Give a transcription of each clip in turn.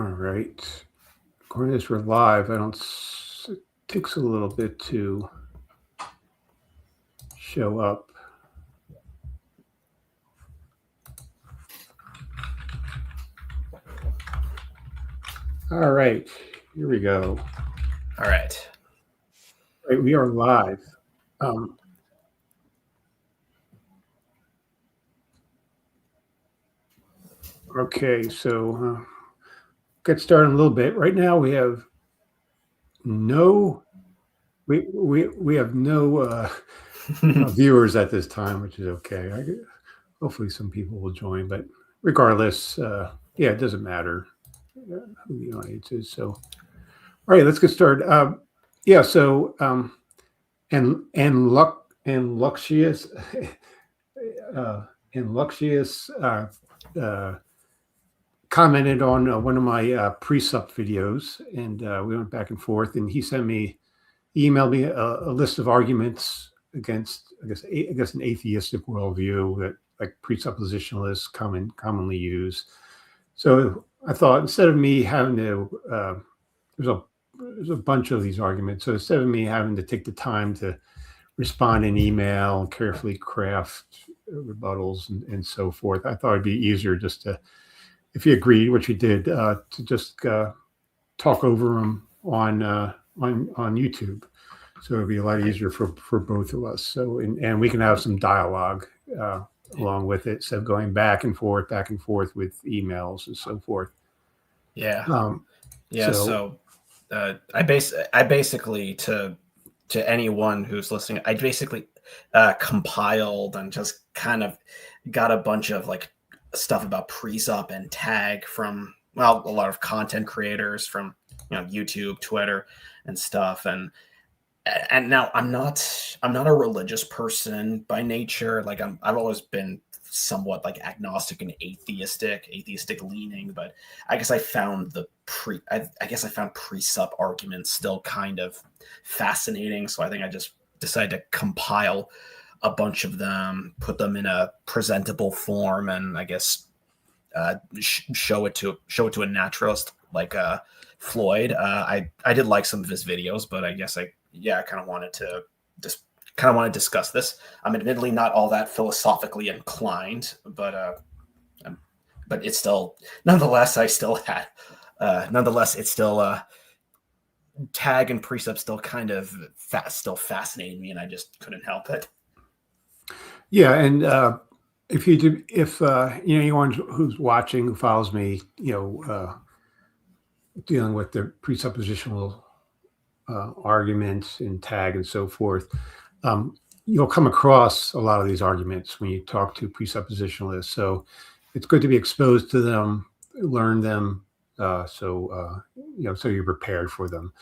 All right. According to this, we're live. It takes a little bit to show up. All right. Here we go. All right. Right, we are live. Okay, so get started in a little bit. Right now, we have no viewers at this time, which is okay. Hopefully, some people will join, but regardless, it doesn't matter who the audience is. So, all right, let's get started. Anxurious commented on one of my Presup videos, and we went back and forth. And he emailed me a list of arguments against, I guess, an atheistic worldview that like presuppositionalists commonly use. So I thought instead of me having to, there's a bunch of these arguments. So instead of me having to take the time to respond in email and carefully craft rebuttals and so forth, I thought it'd be easier just to, if you agreed, which you did, to just talk over them on YouTube. So it'd be a lot easier for both of us. So and we can have some dialogue along with it, instead of going back and forth with emails and so forth. Yeah. So I basically to anyone who's listening, I basically compiled and just kind of got a bunch of like stuff about Presup and Tag from a lot of content creators from YouTube, Twitter, and stuff. And now I'm not a religious person by nature. Like I've always been somewhat like agnostic and atheistic leaning, but I guess I found Presup arguments still kind of fascinating. So I think I just decided to compile a bunch of them, put them in a presentable form, and I guess show it to a naturalist like Floyd. I did like some of his videos, but I guess I kind of wanted to discuss this. I'm admittedly not all that philosophically inclined, but it's still nonetheless it's still Tag and Presup still kind of still fascinating me, and I just couldn't help it. Yeah, and if anyone who's watching who follows me, dealing with the presuppositional arguments in Tag and so forth, you'll come across a lot of these arguments when you talk to presuppositionalists. So it's good to be exposed to them, learn them, so you're prepared for them.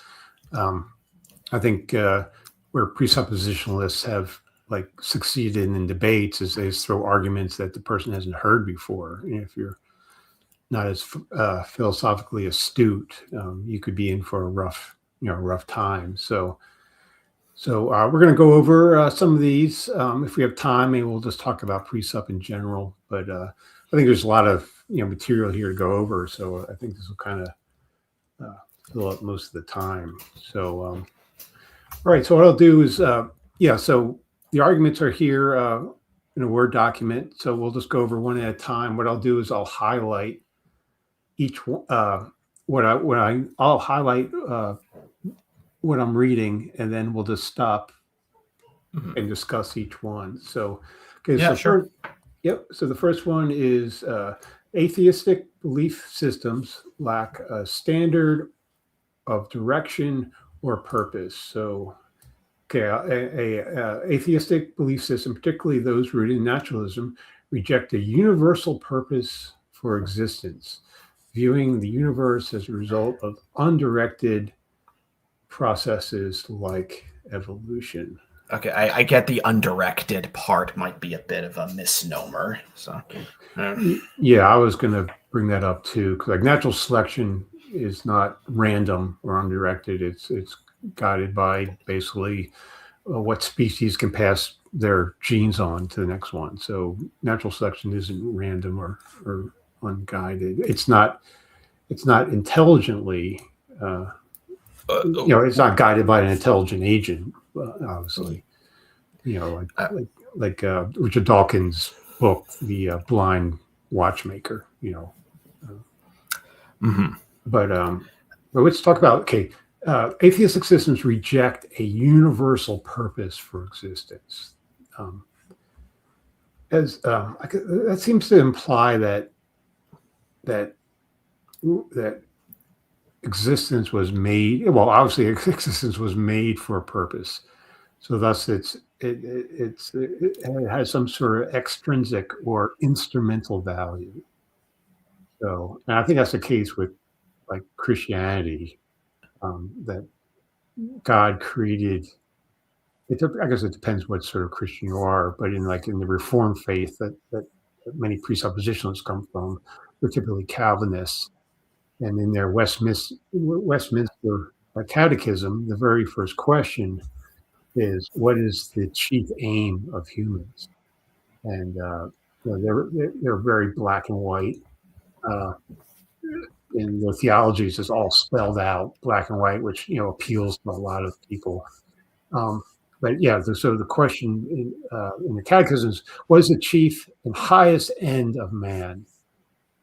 I think where presuppositionalists have like succeeded in debates is they throw arguments that the person hasn't heard before. If you're not as philosophically astute, you could be in for a rough time. So we're going to go over some of these. If we have time, maybe we'll just talk about Presup in general. But I think there's a lot of material here to go over. So I think this will kind of fill up most of the time. So all right. So what I'll do is so the arguments are here in a Word document. So we'll just go over one at a time. What I'll do is I'll highlight each I'll highlight what I'm reading, and then we'll just stop and discuss each one. So, okay. Yeah, sure. So the first one is atheistic belief systems lack a standard of direction or purpose. So, a atheistic belief system, particularly those rooted in naturalism, reject a universal purpose for existence, viewing the universe as a result of undirected processes like evolution. Okay, I get the undirected part might be a bit of a misnomer. So, I was going to bring that up too, because like natural selection is not random or undirected. It's guided by basically what species can pass their genes on to the next one. So natural selection isn't random or unguided. It's not it's not intelligently, it's not guided by an intelligent agent, obviously. Like Richard Dawkins' book, The Blind Watchmaker. But let's talk about atheistic systems reject a universal purpose for existence. That seems to imply that existence was made. Well, obviously, existence was made for a purpose. So thus, it has some sort of extrinsic or instrumental value. So, and I think that's the case with like Christianity, that God created. I guess it depends what sort of Christian you are, but in the Reformed faith that many presuppositionalists come from, they're typically Calvinists, and in their Westminster Catechism, the very first question is, "What is the chief aim of humans?" And they're very black and white. In the theologies, is all spelled out black and white, which appeals to a lot of people. But yeah, so the question in the Catechism is, what is the chief and highest end of man?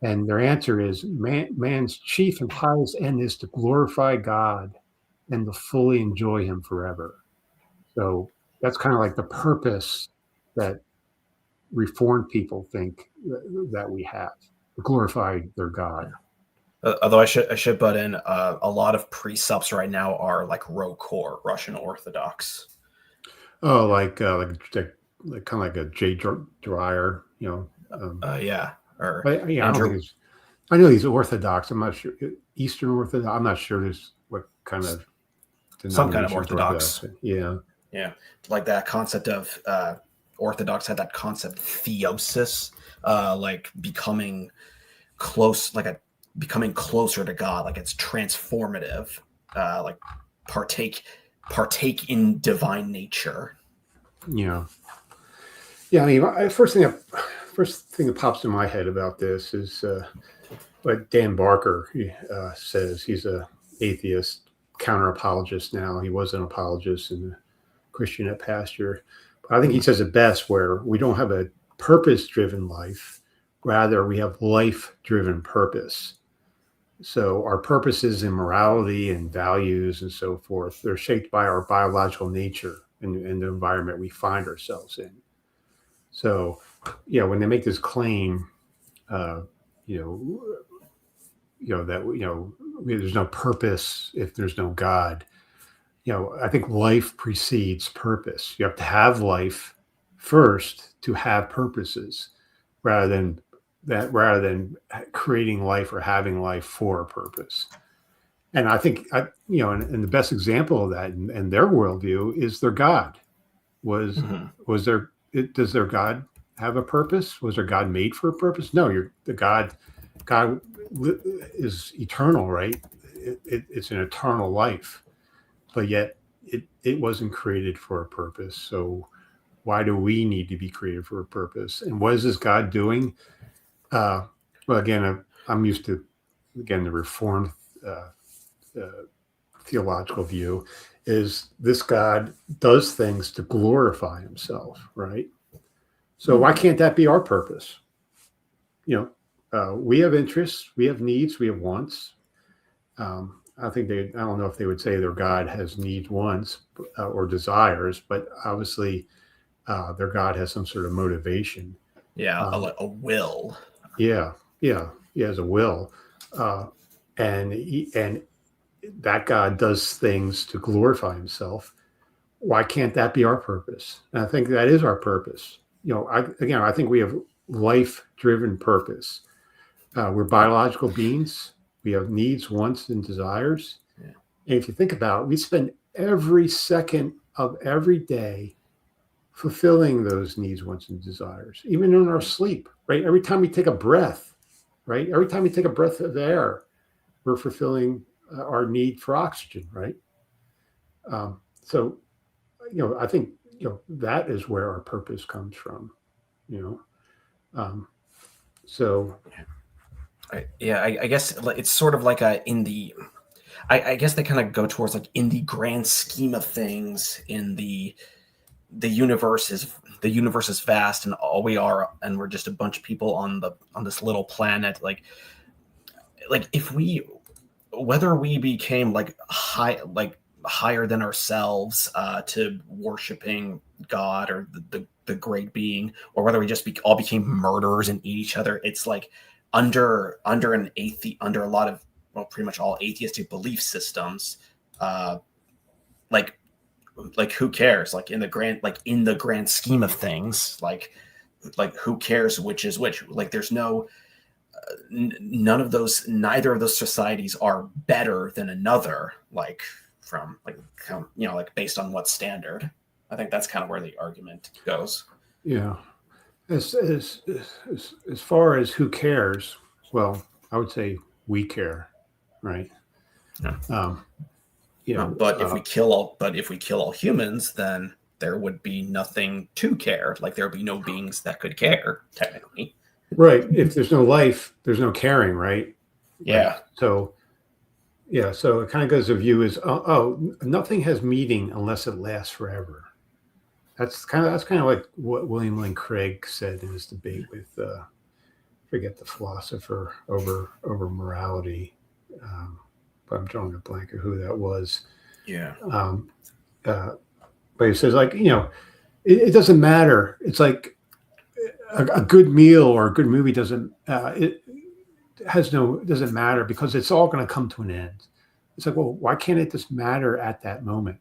And their answer is, man's chief and highest end is to glorify God and to fully enjoy Him forever. So that's kind of like the purpose that Reformed people think that we have, to glorify their God. Although I should butt in, a lot of precepts right now are like ROCOR, Russian Orthodox. Oh, like kind of like a J. Dreyer, yeah. Or I know he's Orthodox. I'm not sure Eastern Orthodox. I'm not sure what kind of some kind of Orthodox. Yeah. Yeah, like that concept of Orthodox had that concept theosis, like becoming closer to God, like it's transformative, like partake in divine nature. Yeah. I mean, first thing that pops in my head about this is what Dan Barker says. He's a atheist counter apologist now. He was an apologist in the Christianette pasture. But I think he says it best, where we don't have a purpose-driven life, rather we have life-driven purpose. So our purposes in morality and values and so forth, they're shaped by our biological nature and the environment we find ourselves in. So, when they make this claim, that there's no purpose if there's no God. I think life precedes purpose. You have to have life first to have purposes, rather than creating life or having life for a purpose. And I think, and the best example of that in their worldview is their God. Does their God have a purpose? Was their God made for a purpose? No, God is eternal, right? It's an eternal life, but yet it wasn't created for a purpose. So why do we need to be created for a purpose? And what is this God doing? Well, again, I'm used to, the Reformed theological view is this God does things to glorify Himself, right? So why can't that be our purpose? We have interests, we have needs, we have wants. I don't know if they would say their God has needs, wants, or desires, but obviously their God has some sort of motivation. Yeah, a will. Yeah, he has a will, and that God does things to glorify Himself. Why can't that be our purpose? And I think that is our purpose. I think we have life-driven purpose. We're biological beings. We have needs, wants, and desires. Yeah. And if you think about it, we spend every second of every day fulfilling those needs, wants, and desires, even in our sleep, right? Every time we take a breath, right? Every time we take a breath of air, we're fulfilling our need for oxygen, right? So, I think, that is where our purpose comes from, So I guess it's sort of like I guess they kind of go towards like in the grand scheme of things, in the universe is vast, and all we are, and we're just a bunch of people on this little planet. Like if we, whether we became like higher than ourselves to worshiping God or the great being, or whether we just all became murderers and eat each other, it's like under a lot of, well, pretty much all atheistic belief systems, like who cares? Like in the grand scheme of things, like who cares which is which? Like there's no none of those, neither of those societies are better than another, like from like based on what standard. I think that's kind of where the argument goes. Yeah. As far as who cares, well, I would say we care, right? Yeah. But if we kill all humans, then there would be nothing to care. Like there would be no beings that could care, technically. Right. If there's no life, there's no caring, right? Yeah. Right. So it kind of goes to view as nothing has meaning unless it lasts forever. That's kind of like what William Lane Craig said in his debate with forget the philosopher over morality. But I'm drawing a blank of who that was. Yeah. But he says, like, it doesn't matter. It's like a good meal or a good movie doesn't matter because it's all going to come to an end. It's like, well, why can't it just matter at that moment?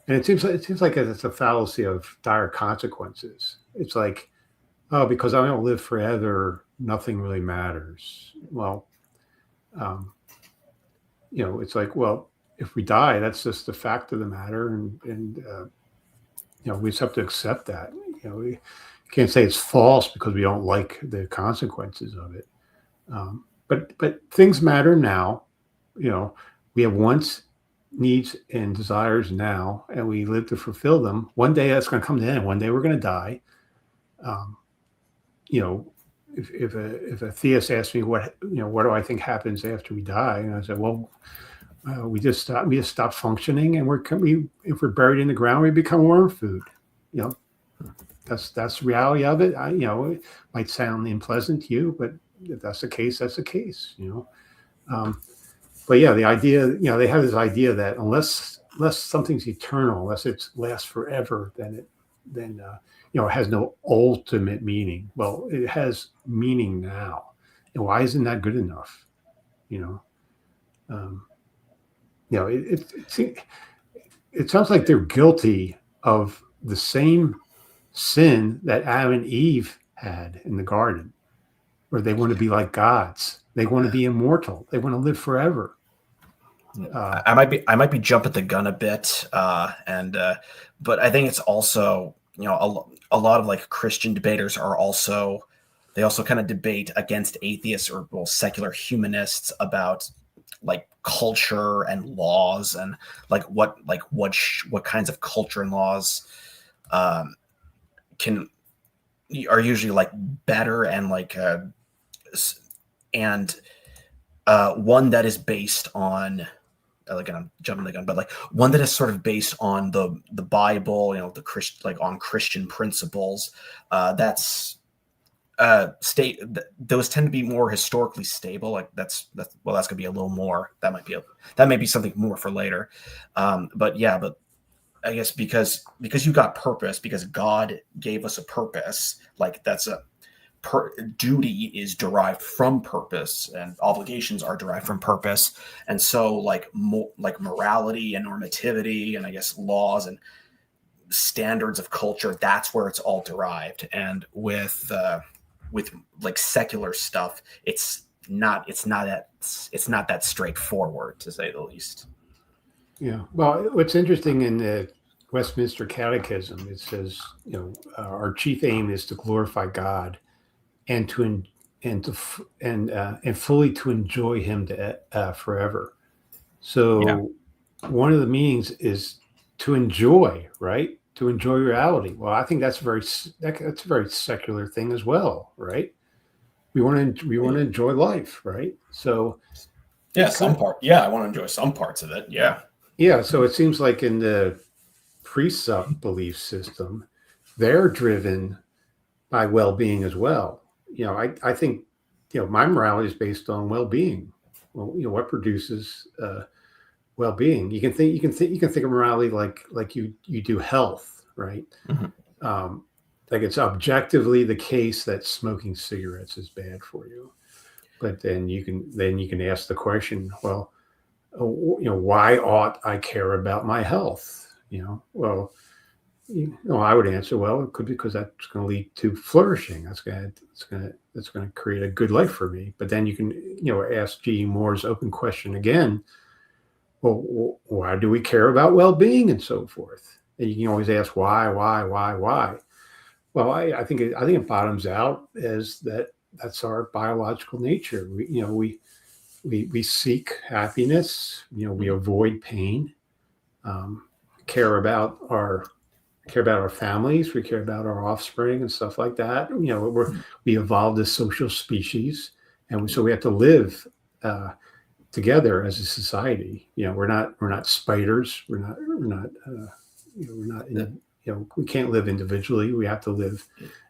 And it seems like it's a fallacy of dire consequences. It's like, oh, because I don't live forever, nothing really matters. Well, it's like, well, if we die, that's just the fact of the matter, and we just have to accept that. We can't say it's false because we don't like the consequences of it. But things matter now. We have wants, needs, and desires now, and we live to fulfill them. One day that's going to come to an end. One day we're going to die. If a theist asks me what do I think happens after we die, and I said, well, we just stop functioning, and if we're buried in the ground, we become worm food. That's the reality of it. It might sound unpleasant to you, but if that's the case, that's the case. But yeah, the idea, they have this idea that unless something's eternal, unless it lasts forever, then it has no ultimate meaning. Well, it has meaning now, and why isn't that good enough? It sounds like they're guilty of the same sin that Adam and Eve had in the garden, where they want to be like gods. They want to be immortal. They want to live forever. I might be jumping the gun a bit, but I think it's also, a lot of like Christian debaters also kind of debate against atheists or secular humanists about like culture and laws, and what kinds of culture and laws are usually like better, and one that is based on, again, I'm jumping the gun, but like one that is sort of based on the Bible, the on Christian principles. Those tend to be more historically stable. Like that's gonna be a little more. That may be something more for later. But I guess because you got purpose, because God gave us a purpose, like that's duty is derived from purpose, and obligations are derived from purpose, and so like morality and normativity, and I guess laws and standards of culture, that's where it's all derived. And with like secular stuff, it's not that straightforward, to say the least. Yeah. Well, what's interesting in the Westminster Catechism, it says, our chief aim is to glorify God and fully to enjoy Him forever. So one of the meanings is to enjoy, right? To enjoy reality. Well, I think that's a very secular thing as well, right? to enjoy life, right? So yeah, some part. Yeah, I want to enjoy some parts of it. Yeah. Yeah. So it seems like in the presup belief system, they're driven by well-being as well. I think, my morality is based on well-being. Well, what produces well-being? You can think of morality like you do health, right? Mm-hmm. Like it's objectively the case that smoking cigarettes is bad for you, but then you can ask the question, well, why ought I care about my health? Well, I would answer, well, it could be because that's going to lead to flourishing. That's going to create a good life for me. But then you can, ask G. Moore's open question again. Well, why do we care about well-being and so forth? And you can always ask why. Well, I think it bottoms out as that's our biological nature. We seek happiness. We avoid pain. Um, care about our families. We care about our offspring and stuff like that. We evolved as social species, and so we have to live together as a society. We're not spiders. We can't live individually. We have to live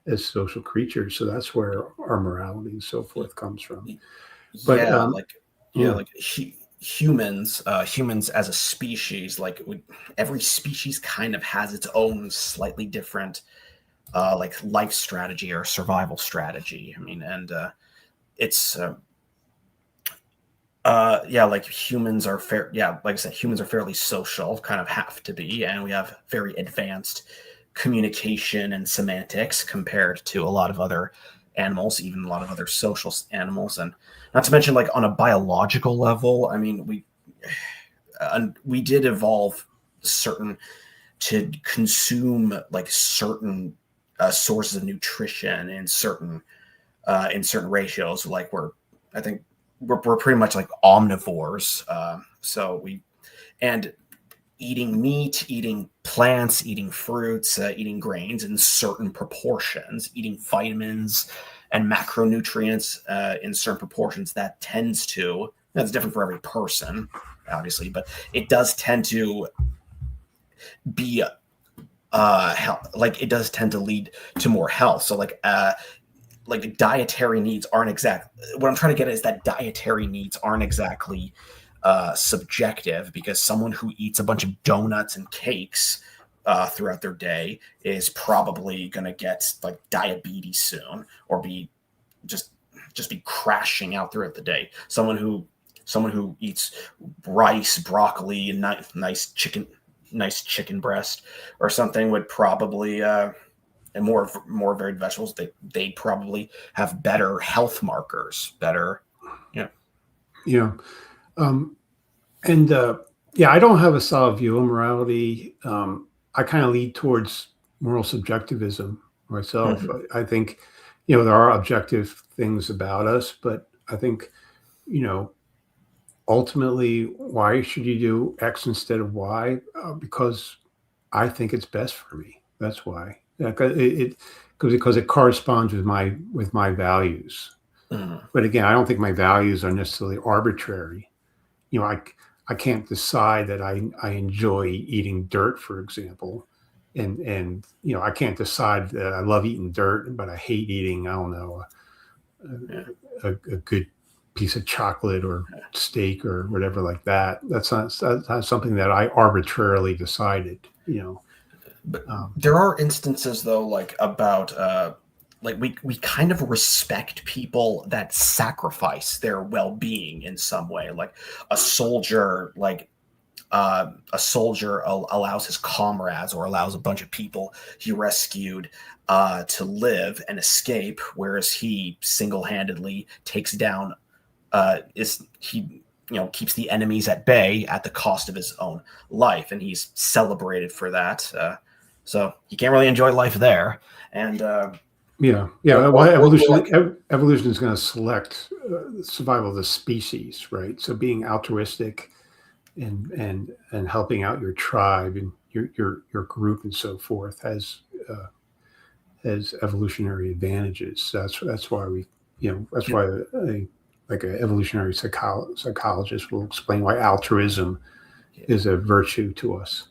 as social creatures. So that's where our morality and so forth comes from. But humans as a species, every species kind of has its own slightly different life strategy or survival strategy. I mean, and it's humans are like I said, humans are fairly social, kind of have to be, and we have very advanced communication and semantics compared to a lot of other animals, even a lot of other social animals. And not to mention, on a biological level, I mean, we did evolve to consume certain sources of nutrition in certain ratios. I think we're pretty much like omnivores. And eating meat, eating plants, eating fruits, eating grains in certain proportions, eating vitamins and macronutrients in certain proportions, that's different for every person, obviously, but it does tend to be it does tend to lead to more health. So dietary needs aren't what I'm trying to get at is that dietary needs aren't exactly subjective, because someone who eats a bunch of donuts and cakes throughout their day is probably going to get diabetes soon, or be be crashing out throughout the day. Someone who eats rice, broccoli, and nice chicken breast or something would probably and more varied vegetables, they probably have better health markers, better. I don't have a solid view of morality. I kind of lead towards moral subjectivism myself. Mm-hmm. I think, there are objective things about us, but I think, ultimately, why should you do X instead of Y? Because I think it's best for me. That's why. Because it corresponds with my values. Mm-hmm. But again, I don't think my values are necessarily arbitrary. I can't decide that I enjoy eating dirt, for example, and I can't decide that I love eating dirt, but I hate eating, I don't know, a good piece of chocolate or steak or whatever like that. That's not something that I arbitrarily decided. But there are instances though, about we kind of respect people that sacrifice their well-being in some way. A soldier, allows his comrades, or allows a bunch of people he rescued to live and escape, whereas he single-handedly takes down keeps the enemies at bay at the cost of his own life, and he's celebrated for that. So you can't really enjoy life there. And evolution is going to select survival of the species, right? So being altruistic and helping out your tribe and your group and so forth has evolutionary advantages. So that's why we That's why like an evolutionary psychologist will explain why altruism is a virtue to us.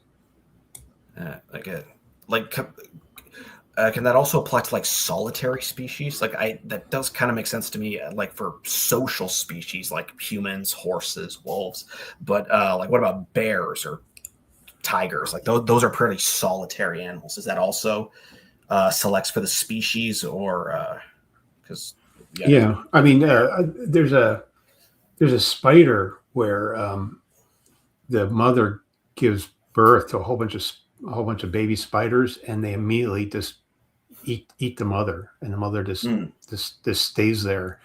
Can that also apply to like solitary species? That does kind of make sense to me. Like for social species, like humans, horses, wolves. But like, what about bears or tigers? Like those are pretty solitary animals. Is that also selects for the species, or because I mean, there's a spider where the mother gives birth to a whole bunch of baby spiders, and they immediately just eat the mother, and the mother just stays there,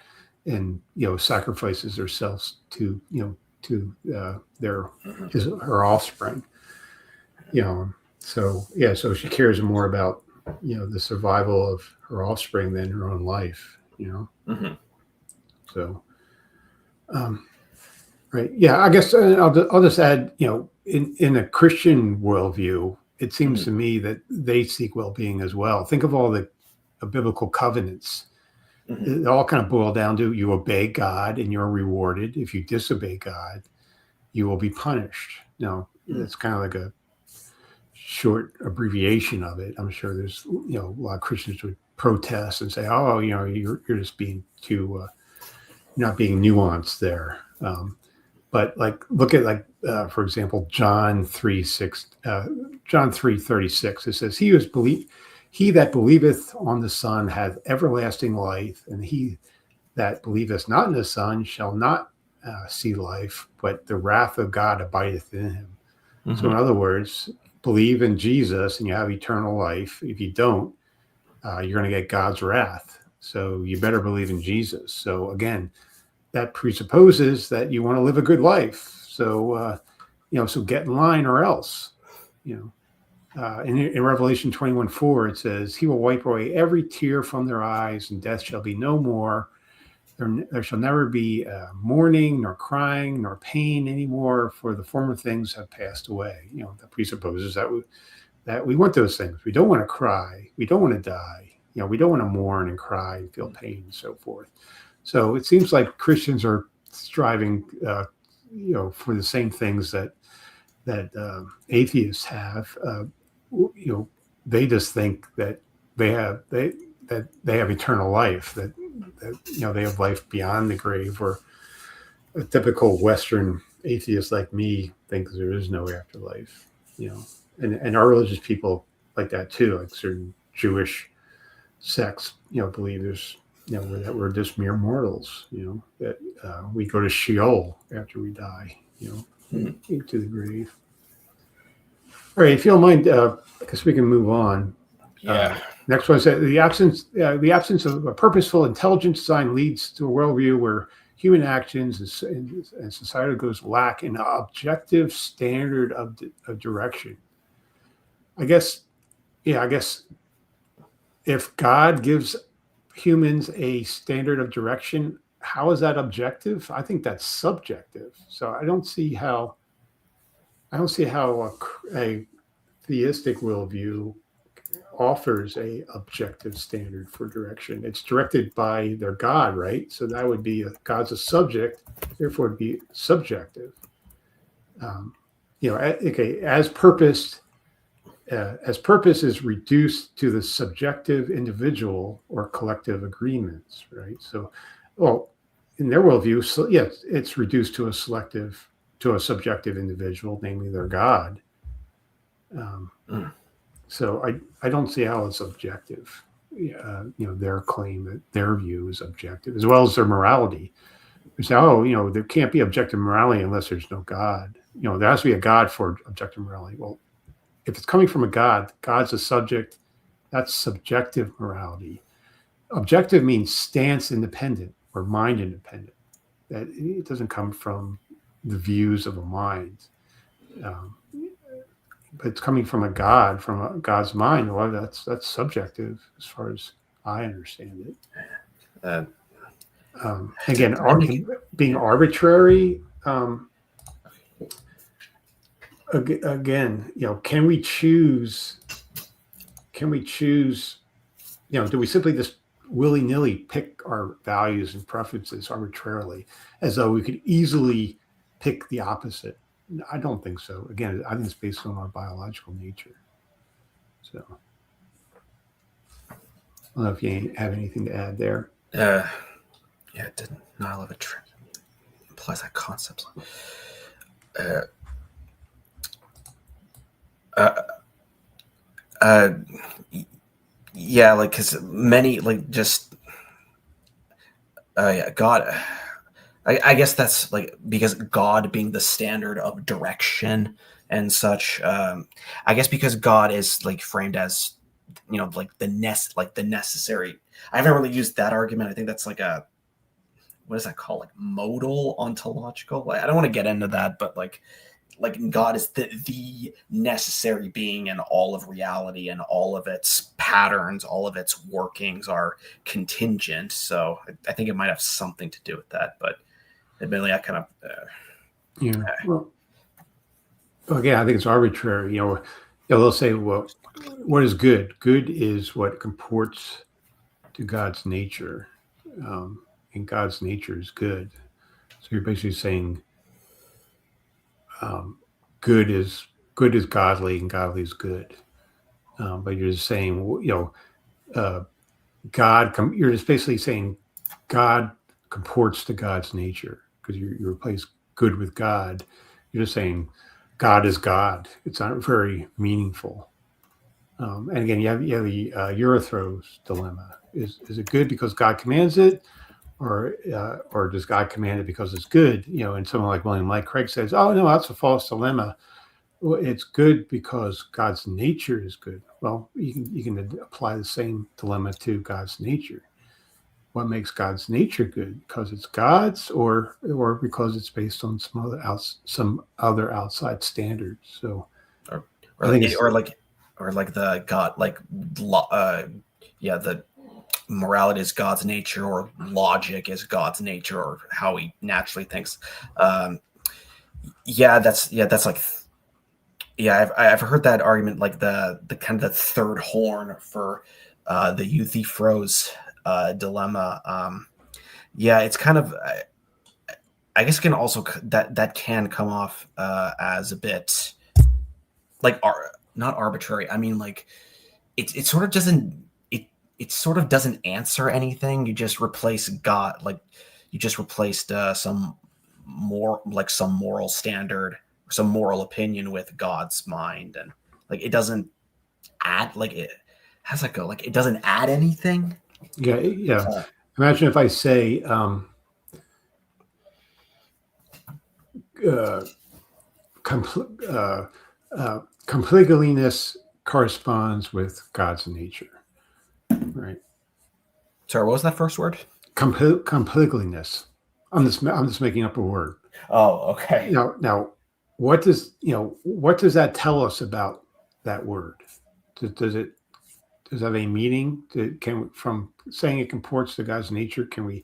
and sacrifices herself to her offspring. So she cares more about the survival of her offspring than her own life. So right, yeah, I guess I'll just add, in a Christian worldview, it seems to me that they seek well-being as well. Think of all the biblical covenants. It all kind of boil down to you obey God and you're rewarded. If you disobey God, you will be punished. It's kind of like a short abbreviation of it. I'm sure there's a lot of Christians would protest and say, "Oh, you're just being too not being nuanced there." But like, look at for example, John 3:36. It says, he that believeth on the Son hath everlasting life, and he that believeth not in the Son shall not see life, but the wrath of God abideth in him. So in other words, believe in Jesus and you have eternal life. If you don't, you're going to get God's wrath. So you better believe in Jesus. So again, that presupposes that you want to live a good life. So, so get in line or else, in Revelation 21:4, it says, he will wipe away every tear from their eyes, and death shall be no more. There shall never be mourning, nor crying, nor pain anymore, for the former things have passed away. That presupposes that we want those things. We don't want to cry. We don't want to die. We don't want to mourn and cry and feel pain and so forth. So it seems like Christians are striving, for the same things that atheists have. They just think that they have eternal life, that they have life beyond the grave. Or a typical Western atheist like me thinks there is no afterlife. And our religious people like that too, like certain Jewish sects, believe there's. That we're just mere mortals, that we go to Sheol after we die, to the grave. All right, if you don't mind, I guess we can move on. Next one says the absence of a purposeful, intelligent design leads to a worldview where human actions and society goes lack an objective standard of direction. I guess if God gives humans a standard of direction, how is that objective? I think that's subjective. So I don't see how a theistic worldview offers a objective standard for direction. It's directed by their God, right? So that would be God's a subject, therefore it'd be subjective. As purpose is reduced to the subjective individual or collective agreements, right? So, in their worldview, it's reduced to a subjective individual, namely their God. So I don't see how it's objective. Their claim that their view is objective, as well as their morality. They say, there can't be objective morality unless there's no God. There has to be a God for objective morality. Well, if it's coming from a God, God's a subject. That's subjective morality. Objective means stance independent or mind independent. That it doesn't come from the views of a mind. But it's coming from a God, from God's mind. Well, that's subjective as far as I understand it. Again, being arbitrary. Again, can we choose? Do we simply just willy-nilly pick our values and preferences arbitrarily, as though we could easily pick the opposite. I don't think so. Again, I think it's based on our biological nature. So I don't know if you have anything to add there. Yeah, it did not love a trick. Implies that concepts. Yeah, like, because many, like, just yeah, God. I guess that's like because God being the standard of direction and such. I guess because God is like framed as, like the necessary. I haven't really used that argument. I think that's like a, what is that called? Like modal ontological. Like, I don't want to get into that, but like God is the necessary being, and all of reality and all of its patterns, all of its workings are contingent. So I think it might have something to do with that, but admittedly, I kind of Well, again, I think it's arbitrary. They'll say, well, what is good? Good is what comports to God's nature, and God's nature is good. So you're basically saying good is godly and godly is good. But you're just saying, God. You're just basically saying God comports to God's nature, because you replace good with God. You're just saying God is God. It's not very meaningful. And again, you have the Euthyphro's dilemma. Is it good because God commands it, or does God command it because it's good? And someone like William Light Craig says, "Oh no, that's a false dilemma. Well, it's good because God's nature is good." Well, you can apply the same dilemma to God's nature. What makes God's nature good? Because it's God's, or because it's based on some other outside standards. So, or like the God, the morality is God's nature, or logic is God's nature, or how he naturally thinks. That's like, I've heard that argument, like the kind of the third horn for the Euthyphro's dilemma. It's kind of, I guess it can also that can come off as a bit like not arbitrary. I mean, like it sort of doesn't it sort of doesn't answer anything. You just replace God, like you just replaced some moral standard, some moral opinion with God's mind, and like it doesn't add, like it how's that go? Like it doesn't add anything. Yeah. Imagine if I say completeness corresponds with God's nature, right? Sorry, what was that first word? Completeness. I'm just making up a word. Oh, okay. Now, what does that tell us about that word? Does it have a meaning? From saying it comports to God's nature, can we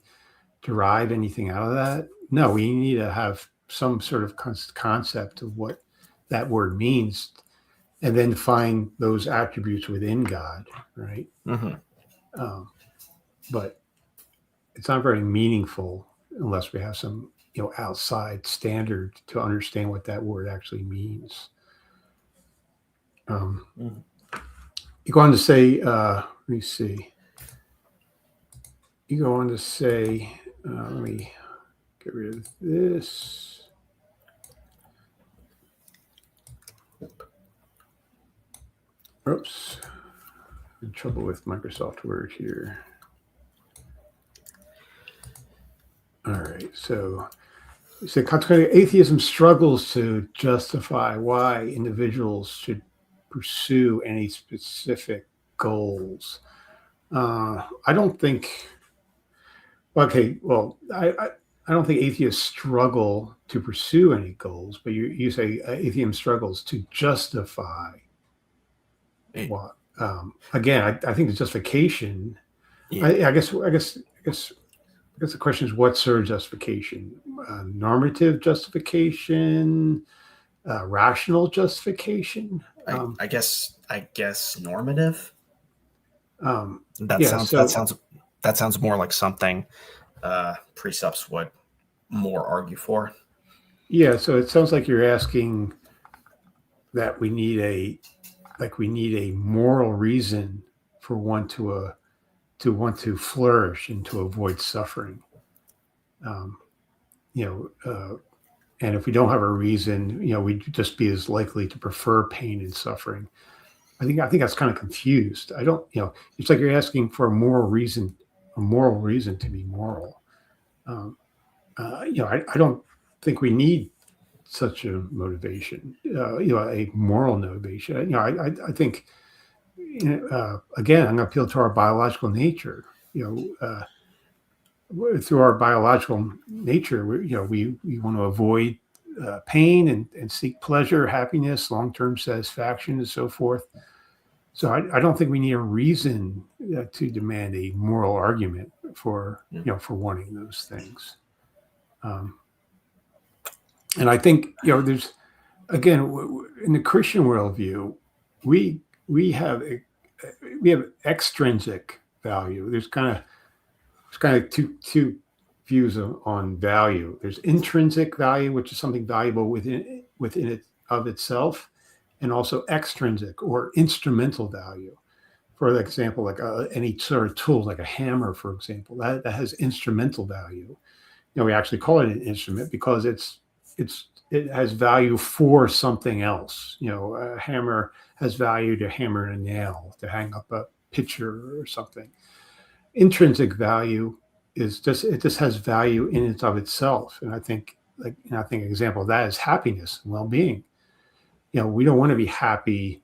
derive anything out of that? No, we need to have some sort of concept of what that word means, and then find those attributes within God, right? Mm-hmm. But it's not very meaningful unless we have some outside standard to understand what that word actually means. You go on to say, let me see. You go on to say, let me get rid of this. Oops. I'm in trouble with Microsoft Word here. All right. So consequently, atheism struggles to justify why individuals should pursue any specific goals. I don't think. Okay, well, I don't think atheists struggle to pursue any goals, but you say atheism struggles to justify what? Again, I think the justification. I guess the question is, what's sort of justification? Normative justification, rational justification. I guess normative. That that sounds more like something precepts would more argue for. Yeah, so it sounds like you're asking that we need a moral reason for one to want to flourish and to avoid suffering. And if we don't have a reason, we'd just be as likely to prefer pain and suffering. I think that's kind of confused. I don't, it's like you're asking for a moral reason to be moral. I don't think we need such a motivation, a moral motivation. I think, again, I'm going to appeal to our biological nature. Through our biological nature, we want to avoid pain and seek pleasure, happiness, long-term satisfaction, and so forth. So I don't think we need a reason to demand a moral argument for wanting those things. And I think there's, again, in the Christian worldview, we have extrinsic value. There's kind of two views on value. There's intrinsic value, which is something valuable within it of itself, and also extrinsic or instrumental value. For example, like any sort of tool, like a hammer, for example, that has instrumental value. We actually call it an instrument because it has value for something else. A hammer has value to hammer a nail, to hang up a picture or something. Intrinsic value is it just has value in and of itself. And I think an example of that is happiness and well-being. We don't want to be happy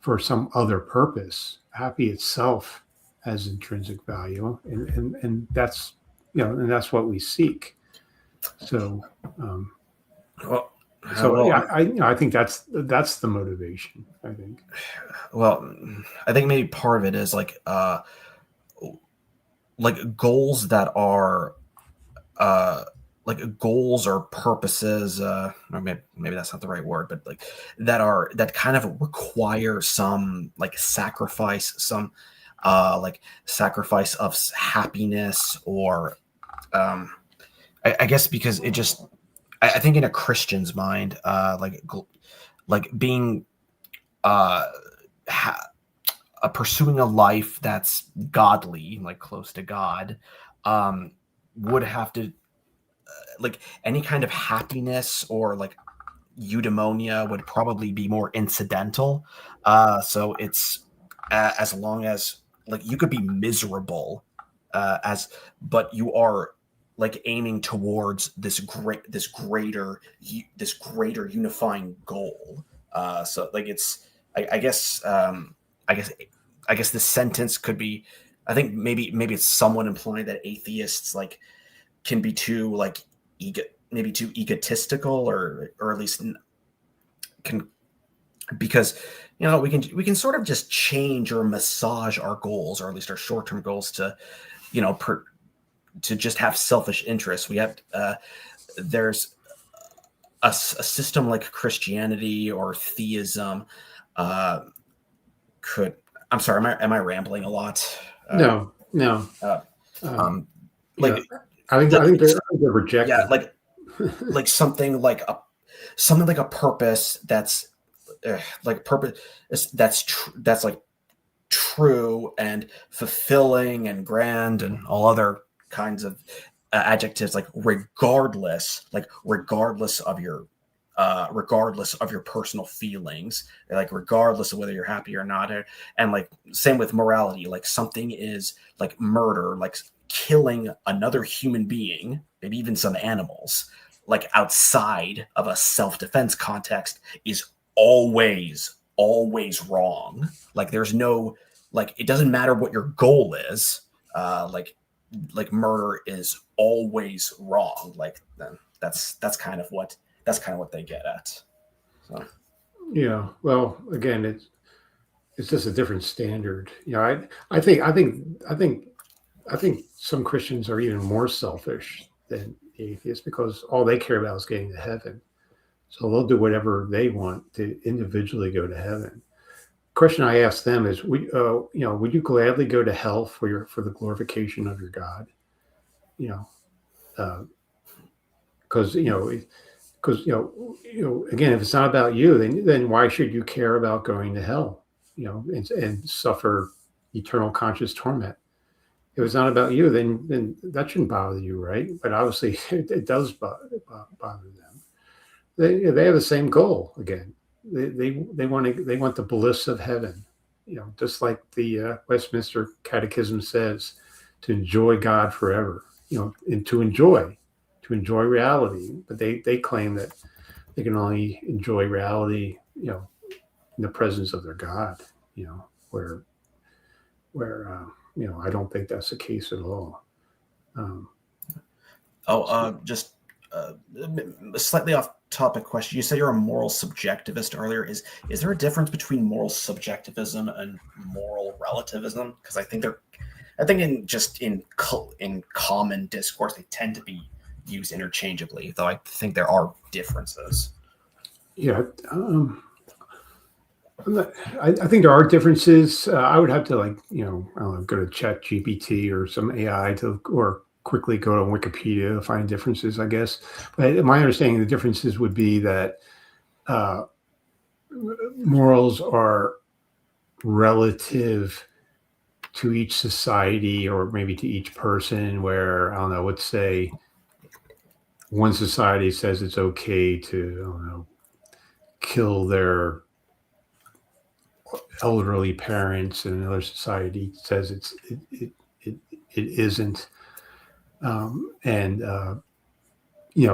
for some other purpose. Happy itself has intrinsic value, and that's and that's what we seek. So, I think that's the motivation. I think. Well, I think maybe part of it is like goals that are like goals or purposes, or maybe that's not the right word, but like that kind of require some like sacrifice, some like sacrifice of happiness, or I guess because it just, I think in a Christian's mind, like being pursuing a life that's godly, like close to God, would have to, like any kind of happiness or like eudaimonia would probably be more incidental. So it's as long as like you could be miserable but you are like aiming towards this greater unifying goal. So like it's, I guess the sentence could be, I think maybe it's somewhat implying that atheists like can be too like maybe too egotistical, or at least can, because we can sort of just change or massage our goals, or at least our short-term goals, to to just have selfish interests. We have there's a system like Christianity or theism could. I'm sorry, am I rambling a lot? No. Like I think they're rejecting. Yeah, like something like a purpose that's like purpose that's like true and fulfilling and grand and all other kinds of adjectives, like regardless of your personal feelings, like regardless of whether you're happy or not. And like same with morality, like something is like murder, like killing another human being, maybe even some animals, like outside of a self-defense context, is always wrong. Like there's no, like it doesn't matter what your goal is, like murder is always wrong. Like that's kind of what they get at. So yeah, well, again, it's just a different standard. I think some Christians are even more selfish than atheists, because all they care about is getting to heaven. So they'll do whatever they want to individually go to heaven. question I ask them is, would you gladly go to hell for the glorification of your God? Because again, if it's not about you, then why should you care about going to hell? And suffer eternal conscious torment. If it's not about you, then that shouldn't bother you, right? But obviously, it does bother them. They have the same goal again. They want the bliss of heaven, just like the Westminster Catechism says, to enjoy God forever, and to enjoy reality. But they claim that they can only enjoy reality, in the presence of their God, where I don't think that's the case at all. Just a slightly off topic question. You said you're a moral subjectivist earlier. Is there a difference between moral subjectivism and moral relativism? Because I think in common discourse they tend to be used interchangeably, though I think there are differences. Yeah. I think there are differences. I would have to I don't know, go to ChatGPT or some AI or quickly go to Wikipedia to find differences, I guess. But my understanding of the differences would be that morals are relative to each society or maybe to each person, where, I don't know, let's say one society says it's okay to, I don't know, kill their elderly parents, and another society says it isn't.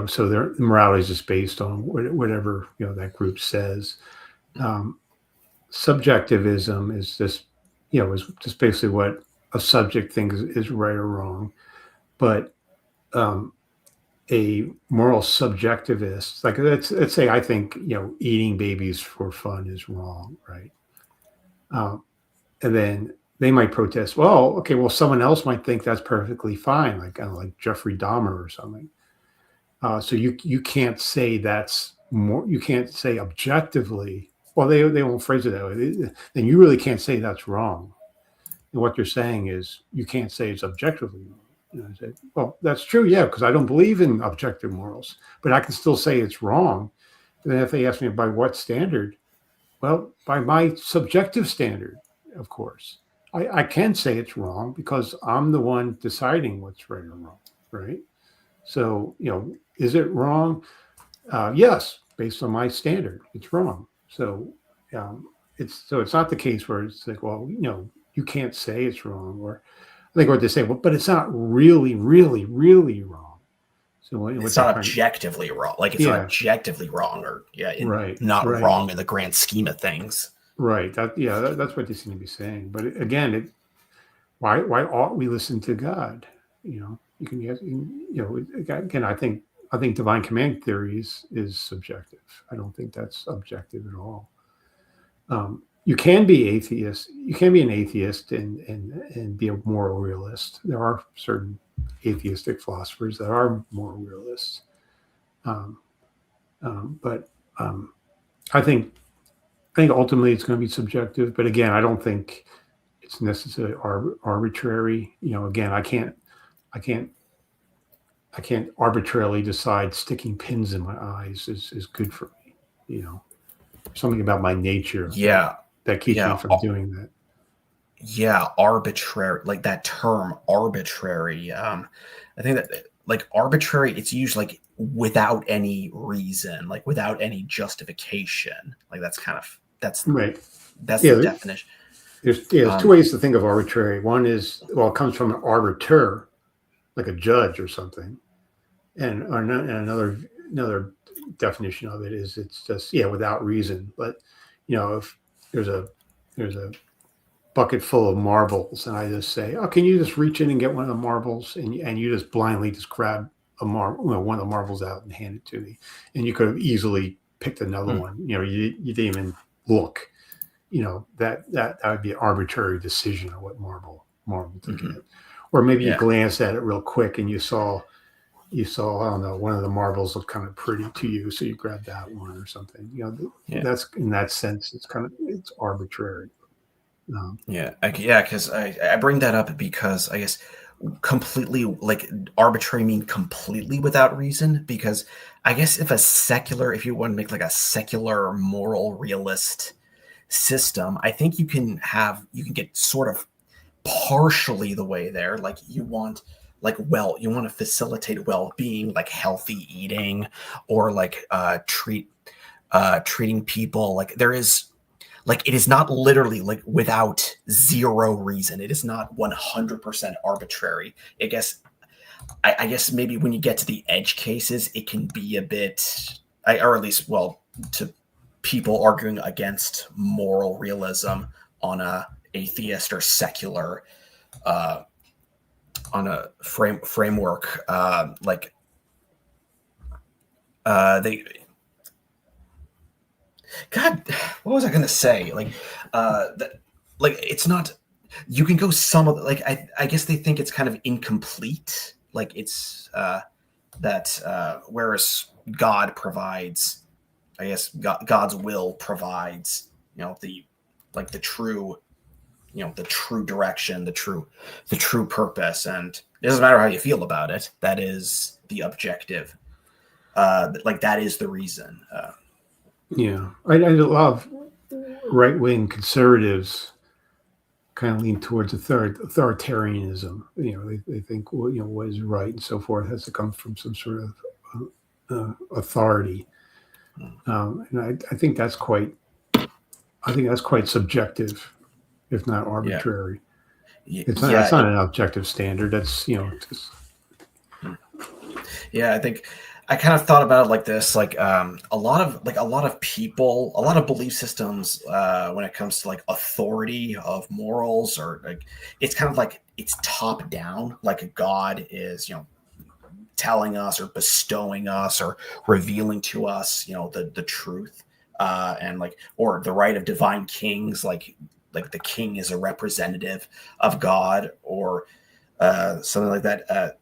So their morality is just based on whatever that group says. Subjectivism is just basically what a subject thinks is right or wrong. But a moral subjectivist, like let's say I think eating babies for fun is wrong, right? And then they might protest. Well, okay, well, someone else might think that's perfectly fine, like Jeffrey Dahmer or something. So you can't say that's more. You can't say objectively. Well, they won't phrase it that way. Then you really can't say that's wrong. And what you're saying is you can't say it's objectively wrong. I say, well, that's true, yeah, because I don't believe in objective morals, but I can still say it's wrong. And then if they ask me by what standard, well, by my subjective standard, of course. I can say it's wrong because I'm the one deciding what's right or wrong, right? So, is it wrong? Yes, based on my standard, it's wrong. So, it's not the case where it's like, well, you can't say it's wrong, or I think what they say, well, but it's not really, really, really wrong. So it's not objectively wrong. Like it's not objectively wrong, or not wrong in the grand scheme of things. Right. That's what they seem to be saying. But again, why ought we listen to God? You can get, again, I think divine command theory is subjective. I don't think that's objective at all. You can be atheist. You can be an atheist and be a moral realist. There are certain atheistic philosophers that are moral realists. But I think ultimately it's going to be subjective. But again, I don't think it's necessarily arbitrary. Again, I can't arbitrarily decide sticking pins in my eyes is good for me. Something about my nature. Yeah. That keeps me from doing that. Yeah, arbitrary, like that term arbitrary. I think that like arbitrary, it's usually like without any reason, like without any justification. Like that's right. That's the definition. There's two ways to think of arbitrary. One is, well, it comes from an arbiter, like a judge or something, and another definition of it is it's just without reason. But if there's a bucket full of marbles, and I just say, oh, can you just reach in and get one of the marbles, and you just blindly just grab a one of the marbles out and hand it to me, and you could have easily picked another one. You didn't even look. That would be an arbitrary decision of what marble to get. Or maybe you glance at it real quick and you saw you saw, I don't know, one of the marbles looked kind of pretty to you, so you grabbed that one or something. That's in that sense, it's arbitrary. Because I bring that up because I guess completely like arbitrary mean completely without reason, because I guess if you want to make like a secular moral realist system, I think you can get sort of partially the way there. Like you want to facilitate well-being, like healthy eating, or like treating people like there is, like it is not literally like without zero reason. It is not 100% arbitrary. I guess maybe when you get to the edge cases, it can be a bit, or at least, well, to people arguing against moral realism on a atheist or secular, on a framework, they. God, what was I going to say? It's not. You can go some of the, like I guess they think it's kind of incomplete. Like it's whereas God provides, I guess God's will provides, the true, the true direction, the true purpose, and it doesn't matter how you feel about it. That is the objective. That is the reason. I love right-wing conservatives kind of lean towards authoritarianism. They think, well, what is right and so forth has to come from some sort of authority, and I think that's quite subjective, if not arbitrary. It's not an objective standard. That's just. I think I kind of thought about it like this, a lot of people, a lot of belief systems, when it comes to like authority of morals, or like, it's kind of like it's top down, like God is, telling us or bestowing us or revealing to us, the truth, and or the right of divine kings, like the king is a representative of God, or something like that.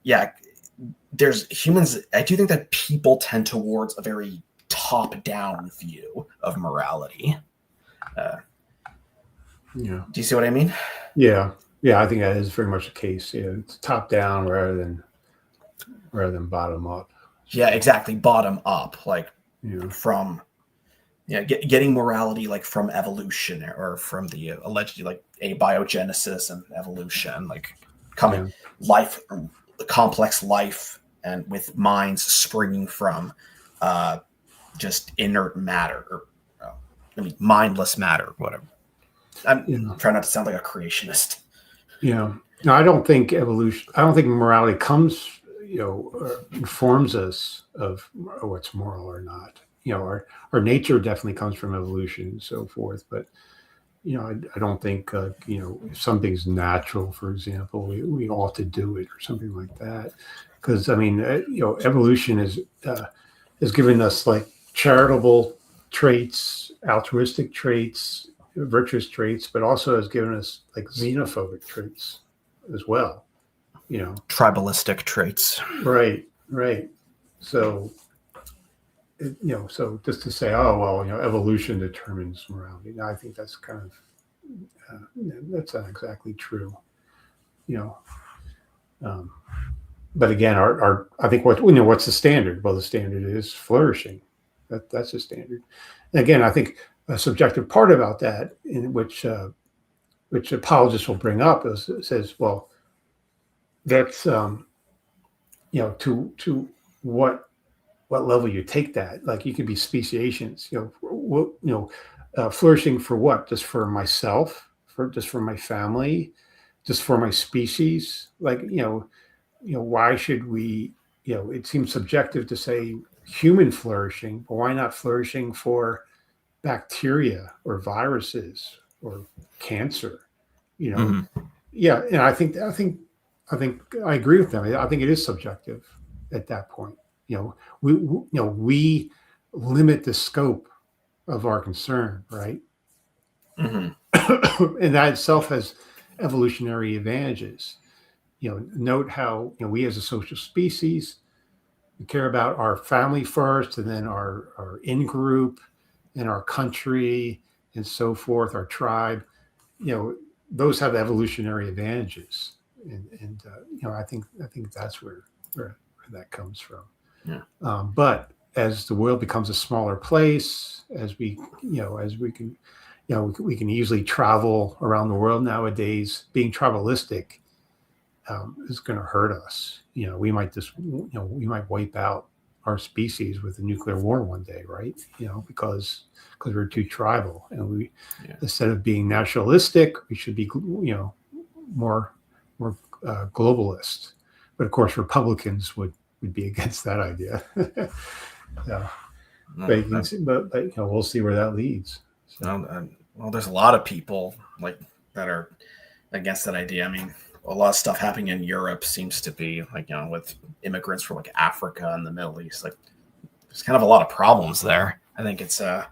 There's humans. I do think that people tend towards a very top-down view of morality. Do you see what I mean? Yeah. I think that is very much the case. It's top-down rather than bottom-up. Yeah, exactly. Bottom-up, from getting morality like from evolution, or from the allegedly like abiogenesis and evolution, like coming life, complex life, and with minds springing from just inert matter, or mindless matter, whatever. I'm trying not to sound like a creationist. No, I don't think evolution. I don't think morality comes, informs us of what's moral or not. Our nature definitely comes from evolution and so forth. But I don't think if something's natural, for example, we ought to do it or something like that. Because evolution has given us like charitable traits, altruistic traits, virtuous traits, but also has given us like xenophobic traits as well. Tribalistic traits. Right. So, so just to say, oh well, evolution determines morality. I think that's kind of that's not exactly true. But again, I think what's the standard? Well, the standard is flourishing. That's the standard. And again, I think a subjective part about that, in which apologists will bring up, says, well, that's to what level you take that. Like you could be speciations. Flourishing for what? Just for myself? Just for my family? Just for my species? Why should we, it seems subjective to say human flourishing, but why not flourishing for bacteria or viruses or cancer? Mm-hmm. Yeah. And I think I agree with them. I think it is subjective at that point. We limit the scope of our concern, right? Mm-hmm. And that itself has evolutionary advantages. Note how we as a social species We care about our family first, and then our in group, and our country, and so forth, our tribe. Those have evolutionary advantages, and I think that's where that comes from. Yeah. But as the world becomes a smaller place, as we can, we can easily travel around the world nowadays. Being tribalistic is going to hurt us. We might we might wipe out our species with a nuclear war one day, right? Because we're too tribal, and instead of being nationalistic, we should be more globalist. But of course, Republicans would be against that idea. But we'll see where that leads. So. Well, there's a lot of people that are against that idea. I mean, a lot of stuff happening in Europe seems to be with immigrants from Africa and the Middle East. There's kind of a lot of problems there. I think it's that's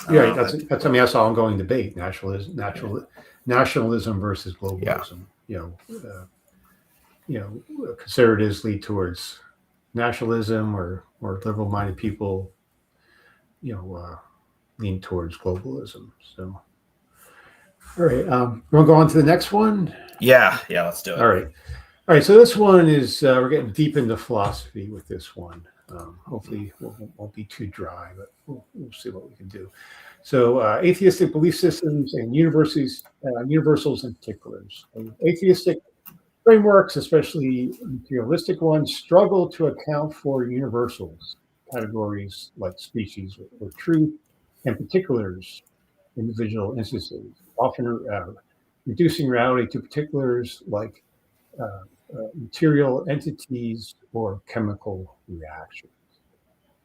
an ongoing debate: nationalism versus globalism. Conservatives lead towards nationalism, or liberal-minded people, lean towards globalism. So, all right, want to go on to the next one? Yeah, let's do it. All right. So this one is we're getting deep into philosophy with this one. Hopefully, it won't be too dry, but we'll see what we can do. So, atheistic belief systems and universals and particulars. Atheistic frameworks, especially materialistic ones, struggle to account for universals, categories like species or truth, and particulars, individual instances, often reducing reality to particulars like material entities or chemical reactions.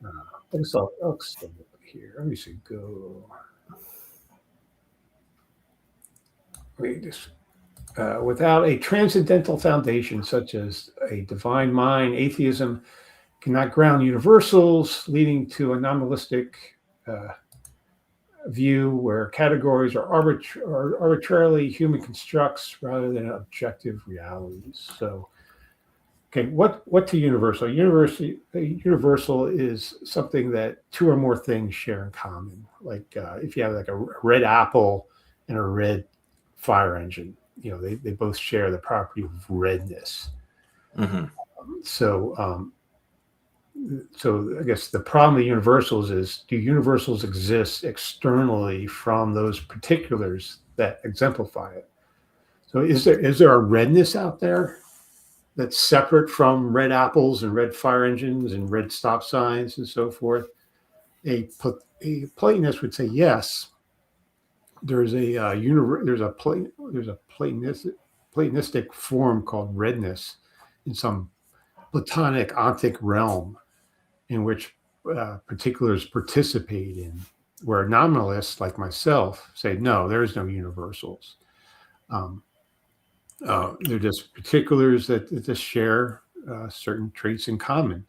I'll stay up here. Let me see. Go. Read this. Without a transcendental foundation such as a divine mind, atheism cannot ground universals, leading to a nominalistic view where categories are arbitrarily human constructs rather than objective realities. So, okay, what to universal? Universal is something that two or more things share in common. Like if you have a red apple and a red fire engine, they both share the property of redness. Mm-hmm. So I guess the problem with universals is, do universals exist externally from those particulars that exemplify it? So is there a redness out there that's separate from red apples and red fire engines and red stop signs and so forth? A Platonist would say yes. There's a Platonistic form called redness in some Platonic ontic realm, in which particulars participate in, where nominalists like myself say, no, there is no universals. They're just particulars that just share certain traits in common.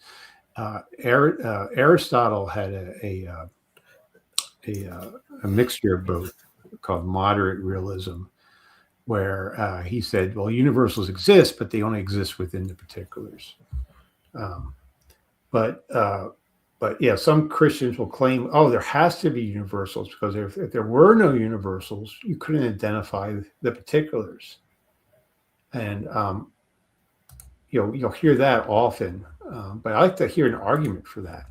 Aristotle had a mixture of both, called moderate realism, where he said, well, universals exist, but they only exist within the particulars. But yeah, some Christians will claim, there has to be universals, because if there were no universals, you couldn't identify the particulars. And you'll hear that often, but I like to hear an argument for that.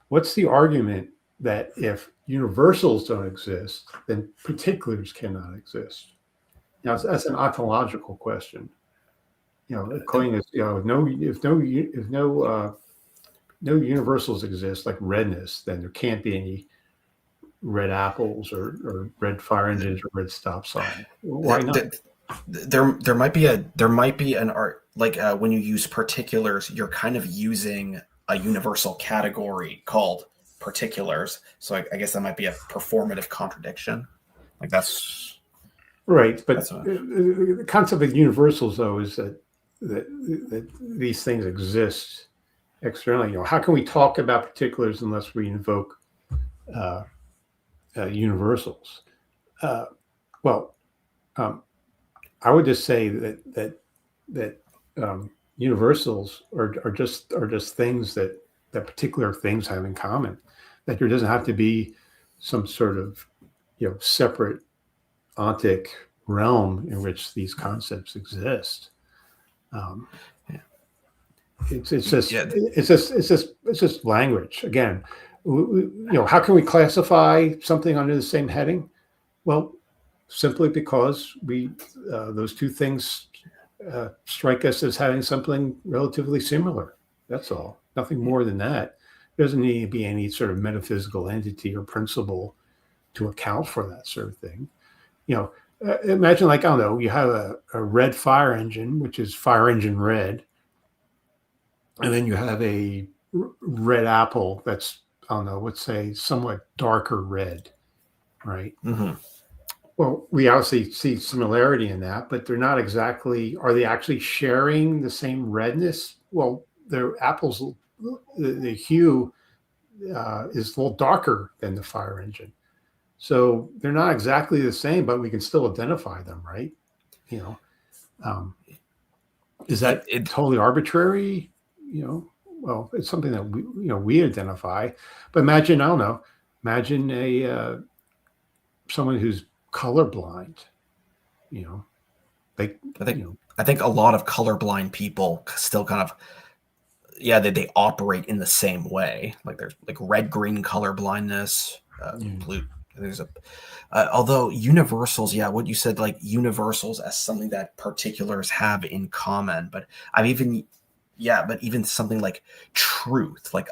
What's the argument that if universals don't exist, then particulars cannot exist? Now, that's an ontological question. According to if no universals exist, like redness, then there can't be any red apples or red fire engines or red stop signs. Why not? There might be an art, when you use particulars, you're kind of using a universal category called particulars. So I guess that might be a performative contradiction. That's right. But the concept of universals, though, is that these things exist externally. How can we talk about particulars unless we invoke universals? I would just say that universals are just things that particular things have in common. That there doesn't have to be some sort of separate ontic realm in which these concepts exist. It's just language. Again, how can we classify something under the same heading? Well, simply because those two things strike us as having something relatively similar. That's all. Nothing more than that. There doesn't need to be any sort of metaphysical entity or principle to account for that sort of thing. Imagine, like, I don't know, you have a red fire engine, which is fire engine red, and then you have a red apple that's, I don't know, let's say somewhat darker red, right? Mm-hmm. Well, we obviously see similarity in that, but they're not exactly, are they actually sharing the same redness? Well, the apples, the hue is a little darker than the fire engine. So they're not exactly the same, but we can still identify them, right? Is that totally arbitrary? Well, it's something that we identify. But imagine, I don't know, imagine someone who's colorblind. I think a lot of colorblind people still kind of, they operate in the same way. Like there's like red-green color blindness, blue. There's although universals, what you said, like universals as something that particulars have in common. But even something like truth, like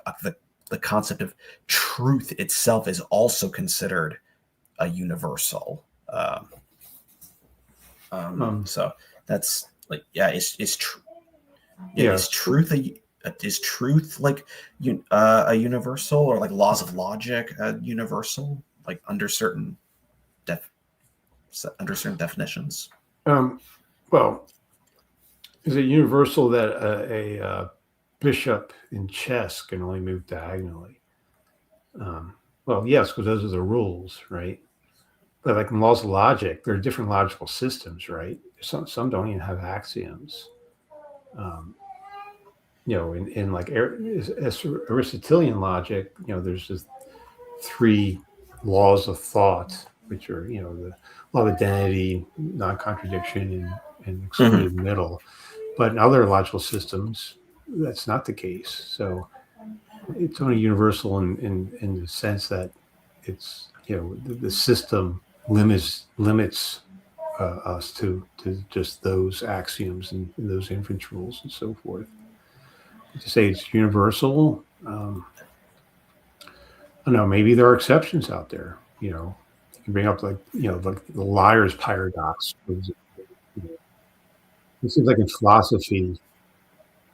the concept of truth itself is also considered a universal. So that's like, is truth like a universal, or like laws of logic universal, like under certain definitions? Well, is it universal that a bishop in chess can only move diagonally? Well, yes, because those are the rules, right? But like in laws of logic, there are different logical systems, right? Some don't even have axioms. In like Aristotelian logic, there's just three laws of thought, which are, the law of identity, non-contradiction, and excluded middle. But in other logical systems, that's not the case. So it's only universal in the sense that it's, the system limits us to just those axioms and those inference rules and so forth. To say it's universal, I don't know, maybe there are exceptions out there. You can bring up like the liar's paradox. It seems like in philosophy,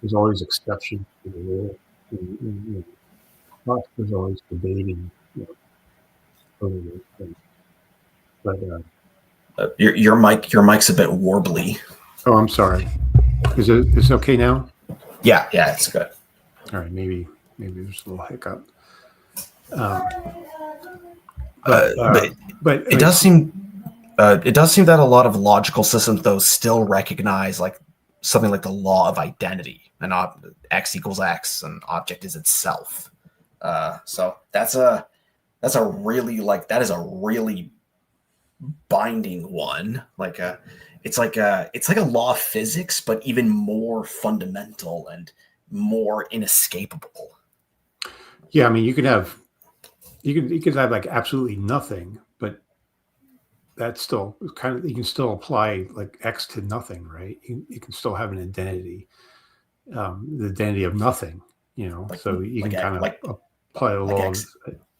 there's always exceptions to the rule. Philosophers are always debating over those things. But your mic's a bit warbly. Oh, I'm sorry. Is it okay now? Yeah, it's good. All right, maybe there's a little hiccup. But it does seem that a lot of logical systems, though, still recognize like something like the law of identity, and x equals x, and object is itself. So that is a really binding one. Like it's like a law of physics, but even more fundamental and more inescapable. Yeah, I mean, you could have like absolutely nothing, but that's still kind of, you can still apply like x to nothing, right? You can still have an identity, the identity of nothing, so you can kind of apply a law of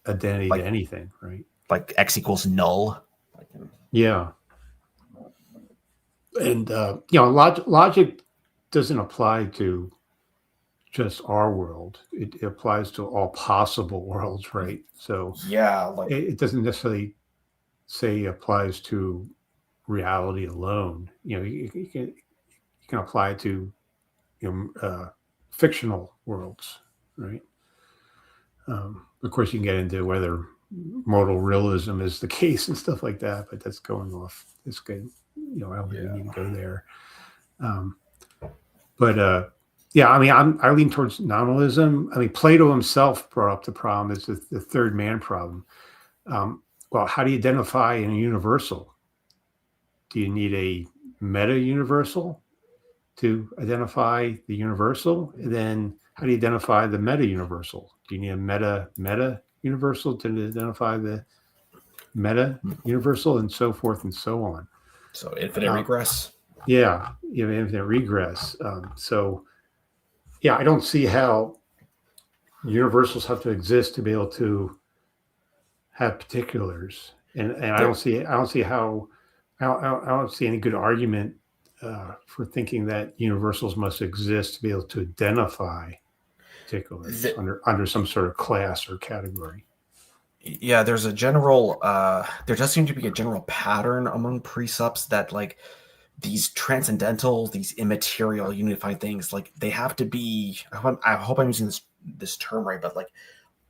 identity to anything, right? Like x equals null. Yeah. And logic doesn't apply to just our world. It applies to all possible worlds, right? So it doesn't necessarily say applies to reality alone. You can apply it to fictional worlds, right? Of course, you can get into whether modal realism is the case and stuff like that, but that's going off. It's good. I don't think we need to go there. But Yeah, I mean, I lean towards nominalism. I mean, Plato himself brought up the problem is the third man problem. Well, how do you identify in a universal? Do you need a meta universal to identify the universal? And then how do you identify the meta universal? Do you need a meta universal to identify the meta universal, and so forth and so on? So infinite regress. Yeah, you know, infinite regress. So yeah, I don't see how universals have to exist to be able to have particulars, and I don't see how I don't see any good argument for thinking that universals must exist to be able to identify particulars under some sort of class or category. Yeah, there's a general there does seem to be a general pattern among precepts that like these transcendental, these immaterial, unified things, like they have to be. I hope I'm using this term right, but like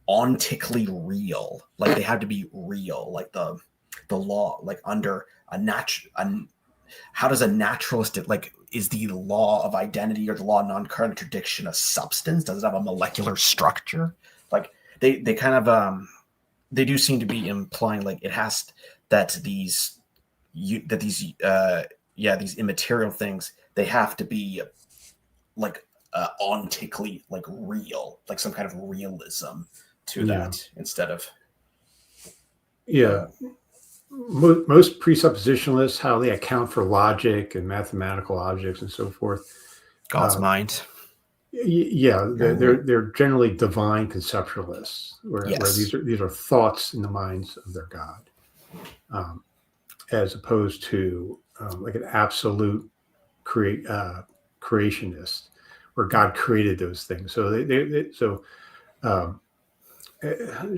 ontically real. Like they have to be real. Like the law, like under a how does a naturalistic, like, is the law of identity or the law of non-contradiction a substance? Does it have a molecular structure? Like they kind of they do seem to be implying like it has that these these immaterial things, they have to be like ontically like real, like some kind of realism to that instead of most presuppositionalists, how they account for logic and mathematical objects and so forth. God's mind. Yeah, they're generally divine conceptualists, where these are thoughts in the minds of their God, as opposed to like an absolute creationist, where God created those things. So there's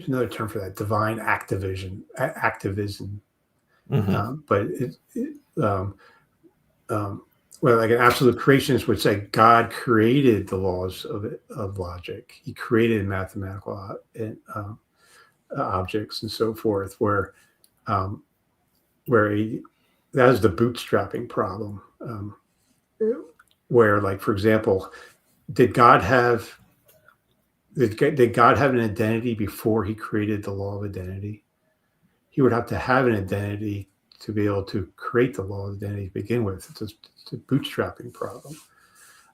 another term for that: divine activism. But well, like an absolute creationist would say God created the laws of logic. He created mathematical objects and so forth. Where that is the bootstrapping problem. Where, like, for example, did God have an identity before he created the law of identity? He would have to have an identity to be able to create the law of identity to begin with. It's a bootstrapping problem.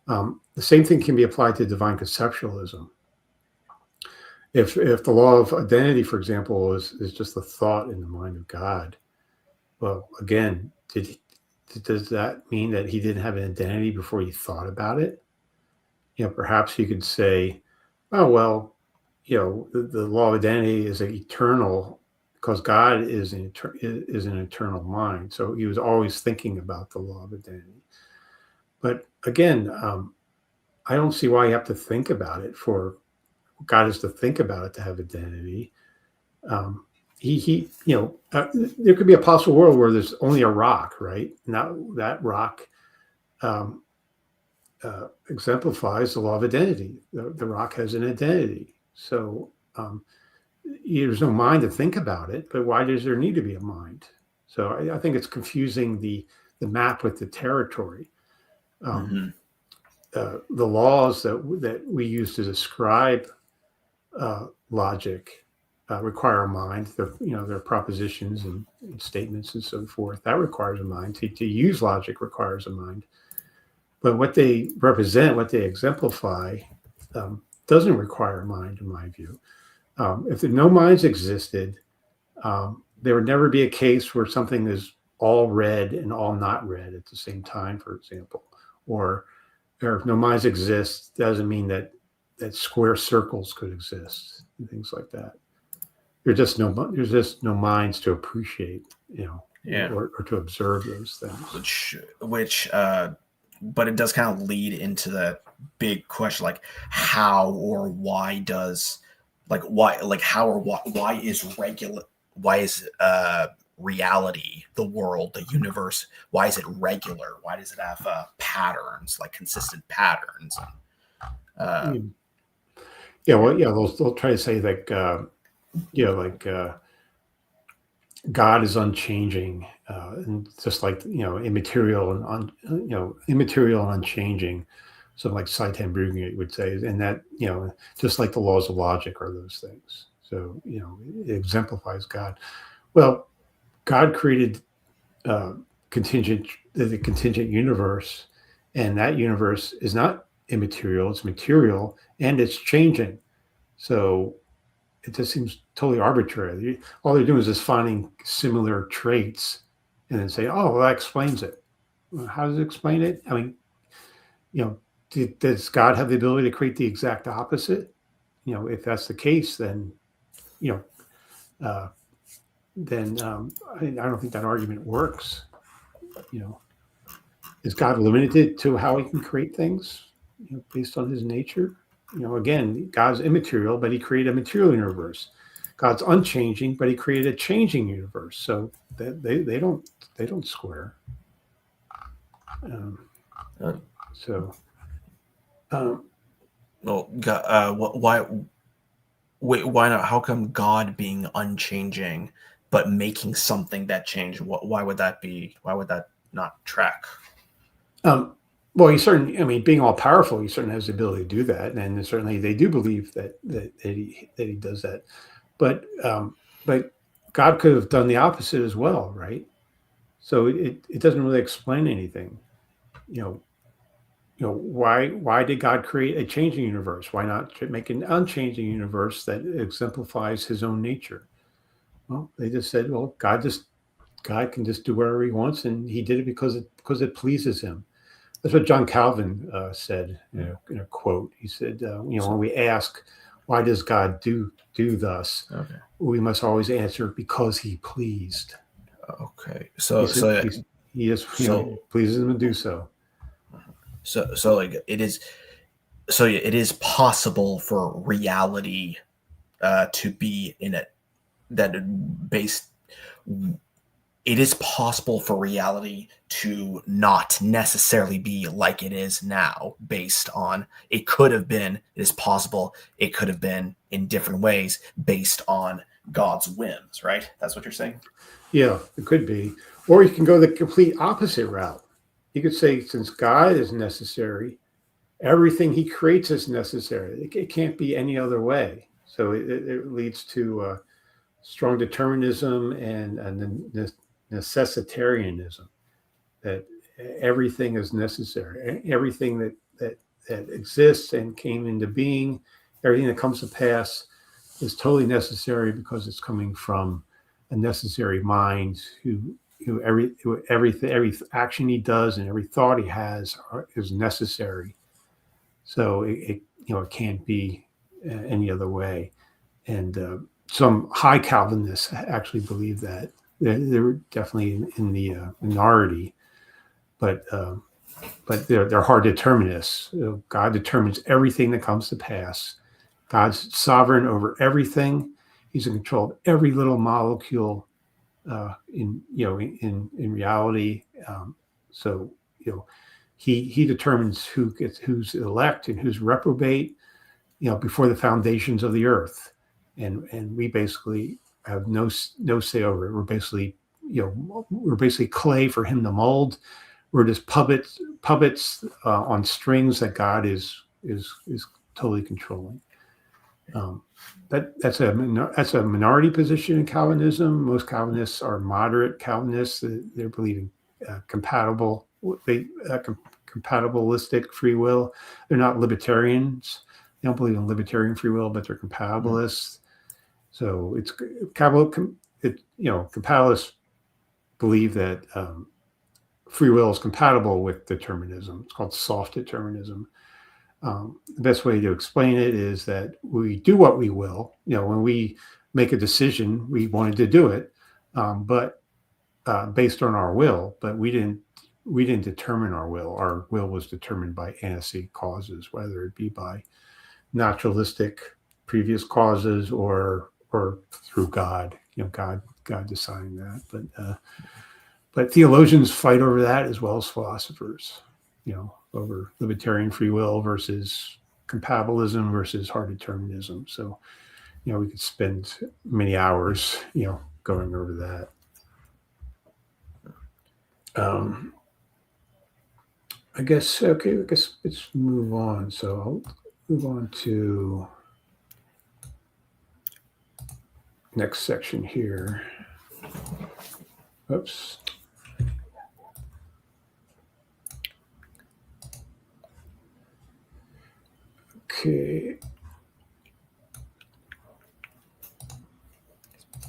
The same thing can be applied to divine conceptualism. If the law of identity, for example, is just a thought in the mind of God, well, again, does that mean that he didn't have an identity before he thought about it? You know, perhaps you could say, oh, well, you know, the law of identity is eternal because God is an eternal mind. So he was always thinking about the law of identity. But again, I don't see why you have to think about it for God is to think about it to have identity. You know, there could be a possible world where there's only a rock, right? Now that rock exemplifies the law of identity. The rock has an identity. So there's no mind to think about it, but why does there need to be a mind? So I think it's confusing the map with the territory. The laws that we use to describe logic require a mind. They're propositions and statements and so forth. That requires a mind. To use logic requires a mind. But what they represent, what they exemplify, doesn't require a mind, in my view. If no minds existed, there would never be a case where something is all red and all not red at the same time, for example. Or if no minds exist, doesn't mean that square circles could exist and things like that. There's just no minds to appreciate, or to observe those things. Which but it does kind of lead into the big question, like how or why does, like why, like how or why is reality, the world, the universe, why is it regular? Why does it have patterns, like consistent patterns? They'll try to say that God is unchanging, and just like immaterial and unchanging. something like Seidenbrugge would say, and that, just like the laws of logic are those things. So, it exemplifies God. Well, God created the contingent universe, and that universe is not immaterial, it's material, and it's changing. So it just seems totally arbitrary. All they're doing is just finding similar traits and then say, oh, well, that explains it. Well, how does it explain it? I mean, does God have the ability to create the exact opposite? If that's the case, then, uh, I don't think that argument works. Is God limited to how he can create things, based on his nature? Again, God's immaterial, but he created a material universe. God's unchanging, but he created a changing universe. So they don't square. So. Well, why? Wait, why not? How come God being unchanging but making something that changed? Why would that be? Why would that not track? Well, he certainly, being all powerful, he certainly has the ability to do that, and certainly they do believe that he does that. But God could have done the opposite as well, right? So it doesn't really explain anything. Why did God create a changing universe? Why not make an unchanging universe that exemplifies his own nature? Well, they just said, well, God can just do whatever he wants, and he did it because it pleases him. That's what John Calvin said in a quote. He said, when we ask, why does God do thus? Okay. We must always answer, because he pleased. Okay. He just pleases him to do so. So like it is. So yeah, it is possible for reality to be in it it is possible for reality to not necessarily be like it is now, based on it could have been, it is possible it could have been in different ways based on God's whims, right? That's what you're saying? Yeah, it could be. Or you can go the complete opposite route. You could say, since God is necessary, everything he creates is necessary. It can't be any other way. So it leads to strong determinism and necessitarianism, that everything is necessary. Everything that exists and came into being, everything that comes to pass is totally necessary because it's coming from a necessary mind every action he does and every thought he has is necessary. So it can't be any other way. And some high Calvinists actually believe that. They're definitely in the minority, but they're hard determinists. God determines everything that comes to pass. God's sovereign over everything. He's in control of every little molecule in reality. So he determines who's elect and who's reprobate, before the foundations of the earth, and we basically have no say over it. We're basically clay for him to mold. We're just puppets on strings that God is totally controlling. That's a minority position in Calvinism. Most Calvinists are moderate Calvinists. They're believing compatibilistic free will. They're not libertarians. They don't believe in libertarian free will, but they're compatibilists. So it's compatibilists believe that free will is compatible with determinism. It's called soft determinism. The best way to explain it is that we do what we will. When we make a decision, we wanted to do it, but based on our will. But we didn't determine our will. Our will was determined by antecedent causes, whether it be by naturalistic previous causes or through God. God deciding that. But theologians fight over that as well as philosophers. Over libertarian free will versus compatibilism versus hard determinism. So, we could spend many hours, going over that. I guess, okay, I guess let's move on. So I'll move on to next section here. Oops. Okay.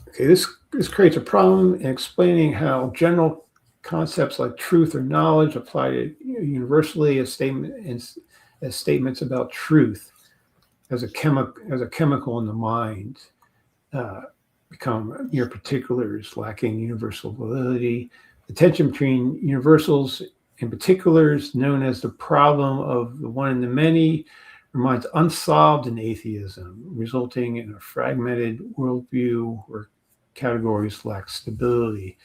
Okay, this creates a problem in explaining how general concepts like truth or knowledge apply to universally as statements about truth as a chemical in the mind become mere particulars lacking universal validity. The tension between universals and particulars, known as the problem of the one and the many, remains unsolved in atheism, resulting in a fragmented worldview where categories lack stability.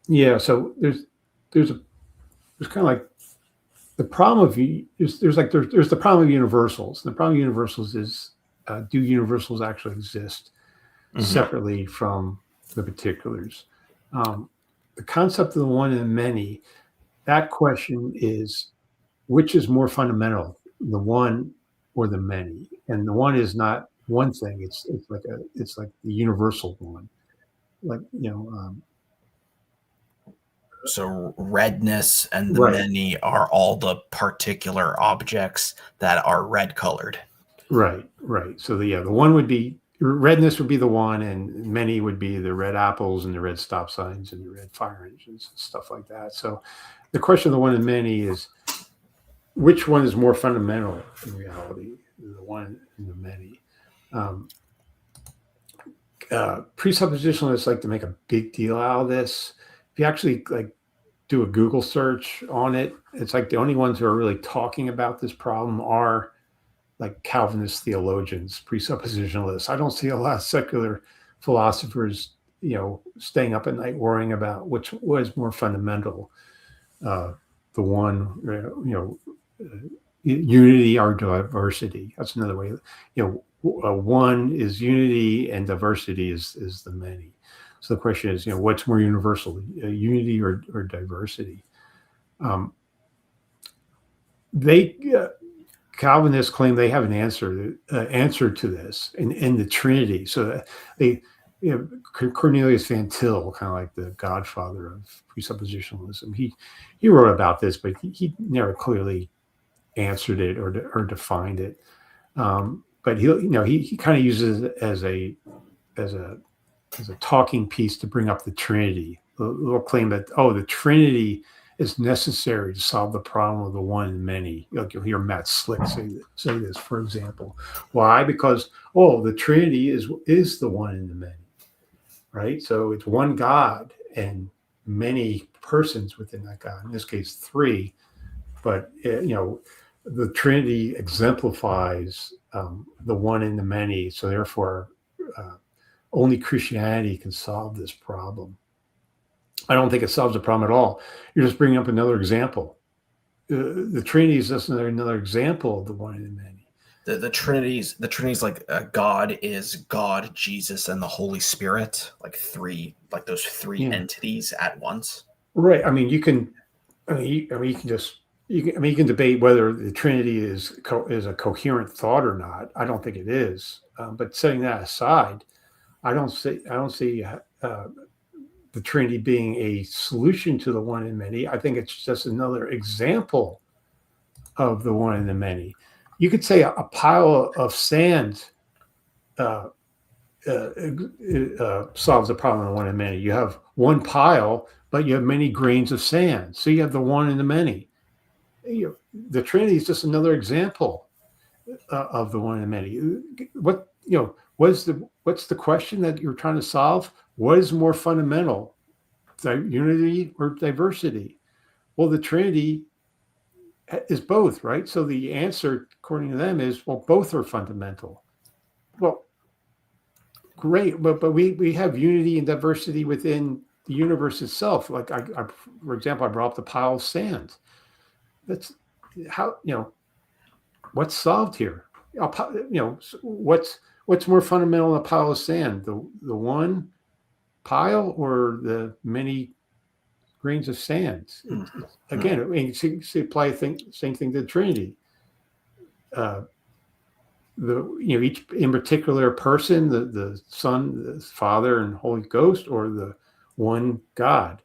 Yeah, so there's kind of like the problem of there's the problem of universals. The problem of universals is do universals actually exist separately from the particulars? The concept of the one and the many, that question is which is more fundamental, the one or the many? And the one is not one thing. It's like the universal one. Like So redness and the right, many are all the particular objects that are red colored. right. So the one would be redness would be the one, and many would be the red apples and the red stop signs and the red fire engines and stuff like that. So the question of the one and many is which one is more fundamental in reality, the one and the many? Presuppositionalists like to make a big deal out of this. If you actually like do a Google search on it, it's like the only ones who are really talking about this problem are like Calvinist theologians, presuppositionalists. I don't see a lot of secular philosophers, staying up at night worrying about which was more fundamental, the one, unity or diversity. That's another way. One is unity and diversity is the many. So the question is, what's more universal, unity or diversity? Calvinists claim they have an answer to this in the Trinity. So Cornelius Van Til, kind of like the godfather of presuppositionalism, he wrote about this, but he never clearly answered it or defined it. But he kind of uses it as a talking piece to bring up the Trinity. They'll claim that the Trinity is necessary to solve the problem of the one and many. You'll hear Matt Slick say this, for example. Why? Because the Trinity is the one and the many, right? So it's one God and many persons within that God. In this case, three. But the Trinity exemplifies the one and the many. So therefore, only Christianity can solve this problem. I don't think it solves the problem at all. You're just bringing up another example. The Trinity is just another example of the one and the many. The Trinity's like God is God, Jesus, and the Holy Spirit, those three entities at once. Right. I mean, you can debate whether the Trinity is a coherent thought or not. I don't think it is. But setting that aside, I don't see the Trinity being a solution to the one and many. I think it's just another example of the one and the many. You could say a pile of sand solves the problem of the one and many. You have one pile, but you have many grains of sand. So you have the one and the many. The Trinity is just another example of the one and the many. What's the question that you're trying to solve? What is more fundamental, unity or diversity? Well, the Trinity is both, right? So the answer, according to them, is both are fundamental. Well, great, but we have unity and diversity within the universe itself. Like for example, I brought up the pile of sand. That's how what's solved here. What's more fundamental than a pile of sand? The one pile or the many grains of sand. Again, I mean, you apply same thing to the Trinity. Each in particular person, the Son, the Father, and Holy Ghost, or the one God.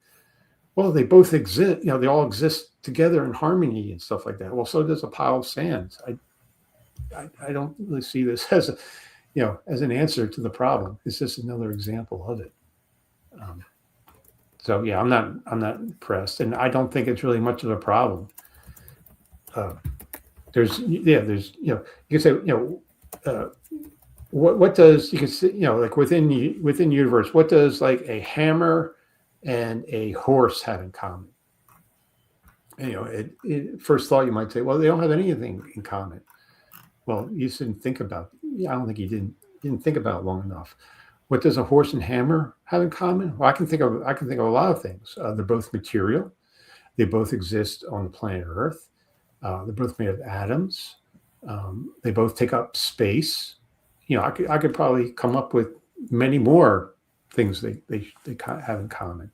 Well, they both exist. They all exist together in harmony and stuff like that. Well, so does a pile of sand. I don't really see this as as an answer to the problem. It's just another example of it. So yeah, I'm not impressed, and I don't think it's really much of a problem. There's you can say what does you can say like within the universe, what does like a hammer and a horse have in common? First thought you might say, well, they don't have anything in common. Well, you didn't think about. I don't think you didn't think about it long enough. What does a horse and hammer have in common? Well, I can think of a lot of things. They're both material. They both exist on the planet Earth. They're both made of atoms. They both take up space. I could probably come up with many more things they have in common.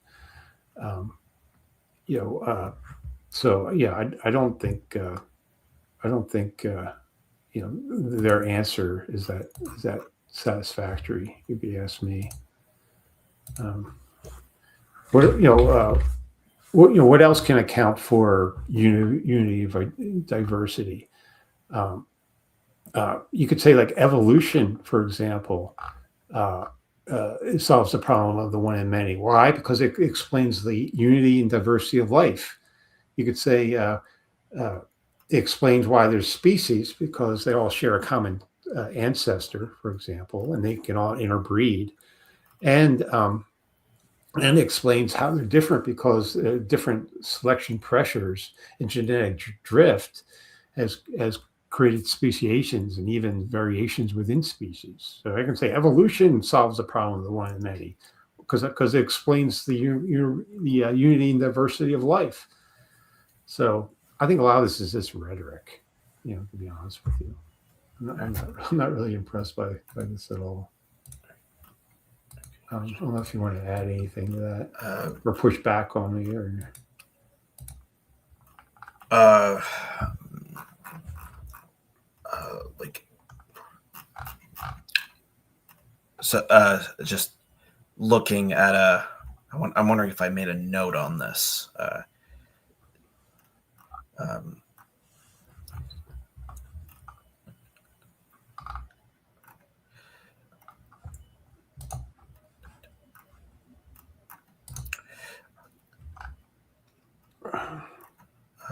So yeah, I don't think their answer is that satisfactory, if you ask me. What else can account for unity of diversity? You could say like evolution, for example, it solves the problem of the one and many. Why? Because it explains the unity and diversity of life. You could say it explains why there's species, because they all share a common ancestor, for example, and they can all interbreed. And it explains how they're different, because different selection pressures and genetic drift has created speciations and even variations within species. So I can say evolution solves the problem of the one and many, because it explains the unity and diversity of life. So I think a lot of this is just rhetoric, to be honest with you. I'm not really impressed by this at all. I don't know if you want to add anything to that or push back on me or. Just looking at I'm wondering if I made a note on this.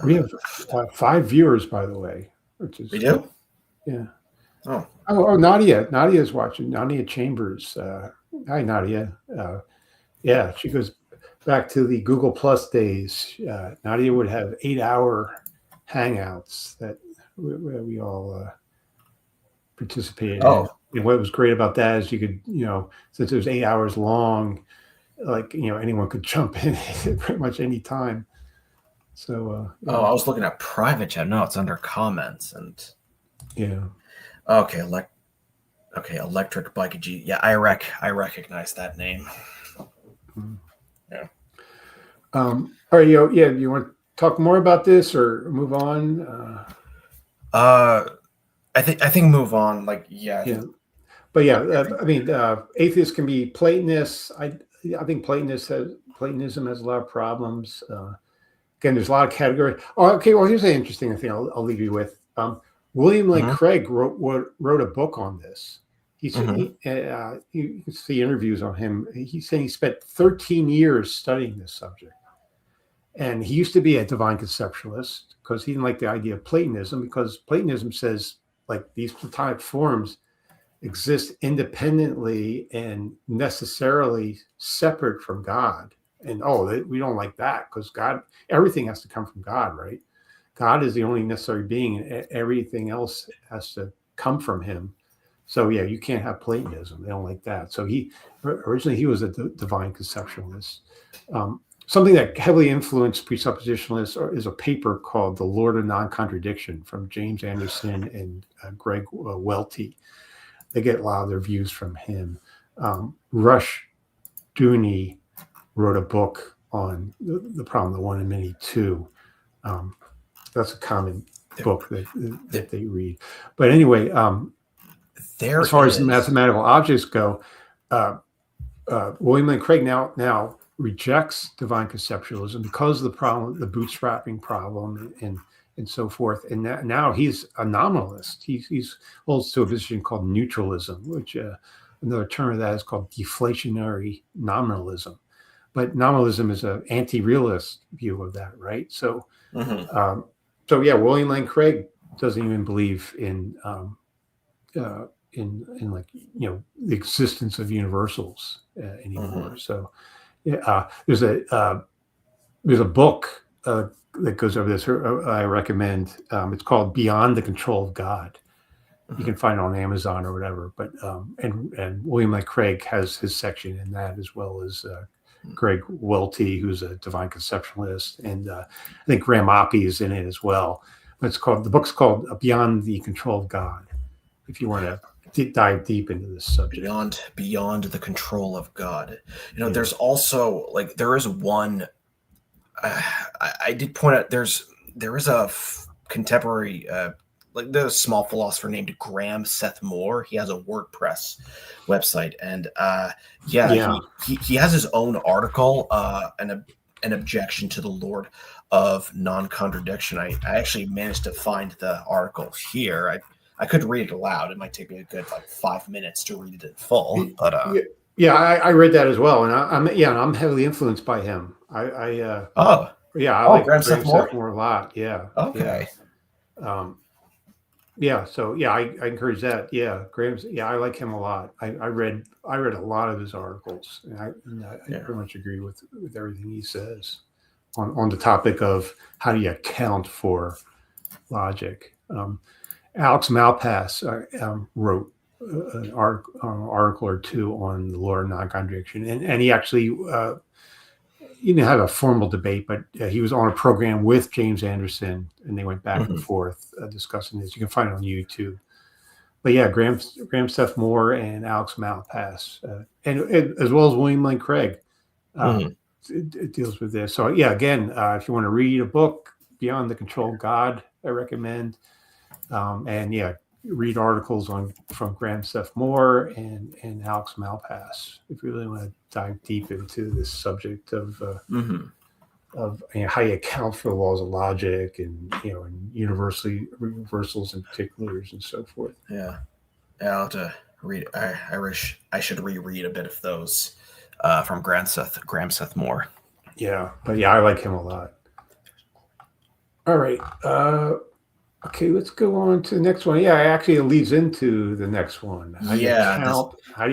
We have 5 viewers, by the way. Which is, we do? Yeah. Oh, Nadia. Nadia's watching. Nadia Chambers. Hi, Nadia. Yeah, she goes back to the Google Plus days. Nadia would have 8-hour hangouts that we all participated in. And what was great about that is you could, since it was 8 hours long, like, anyone could jump in at pretty much any time. So, I was looking at private chat. No, it's under comments and. Yeah. Okay, Electric Bike G. Yeah, I recognize that name. Yeah. All right, you want to talk more about this or move on? I think move on. Like, yeah. But yeah, I mean, atheists can be Platonists. I think Platonism has a lot of problems. Again, there's a lot of categories. Oh, okay. Well, here's an interesting thing I'll leave you with. William Lane Craig wrote a book on this. You can see interviews on him. He's saying he spent 13 years studying this subject. And he used to be a divine conceptualist because he didn't like the idea of Platonism, because Platonism says like these Platonic forms exist independently and necessarily separate from God. And we don't like that, because God, everything has to come from God, right? God is the only necessary being, and everything else has to come from him. So yeah, you can't have Platonism. They don't like that. So originally he was a divine conceptualist. Something that heavily influenced presuppositionalists is a paper called "The Lord of Non-Contradiction" from James Anderson and Greg Welty. They get a lot of their views from him. Rush Dooney wrote a book on the problem, the one and many two. That's a common book that they read. But anyway, as far as mathematical objects go, William Lane Craig now rejects divine conceptualism because of the problem, the bootstrapping problem, and so forth. And now he's a nominalist. He's holds to a position called neutralism, which another term of that is called deflationary nominalism. But nominalism is an anti-realist view of that, right? So, William Lane Craig doesn't even believe in like the existence of universals anymore. So there's a book that goes over this. I recommend. It's called Beyond the Control of God. You can find it on Amazon or whatever. But and William Lane Craig has his section in that, as well as Greg Welty, who's a divine conceptualist, and I think Graham Oppie is in it as well. But the book's called Beyond the Control of God. If you want to dive deep into this subject, beyond the control of God, there's also there is one. I did point out there is a contemporary there's a small philosopher named Graham Seth Moore. He has a WordPress website, and he has his own article, an objection to the Lord of non-contradiction. I actually managed to find the article here. I could read it aloud. It might take me a good 5 minutes to read it in full. But I read that as well, and I'm heavily influenced by him. I like Graham Seth Moore a lot. Yeah. Okay. I encourage that. Yeah, Graham's. Yeah, I like him a lot. I read a lot of his articles, and I pretty much agree with everything he says on the topic of how do you account for logic. Alex Malpass wrote an article or two on the law of non-contradiction, and he actually he didn't have a formal debate, but he was on a program with James Anderson, and they went back and forth discussing this. You can find it on YouTube. But yeah, Graham Seth Moore and Alex Malpass, and as well as William Lane Craig, it deals with this. So yeah, again, if you want to read a book, Beyond the Control of God, I recommend. Read articles from Graham Seth Moore and Alex Malpass if you really want to dive deep into this subject of how you account for the laws of logic and and universals and particulars and so forth. Yeah, I'll have to read. I wish I should reread a bit of those from Graham Seth Moore. Yeah, but I like him a lot. All right. Okay, let's go on to the next one. Yeah, actually, it leads into the next one. How do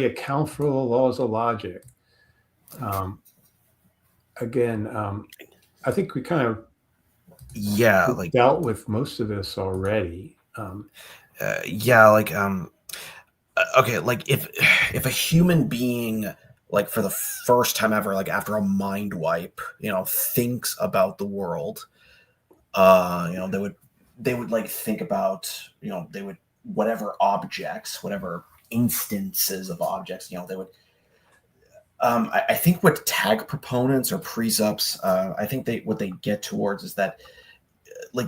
you account for the laws of logic? I think we kind of dealt with most of this already. If a human being for the first time ever, after a mind wipe, thinks about the world, they would think about, they would, whatever objects, whatever instances of objects, they would, I think what tag proponents or presups, I think what they get towards is that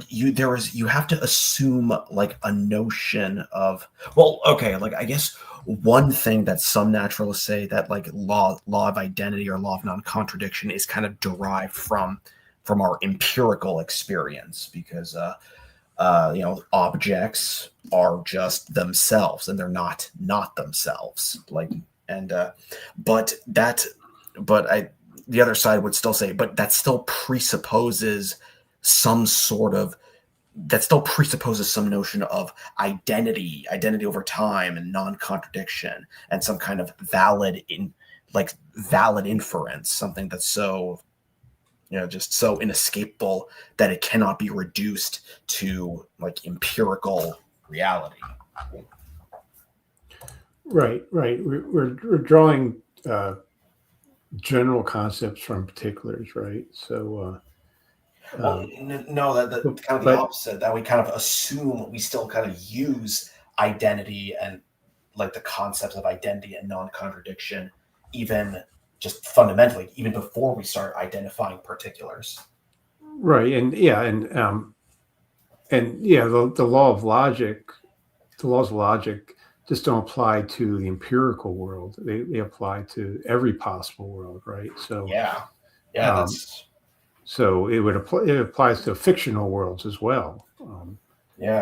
you have to assume a notion of, I guess one thing that some naturalists say that law of identity or law of non-contradiction is kind of derived from our empirical experience, because objects are just themselves and they're not themselves. The other side would still say, but that still presupposes some notion of identity over time and non-contradiction and some kind of valid inference, something that's so just so inescapable that it cannot be reduced to empirical reality. Right. We're drawing general concepts from particulars, right? So, that's kind of the opposite. That we kind of assume, we still kind of use identity and the concepts of identity and non-contradiction, even just fundamentally, even before we start identifying particulars. Right. And the laws of logic just don't apply to the empirical world. They apply to every possible world, right? So so it applies to fictional worlds as well.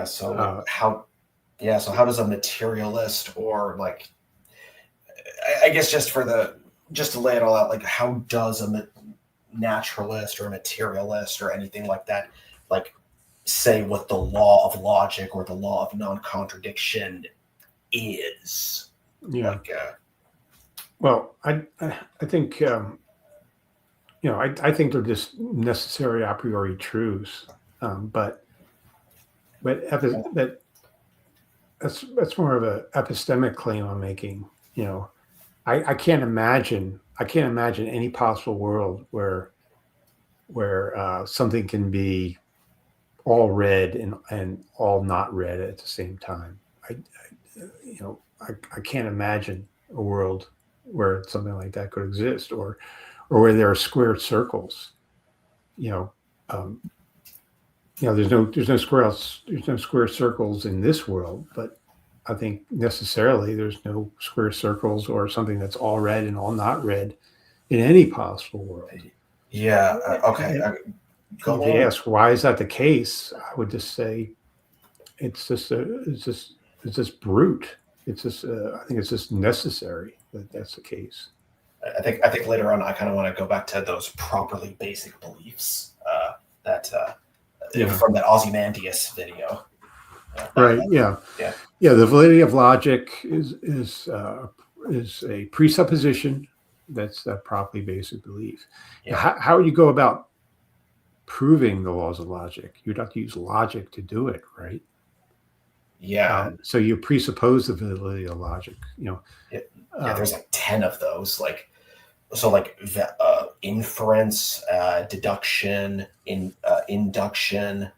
So how does a materialist, or like, I guess just to lay it all out, like, how does a naturalist or a materialist or anything like that, like, say what the law of logic or the law of non-contradiction is? Well, I think I think they're just necessary a priori truths, but that's more of an epistemic claim I'm making. I can't imagine any possible world where something can be all red and all not red at the same time. I can't imagine a world where something like that could exist, or where there are squared circles. There's no square circles in this world, but I think necessarily there's no square circles or something that's all red and all not red in any possible world. Okay. If you ask why is that the case, I would just say it's just brute. It's just I think it's just necessary that that's the case. I think later on I kind of want to go back to those properly basic beliefs from that Ozymandias video. Right. Yeah. The validity of logic is a presupposition. That's a properly basic belief. How would you go about proving the laws of logic? You'd have to use logic to do it, right? So you presuppose the validity of logic. There's like 10 of those. Inference, deduction, induction,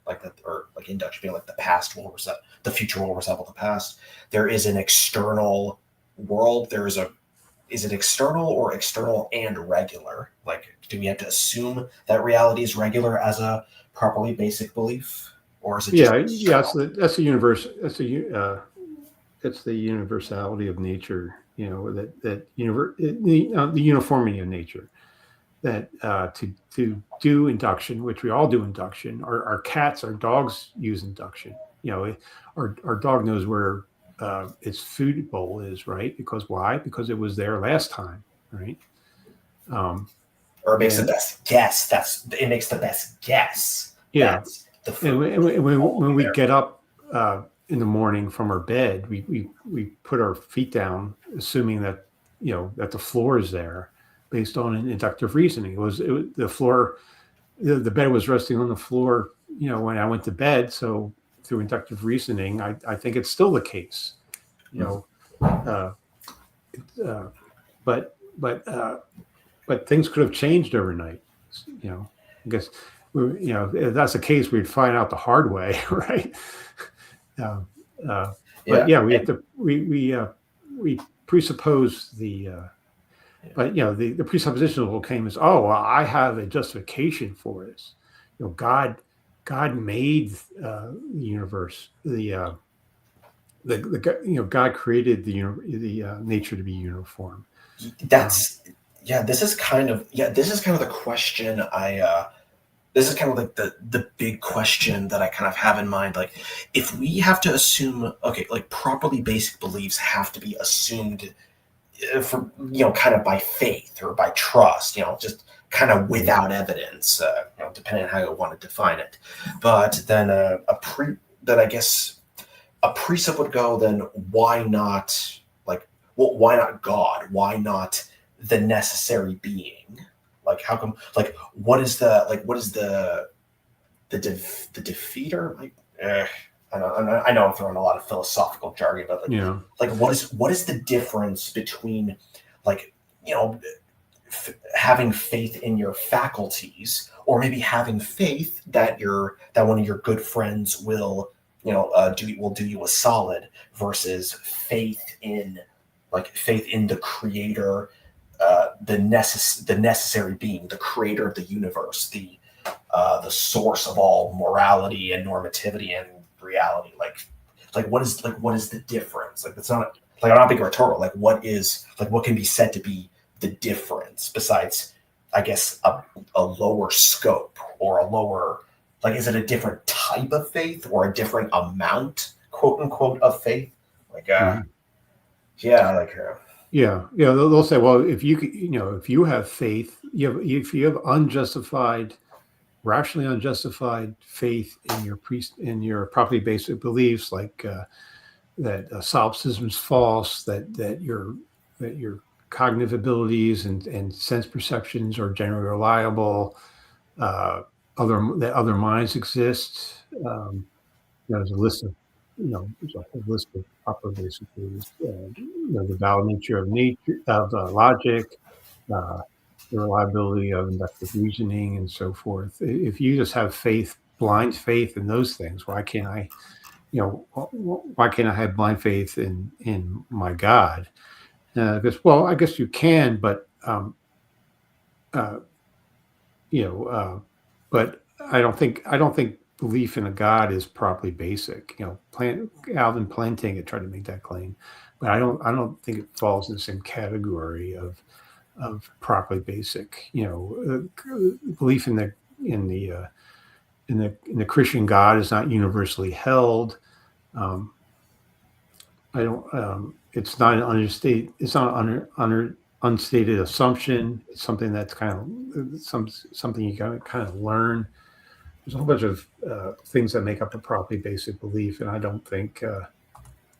induction being like the past will resemble the future, will resemble the past. There is an external world. Is it external or external and regular? Like, do we have to assume that reality is regular as a properly basic belief, or is it just that's the universe. It's the universality of nature. The uniformity of nature. That to do induction, which we all do induction. Our cats, our dogs use induction. Our dog knows where its food bowl is, right? Because why? Because it was there last time, right? Or it makes the best guess. It makes the best guess. That's the food. And when we get up in the morning from our bed, we put our feet down, assuming that that the floor is there, based on an inductive reasoning. It was the floor, the bed was resting on the floor, when I went to bed. So through inductive reasoning, I think it's still the case, but things could have changed overnight. I guess, if that's the case, we'd find out the hard way, right? We have to, we presuppose the, but the presuppositional claim is, I have a justification for this. God made the universe. God created the nature to be uniform. This is kind of the question this is kind of like the big question that I kind of have in mind. Like, if we have to assume, like, properly basic beliefs have to be assumed for kind of by faith or by trust, just kind of without evidence, depending on how you want to define it. But then I guess a precept would go, then why not, why not God? Why not the necessary being? Like, how come? Like, what is the defeater? I know I'm throwing a lot of philosophical jargon, but what is the difference between having faith in your faculties, or maybe having faith that one of your good friends will do you a solid, versus faith in the creator, the necessary being, the creator of the universe, the source of all morality and normativity and reality. Like what is the difference? Like it's not like, I'm not being rhetorical. Like what can be said to be the difference besides, I guess, a lower scope or a lower, like, is it a different type of faith or a different amount, quote unquote, of faith? Like, yeah, they'll say, well, if you have faith, if you have rationally unjustified faith in your properly basic beliefs, like that solipsism is false, that your cognitive abilities and sense perceptions are generally reliable, that other minds exist. There's a list of proper basic beliefs. The valid nature of logic, the reliability of inductive reasoning, and so forth. If you just have blind faith in those things, why can't I have blind faith in my God? Because, well, I guess you can, but but I don't think belief in a God is properly basic. Alvin Plantinga tried to make that claim, but I don't think it falls in the same category of properly basic. Belief in the Christian God is not universally held. It's not an unstated assumption. It's something that's kind of something you got to kind of learn. There's a whole bunch of things that make up a properly basic belief, and I don't think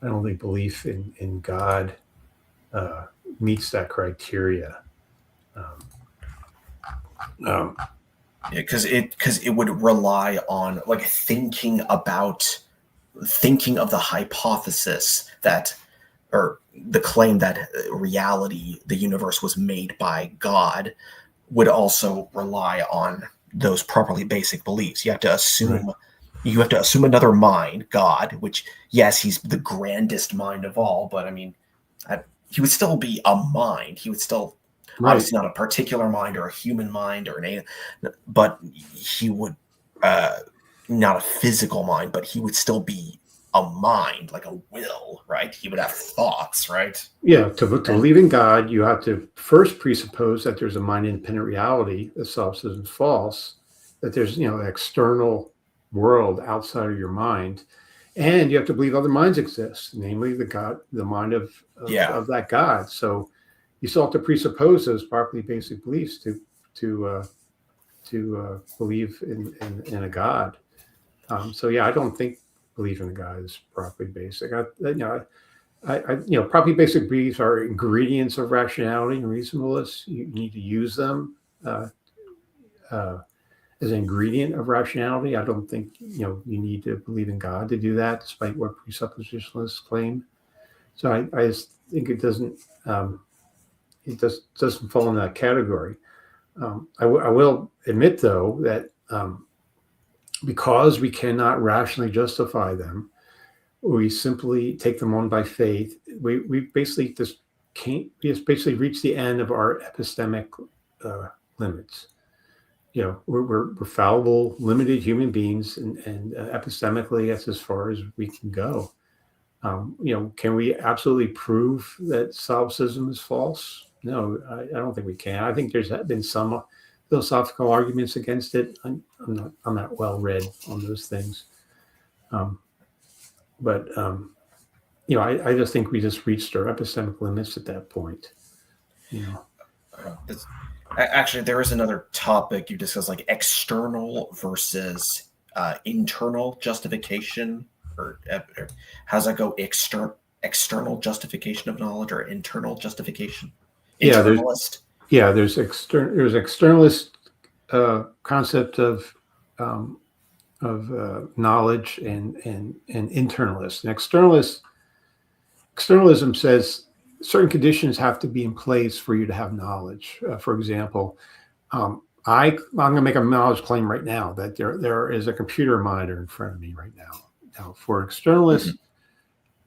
belief in God meets that criteria. Because it would rely on like thinking of the hypothesis that, or the claim that reality, the universe was made by God, would also rely on those properly basic beliefs. You have to assume, right. You have to assume another mind, God, which, yes, he's the grandest mind of all, but I mean, he would still be a mind. He would still, right. Obviously not a particular mind or a human mind or but he would, not a physical mind, but he would still be a mind, like a will, right? He would have thoughts, right? Yeah, to believe in God, you have to first presuppose that there's a mind-independent reality, that solipsism is false, that there's an external world outside of your mind, and you have to believe other minds exist, namely the mind of that God. So you still have to presuppose those properly basic beliefs to believe in a God. So yeah, I don't think belief in a God is properly basic. Properly basic beliefs are ingredients of rationality and reasonableness. You need to use them as an ingredient of rationality. I don't think you need to believe in God to do that, despite what presuppositionalists claim. So I just think it doesn't fall in that category. I will admit, though, that because we cannot rationally justify them, we simply take them on by faith. We basically just can't. We just basically reach the end of our epistemic limits. We're fallible, limited human beings, and epistemically, that's as far as we can go. Can we absolutely prove that solipsism is false? No, I don't think we can. I think there's been some philosophical arguments against it. I'm not well read on those things. But I just think we just reached our epistemic limits at that point. Actually, there is another topic you discussed, like external versus internal justification, or how's that go? External justification of knowledge or internal justification? Internalist? There's externalist concept of knowledge and internalist. And externalism says certain conditions have to be in place for you to have knowledge. For example, I'm going to make a knowledge claim right now that there is a computer monitor in front of me right now. Now, for externalists,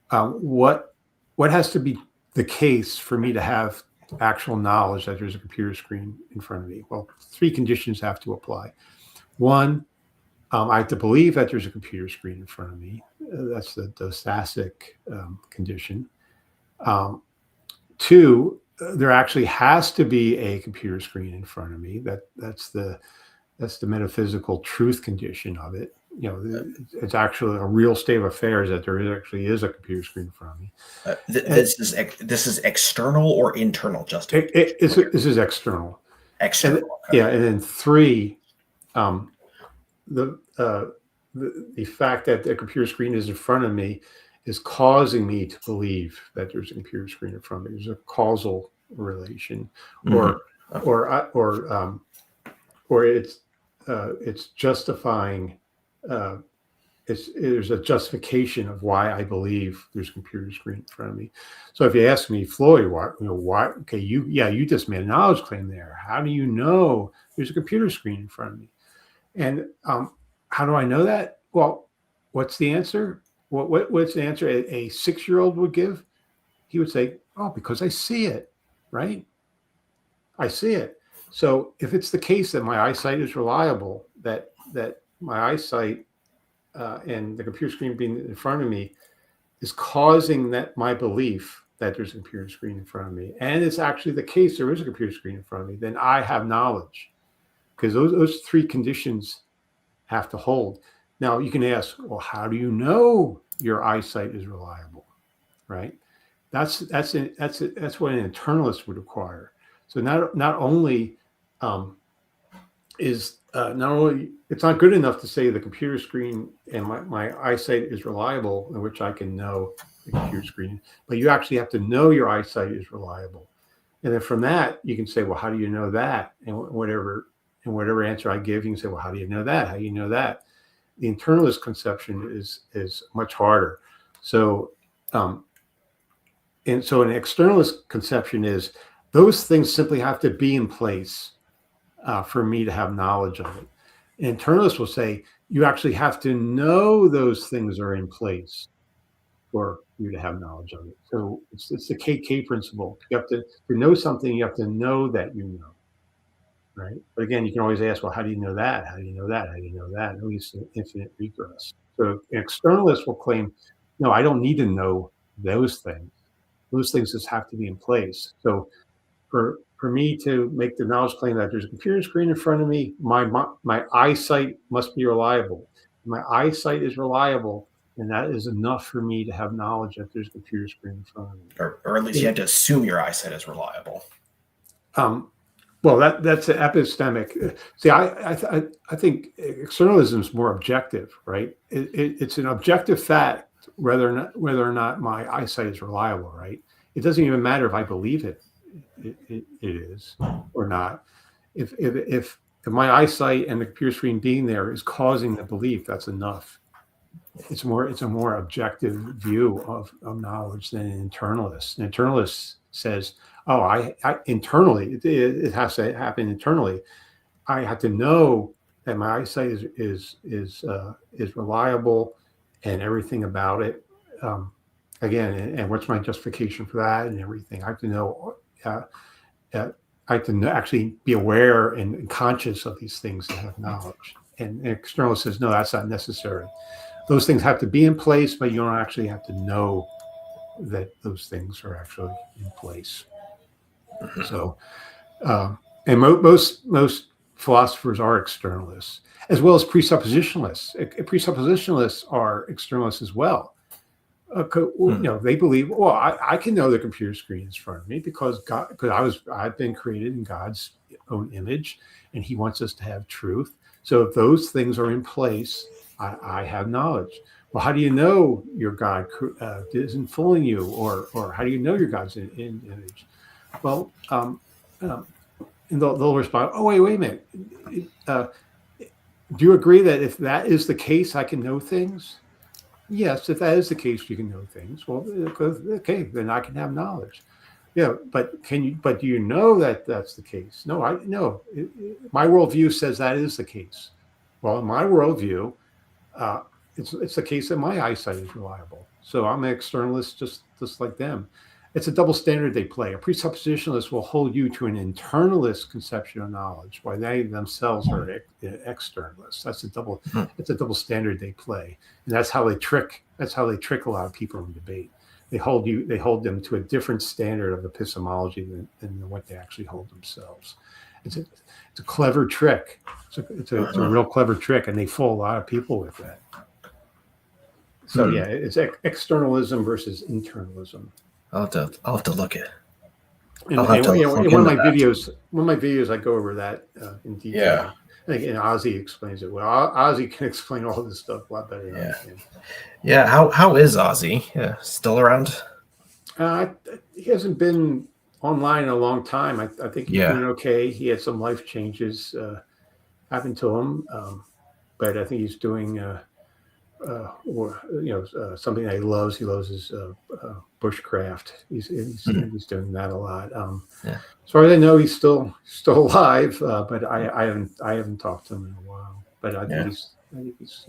what has to be the case for me to have actual knowledge that there's a computer screen in front of me? Well, three conditions have to apply. One, I have to believe that there's a computer screen in front of me. That's the dostasic condition. Two, there actually has to be a computer screen in front of me. That's the metaphysical truth condition of it. It's actually a real state of affairs that there actually is a computer screen in front of me. This is external or internal justification? This is external. External. And, okay. Yeah, and then three, the fact that the computer screen is in front of me is causing me to believe that there's a computer screen in front of me. There's a causal relation, or it's justifying. There's a justification of why I believe there's a computer screen in front of me. So if you ask me, Floyd, why? Okay, you just made a knowledge claim there. How do you know there's a computer screen in front of me? And how do I know that? Well, what's the answer? What's the answer a 6-year-old would give? He would say, "Oh, because I see it, right? I see it." So if it's the case that my eyesight is reliable, that my eyesight and the computer screen being in front of me is causing that my belief that there's a computer screen in front of me, and it's actually the case there is a computer screen in front of me, then I have knowledge, because those three conditions have to hold. Now you can ask, well, how do you know your eyesight is reliable, right? That's what an internalist would require. So not only it's not good enough to say the computer screen and my eyesight is reliable, in which I can know the computer screen, but you actually have to know your eyesight is reliable. And then from that, you can say, well, how do you know that? And whatever answer I give, you can say, well, how do you know that? How do you know that? The internalist conception is much harder. So, and so an externalist conception is those things simply have to be in place for me to have knowledge of it. An internalist will say you actually have to know those things are in place for you to have knowledge of it. So it's the KK principle. You have to know something, you have to know that you know. Right. But again, you can always ask, well, how do you know that? How do you know that? How do you know that? At least infinite regress. So an externalist will claim, no, I don't need to know those things. Those things just have to be in place. So for me to make the knowledge claim that there's a computer screen in front of me, my eyesight must be reliable. If my eyesight is reliable, and that is enough for me to have knowledge that there's a computer screen in front of me. Or at least you have to assume your eyesight is reliable. Well, that's an epistemic. See, I think externalism is more objective, right? It's an objective fact whether or not my eyesight is reliable, right? It doesn't even matter if I believe it is or not. If my eyesight and the computer screen being there is causing the belief, that's enough. It's a more objective view of knowledge than an internalist. An internalist says, oh, I internally, it has to happen internally. I have to know that my eyesight is reliable and everything about it. Again, and what's my justification for that and everything. I have to know. I have to actually be aware and conscious of these things and have knowledge. And an externalist says, no, that's not necessary. Those things have to be in place, but you don't actually have to know that those things are actually in place. So, and most philosophers are externalists, as well as presuppositionalists. Presuppositionalists are externalists as well. They believe, well, I can know the computer screen is in front of me because I've been created in God's own image, and He wants us to have truth. So if those things are in place, I have knowledge. Well, how do you know your God isn't fooling you, or how do you know your God's in image? Well, and they'll respond, oh, wait a minute. Do you agree that if that is the case, I can know things? Yes, if that is the case, you can know things. Well, okay, then I can have knowledge. Yeah, but do you know that that's the case? No, my worldview says that is the case. Well, in my worldview, it's the case that my eyesight is reliable. So I'm an externalist, just like them. it's a double standard they play. A presuppositionalist will hold you to an internalist conception of knowledge, while they themselves are externalists. It's a double standard they play, and that's how they trick. That's how they trick a lot of people in debate. They hold them to a different standard of epistemology than what they actually hold themselves. It's a clever trick. It's a real clever trick, and they fool a lot of people with that. So yeah, it's externalism versus internalism. I'll have to look at. In one of my videos, I go over that in detail. Yeah. I think, and Ozzy explains it well. Ozzy can explain all this stuff a lot better than I can. Yeah. How is Ozzy? Yeah, still around? He hasn't been online in a long time. I think he's doing okay. He had some life changes happen to him, but I think he's doing something that he loves. He loves his bushcraft. He's doing that a lot. As far as I know, he's still alive, but I haven't talked to him in a while. But I think he's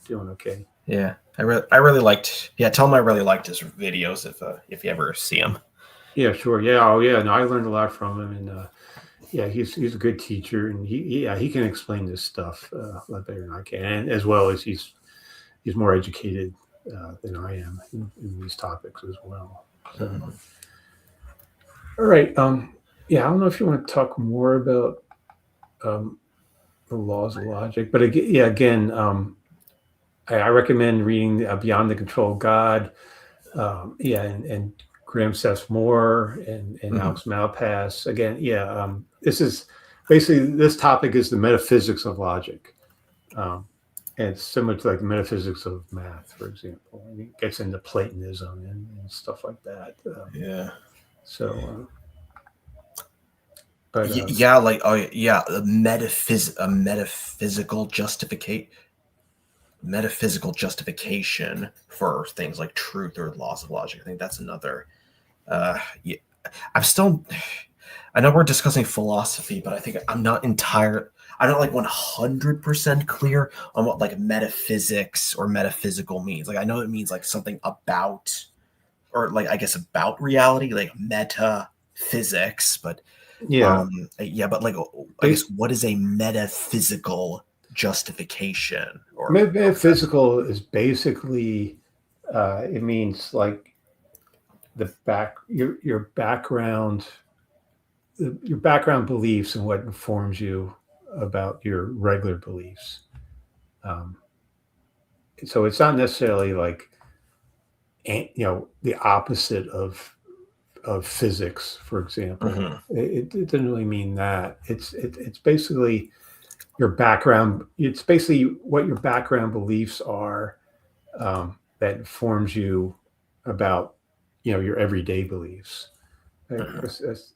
doing okay. Yeah, I really liked. Yeah, tell him I really liked his videos if you ever see him. Yeah, sure. Yeah, oh yeah. No, I learned a lot from him, and he's a good teacher, and he can explain this stuff a lot better than I can, and as well as he's more educated than I am in these topics as well. So, all right. I don't know if you want to talk more about the laws of logic, but again, I recommend reading Beyond the Control of God. And Graham Seth Moore and Alex Malpass. Again, this topic is the metaphysics of logic. And it's similar to like the metaphysics of math, for example. And it gets into Platonism and stuff like that. So, but metaphysical justification for things like truth or laws of logic. I think that's another. I know we're discussing philosophy, but I think I'm not 100% clear on what like metaphysics or metaphysical means. Like I know it means like something about, or like I guess about reality, like metaphysics. But but like I guess what is a metaphysical justification? Or metaphysical is basically it means like your background beliefs and what informs you about your regular beliefs. So it's not necessarily like the opposite of physics, for example. It doesn't really mean that. It's basically your background. It's basically what your background beliefs are that informs you about your everyday beliefs. That's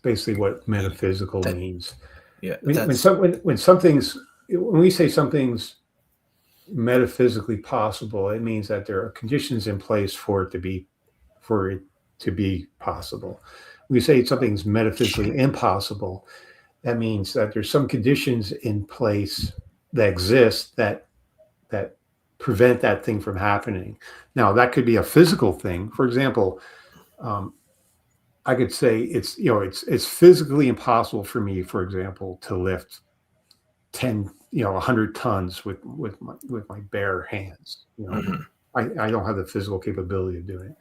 basically what metaphysical means. Yeah. When we say something's metaphysically possible, it means that there are conditions in place for it to be possible. When we say something's metaphysically impossible, that means that there's some conditions in place that exist that prevent that thing from happening. Now, that could be a physical thing. For example, I could say it's physically impossible for me, for example, to lift 100 tons with my bare hands. I don't have the physical capability of doing it.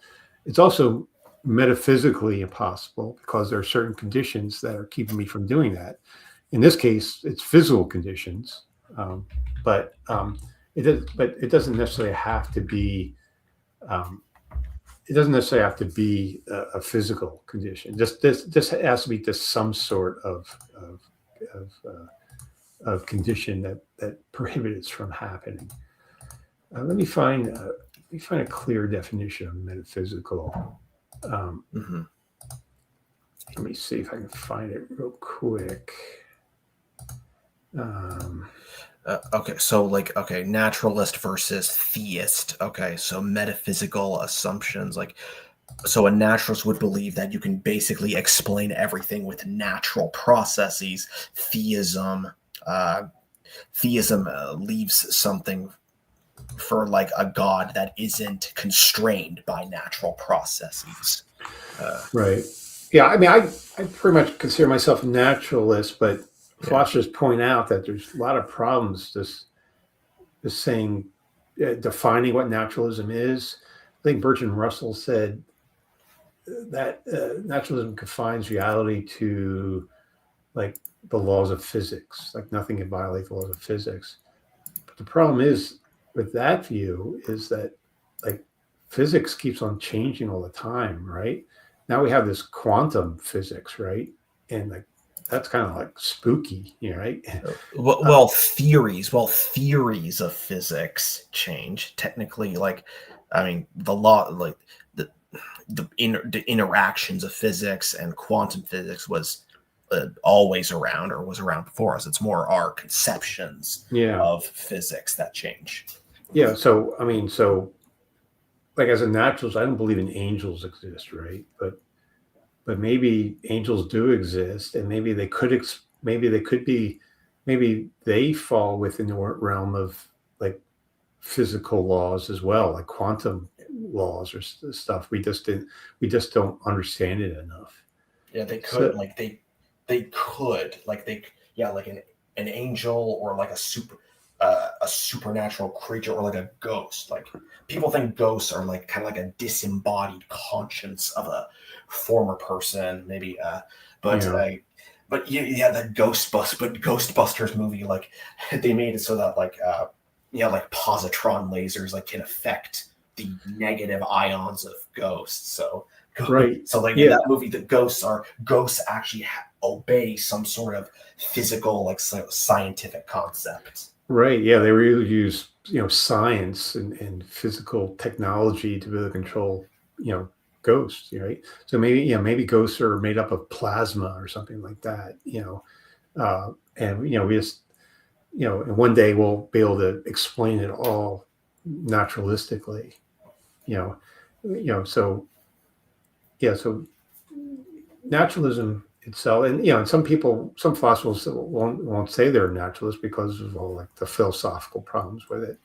It's also metaphysically impossible because there are certain conditions that are keeping me from doing that. In this case, it's physical conditions, but it doesn't necessarily have to be. It doesn't necessarily have to be a physical condition. This has to be just some sort of condition that prohibits from happening. Let me find a clear definition of metaphysical. Let me see if I can find it real quick. Naturalist versus theist. Okay, so metaphysical assumptions, so a naturalist would believe that you can basically explain everything with natural processes. Theism leaves something for like a God that isn't constrained by natural processes. Right. Yeah. I mean, I pretty much consider myself a naturalist, but philosophers point out that there's a lot of problems just saying, defining what naturalism is. I think Bertrand Russell said that naturalism confines reality to like the laws of physics, like nothing can violate the laws of physics. But the problem is with that view is that like physics keeps on changing all the time, right? Now we have this quantum physics, right? And like that's kind of like spooky, right? Well, theories of physics change. Technically, like, I mean, the law, like the interactions of physics and quantum physics was always around, or was around before us. It's more our conceptions of physics that change. Yeah. So, I mean, like as a naturalist, I don't believe in angels exist, right? But maybe angels do exist, and maybe they could maybe they fall within the realm of like physical laws as well, like quantum laws or stuff. We just don't understand it enough. Yeah, they could, like they could, like like an angel, or like a supernatural creature, or like a ghost. Like people think ghosts are like kind of like a disembodied conscience of a former person, maybe. But the Ghostbusters movie, like they made it so that like like positron lasers like can affect the negative ions of ghosts. So right. So like in that movie, the ghosts actually obey some sort of physical, like scientific concept. Right. Yeah, they really use science and physical technology to be able to control ghosts, right? So maybe ghosts are made up of plasma or something like that, and we just and one day we'll be able to explain it all naturalistically, so so naturalism itself, and and some philosophers won't say they're naturalists because of all like the philosophical problems with it.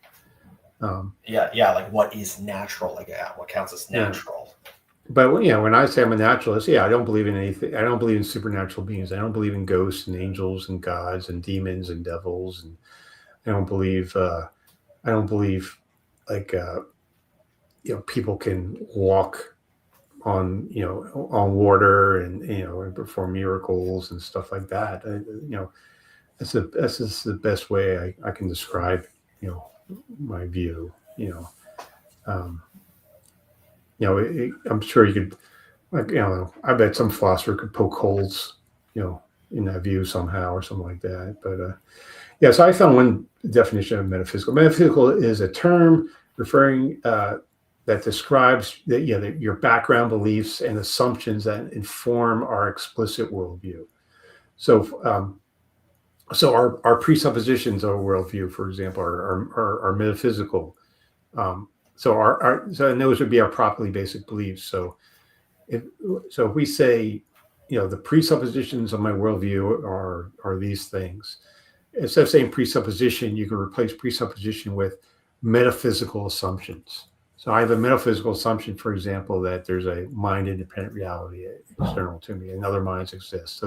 Like what is natural? Like what counts as natural? But when I say I'm a naturalist, I don't believe in anything. I don't believe in supernatural beings. I don't believe in ghosts and angels and gods and demons and devils, and I don't believe. I don't believe like people can walk on on water and and perform miracles and stuff like that. That's just the best way I can describe my view. I'm sure you could, like, I bet some philosopher could poke holes, in that view somehow or something like that. But so I found one definition of metaphysical. Metaphysical is a term referring that describes your background beliefs and assumptions that inform our explicit worldview. So, so our presuppositions of a worldview, for example, are metaphysical. So those would be our properly basic beliefs. So if we say, the presuppositions of my worldview are these things, instead of saying presupposition, you can replace presupposition with metaphysical assumptions. So I have a metaphysical assumption, for example, that there's a mind-independent reality external to me, and other minds exist.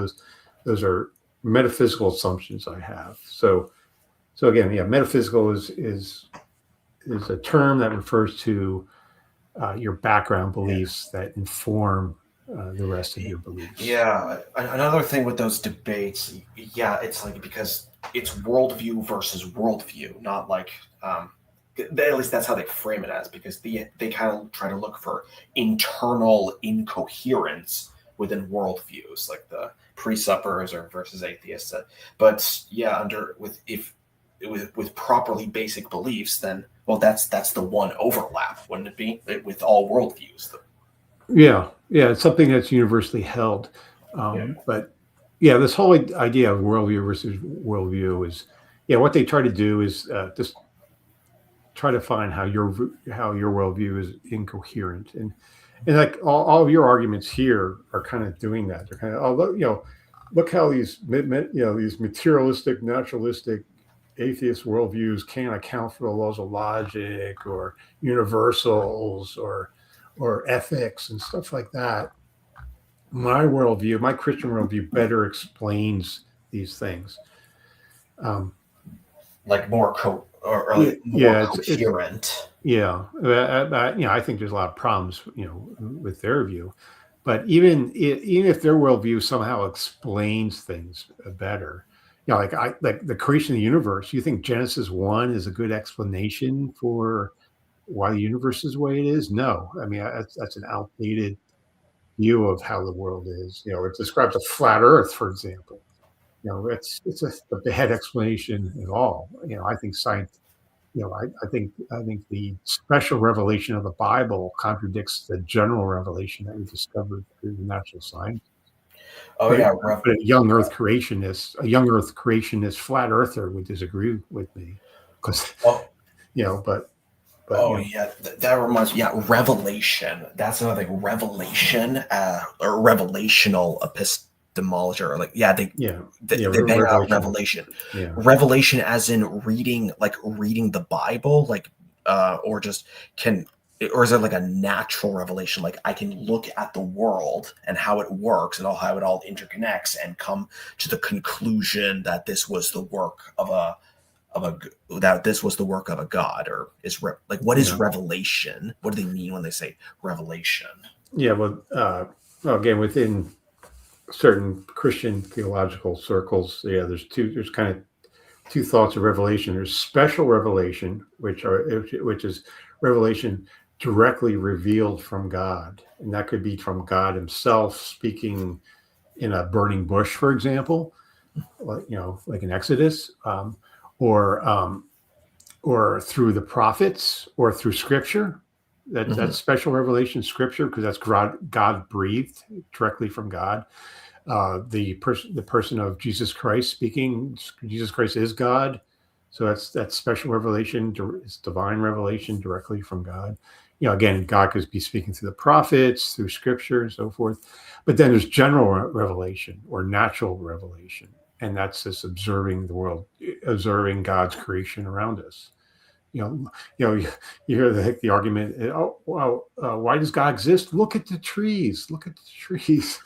Those are metaphysical assumptions I have. So again, metaphysical is a term that refers to your background beliefs that inform the rest of your beliefs. Yeah. Another thing with those debates, it's like because it's worldview versus worldview, not like at least that's how they frame it as, because they kind of try to look for internal incoherence within worldviews, like the presuppers or versus atheists. But with properly basic beliefs, then that's the one overlap, wouldn't it be, with all worldviews? It's something that's universally held. But this whole idea of worldview versus worldview is what they try to do is just try to find how your worldview is incoherent, and like all of your arguments here are kind of doing that. They're kind of look how these these materialistic, naturalistic atheist worldviews can't account for the laws of logic or universals or ethics and stuff like that. My worldview, my Christian worldview, better explains these things. Like more more coherent. I think there's a lot of problems, with their view, but even if their worldview somehow explains things better, like the creation of the universe. You think Genesis 1 is a good explanation for why the universe is the way it is? No, I mean that's an outdated view of how the world is. It describes a flat Earth, for example. It's a bad explanation at all. I think science. I think the special revelation of the Bible contradicts the general revelation that we discovered through the natural science. Oh but, yeah, but a young Earth creationist, flat earther would disagree with me, because that reminds me. Yeah, revelation. That's another thing. Revelation, or revelational epistemology, or they bang out revelation. Yeah. Revelation, as in reading the Bible, or just or is it like a natural revelation? Like I can look at the world and how it works and how it all interconnects and come to the conclusion that this was the work of a god, or what is revelation? What do they mean when they say revelation? Yeah, well, again, within certain Christian theological circles, there's kind of two thoughts of revelation. There's special revelation, which is revelation directly revealed from God, and that could be from God Himself speaking in a burning bush, for example, like in Exodus, or through the prophets, or through Scripture. That's special revelation, Scripture, because that's God breathed directly from God. The person of Jesus Christ speaking. Jesus Christ is God, so that's special revelation. It's divine revelation directly from God. Again, God could be speaking through the prophets, through Scripture, and so forth. But then there's general revelation, or natural revelation, and that's just observing the world, observing God's creation around us. You hear the argument, why does God exist? Look at the trees. Look at the trees.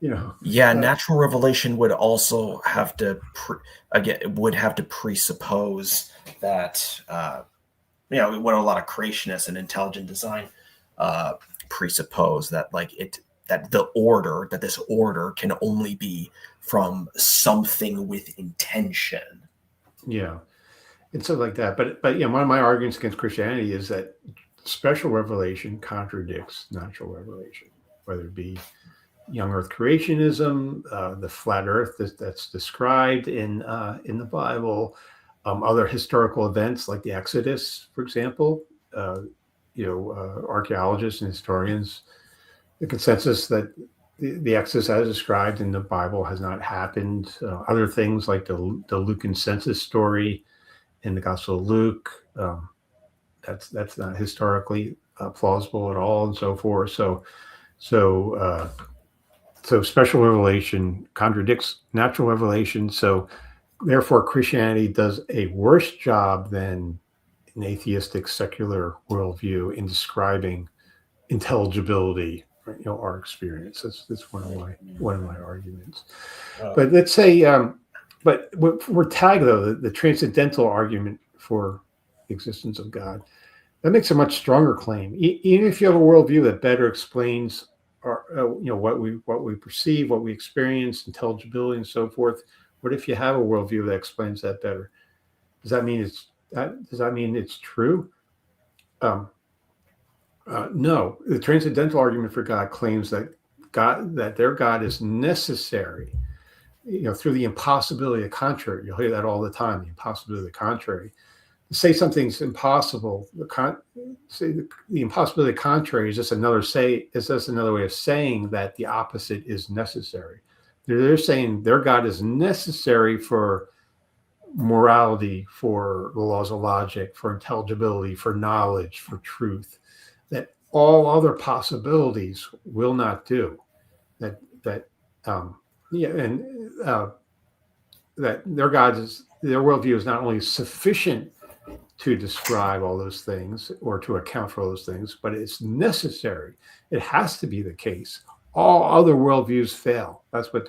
Natural revelation would also have to presuppose that what a lot of creationists and intelligent design presuppose, that this order can only be from something with intention. Yeah, and so like that. But one of my arguments against Christianity is that special revelation contradicts natural revelation, whether it be young Earth creationism, the flat Earth that's described in the Bible, other historical events like the Exodus, for example. Archaeologists and historians, the consensus that the Exodus as described in the Bible has not happened. Other things like the Lucan census story in the Gospel of Luke, that's not historically plausible at all, and so forth. So special revelation contradicts natural revelation. So therefore, Christianity does a worse job than an atheistic secular worldview in describing intelligibility, our experience. That's one of my arguments. But let's say, but we're tagged, though, the transcendental argument for the existence of God. That makes a much stronger claim. Even if you have a worldview that better explains what we perceive, what we experience, intelligibility, and so forth. What if you have a worldview that explains that better? Does that mean it's true? No. The transcendental argument for God claims that their God is necessary, through the impossibility of the contrary. You'll hear that all the time, the impossibility of the contrary. To say something's impossible, the impossibility of the contrary is just another way of saying that the opposite is necessary. They're saying their God is necessary for morality, for the laws of logic, for intelligibility, for knowledge, for truth, that all other possibilities will not do. That their God is their worldview is not only sufficient to describe all those things or to account for all those things, but it's necessary. It has to be the case. All other worldviews fail. That's what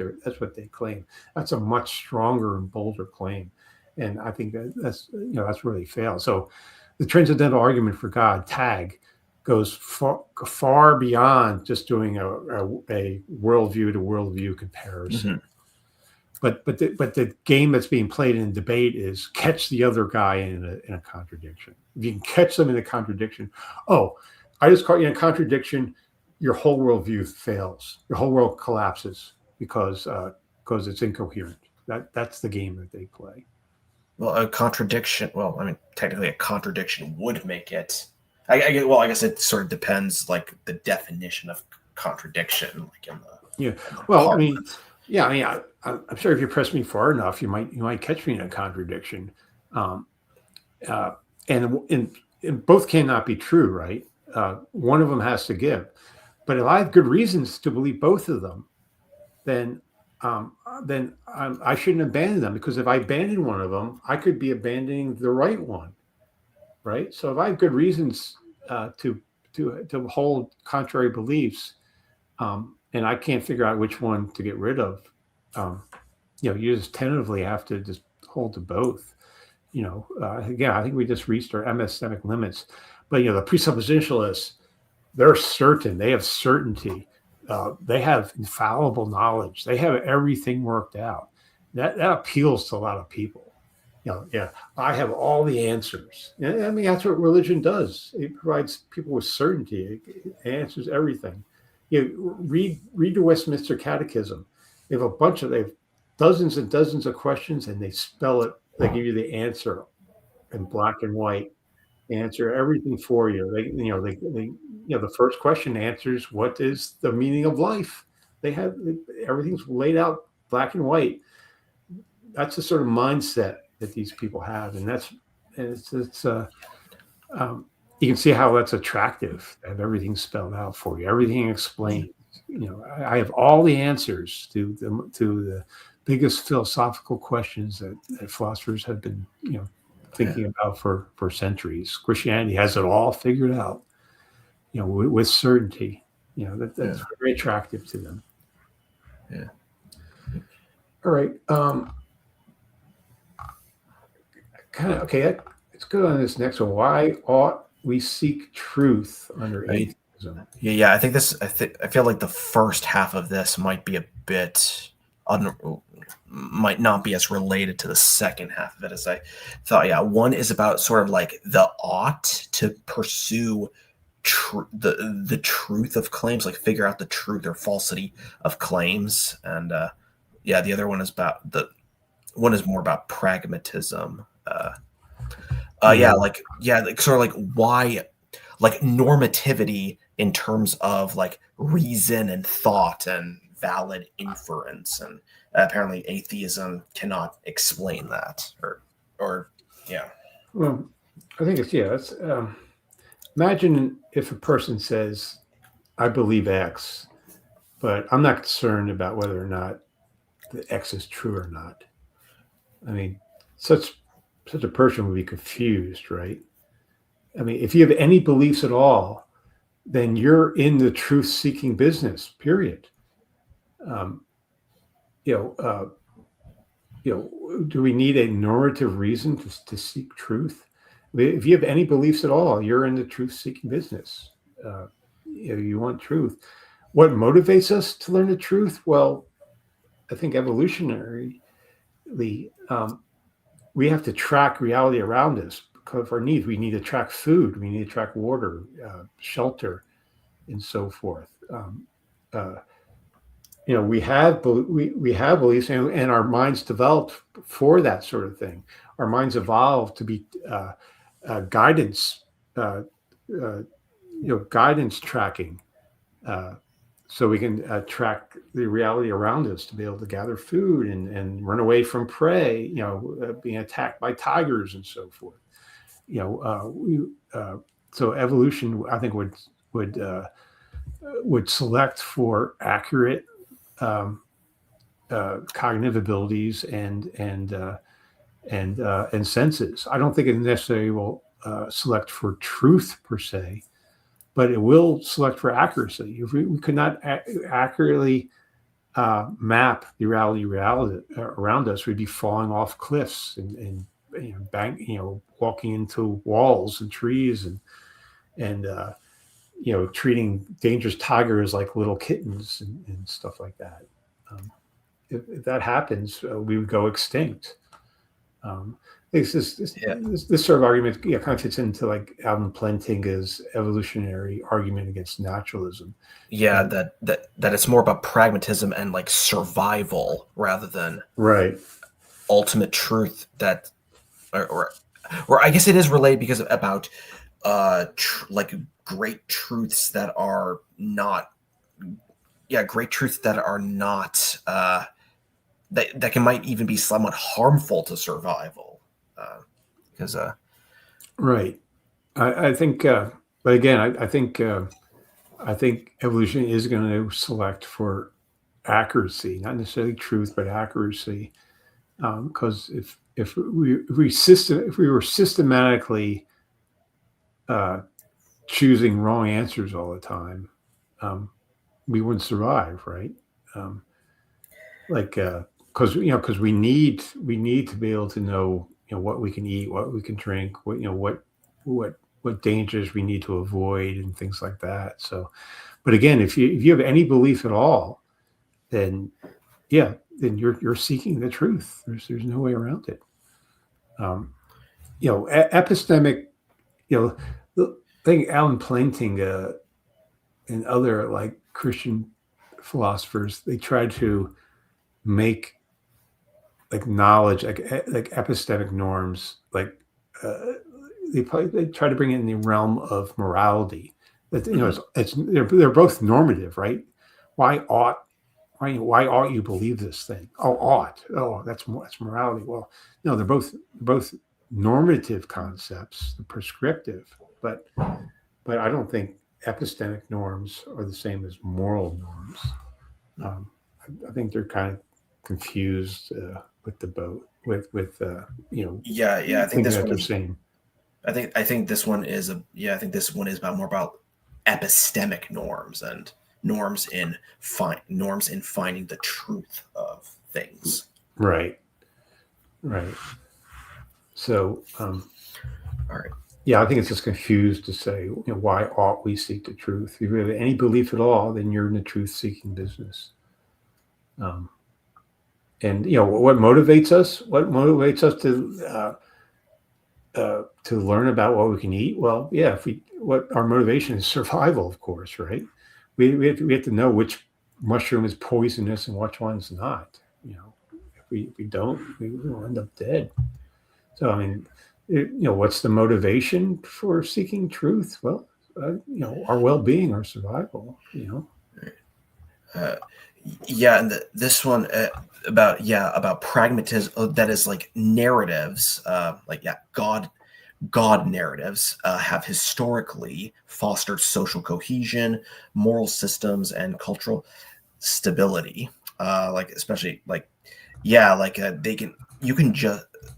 they claim. That's a much stronger and bolder claim, and I think that's where they fail. So, the transcendental argument for God, TAG, goes far beyond just doing a worldview to worldview comparison. But the game that's being played in debate is catch the other guy in a contradiction. If you can catch them in a contradiction, I just caught you in a contradiction, your whole worldview fails. Your whole world collapses because it's incoherent. That's the game that they play. Well, a contradiction. Well, I mean, technically, a contradiction would make it. I guess it sort of depends, like the definition of contradiction, like in the Well, I mean. Yeah, I mean, I'm sure if you press me far enough, you might catch me in a contradiction, and both cannot be true, right? One of them has to give, but if I have good reasons to believe both of them, then I shouldn't abandon them, because if I abandon one of them, I could be abandoning the right one, right? So if I have good reasons to hold contrary beliefs. And I can't figure out which one to get rid of. You just tentatively have to just hold to both. Again, I think we just reached our epistemic limits. But the presuppositionalists, they're certain. They have certainty. They have infallible knowledge. They have everything worked out. That appeals to a lot of people. I have all the answers. I mean, that's what religion does. It provides people with certainty. It answers everything. Read the Westminster Catechism. They have dozens and dozens of questions, and they spell it. They give you the answer in black and white. They answer everything for you. The first question answers what is the meaning of life. Everything's laid out black and white. That's the sort of mindset that these people have, and you can see how that's attractive to have everything spelled out for you, everything explained. I have all the answers to the biggest philosophical questions that philosophers have been, thinking about for centuries. Christianity has it all figured out, with certainty. That's very attractive to them. Yeah. All right. Let's go on this next one. Why ought we seek truth under atheism? Yeah. I feel like the first half of this might be a bit might not be as related to the second half of it as I thought. Yeah, one is about sort of like the ought to pursue the truth of claims, like figure out the truth or falsity of claims, and the other one is more about pragmatism. Sort of like why, like normativity in terms of like reason and thought and valid inference, and apparently atheism cannot explain that, or. Well, I think it's imagine if a person says, "I believe X, but I'm not concerned about whether or not the X is true or not." I mean, such a person would be confused, right? I mean, if you have any beliefs at all, then you're in the truth-seeking business, period. Do we need a normative reason to seek truth? If you have any beliefs at all, you're in the truth-seeking business. You want truth. What motivates us to learn the truth? Well, I think evolutionarily, we have to track reality around us because of our needs. We need to track food. We need to track water, shelter, and so forth. We have beliefs, and our minds developed for that sort of thing. Our minds evolved to be guidance tracking, so we can track the reality around us to be able to gather food and run away from prey. Being attacked by tigers and so forth. So evolution, I think, would select for accurate cognitive abilities and and senses. I don't think it necessarily will select for truth per se, but it will select for accuracy. If we could not accurately map the reality around us, we'd be falling off cliffs and walking into walls and trees and treating dangerous tigers like little kittens and stuff like that. If that happens, we would go extinct. This sort of argument kind of fits into like Alvin Plantinga's evolutionary argument against naturalism. Yeah, that it's more about pragmatism and like survival rather than ultimate truth. That, or I guess it is related because about like great truths that are not. Yeah, great truths that are not that might even be somewhat harmful to survival. Because right, I think, but again, I think evolution is going to select for accuracy, not necessarily truth, but accuracy. Because if we were systematically choosing wrong answers all the time, we wouldn't survive, right? Because we need to be able to know what we can eat, what we can drink, what dangers we need to avoid, and things like that. So, but again, if you have any belief at all, then you're seeking the truth. There's no way around it. Epistemic. I think Alan Plantinga and other like Christian philosophers, they tried to make like knowledge, like epistemic norms, like they try to bring it in the realm of morality. That they're both normative, right? Why ought you believe this thing? That's morality. Well, no, they're both normative concepts, the prescriptive, but I don't think epistemic norms are the same as moral norms. I think they're kind of confused with the boat. I think this one is same. I think this one is more about epistemic norms and norms in finding the truth of things. Right. So, all right. Yeah, I think it's just confused to say, why ought we seek the truth? If you have any belief at all, then you're in the truth-seeking business. And what motivates us? What motivates us to learn about what we can eat? Well, what our motivation is survival, of course, right? We have to know which mushroom is poisonous and which one's not. If we don't, we will end up dead. So, I mean, what's the motivation for seeking truth? Well, our well-being, our survival. And this one about pragmatism, that is like narratives, God narratives have historically fostered social cohesion, moral systems, and cultural stability.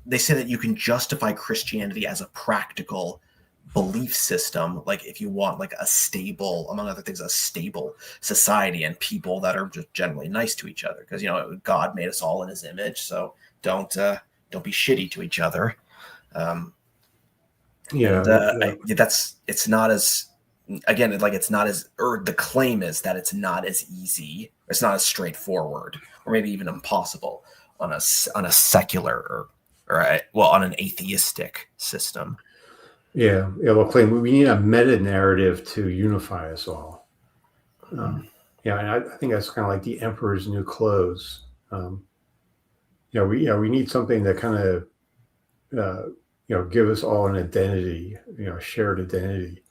They say that you can justify Christianity as a practical belief system, like if you want like a stable, among other things, a stable society and people that are just generally nice to each other, because God made us all in his image, so don't be shitty to each other. It's not as, again, like it's not as, or the claim is that it's not as easy, it's not as straightforward, or maybe even impossible on a secular on an atheistic system. They'll claim we need a meta narrative to unify us all. And I think that's kind of like the emperor's new clothes. We need something that kind of give us all an identity, a shared identity,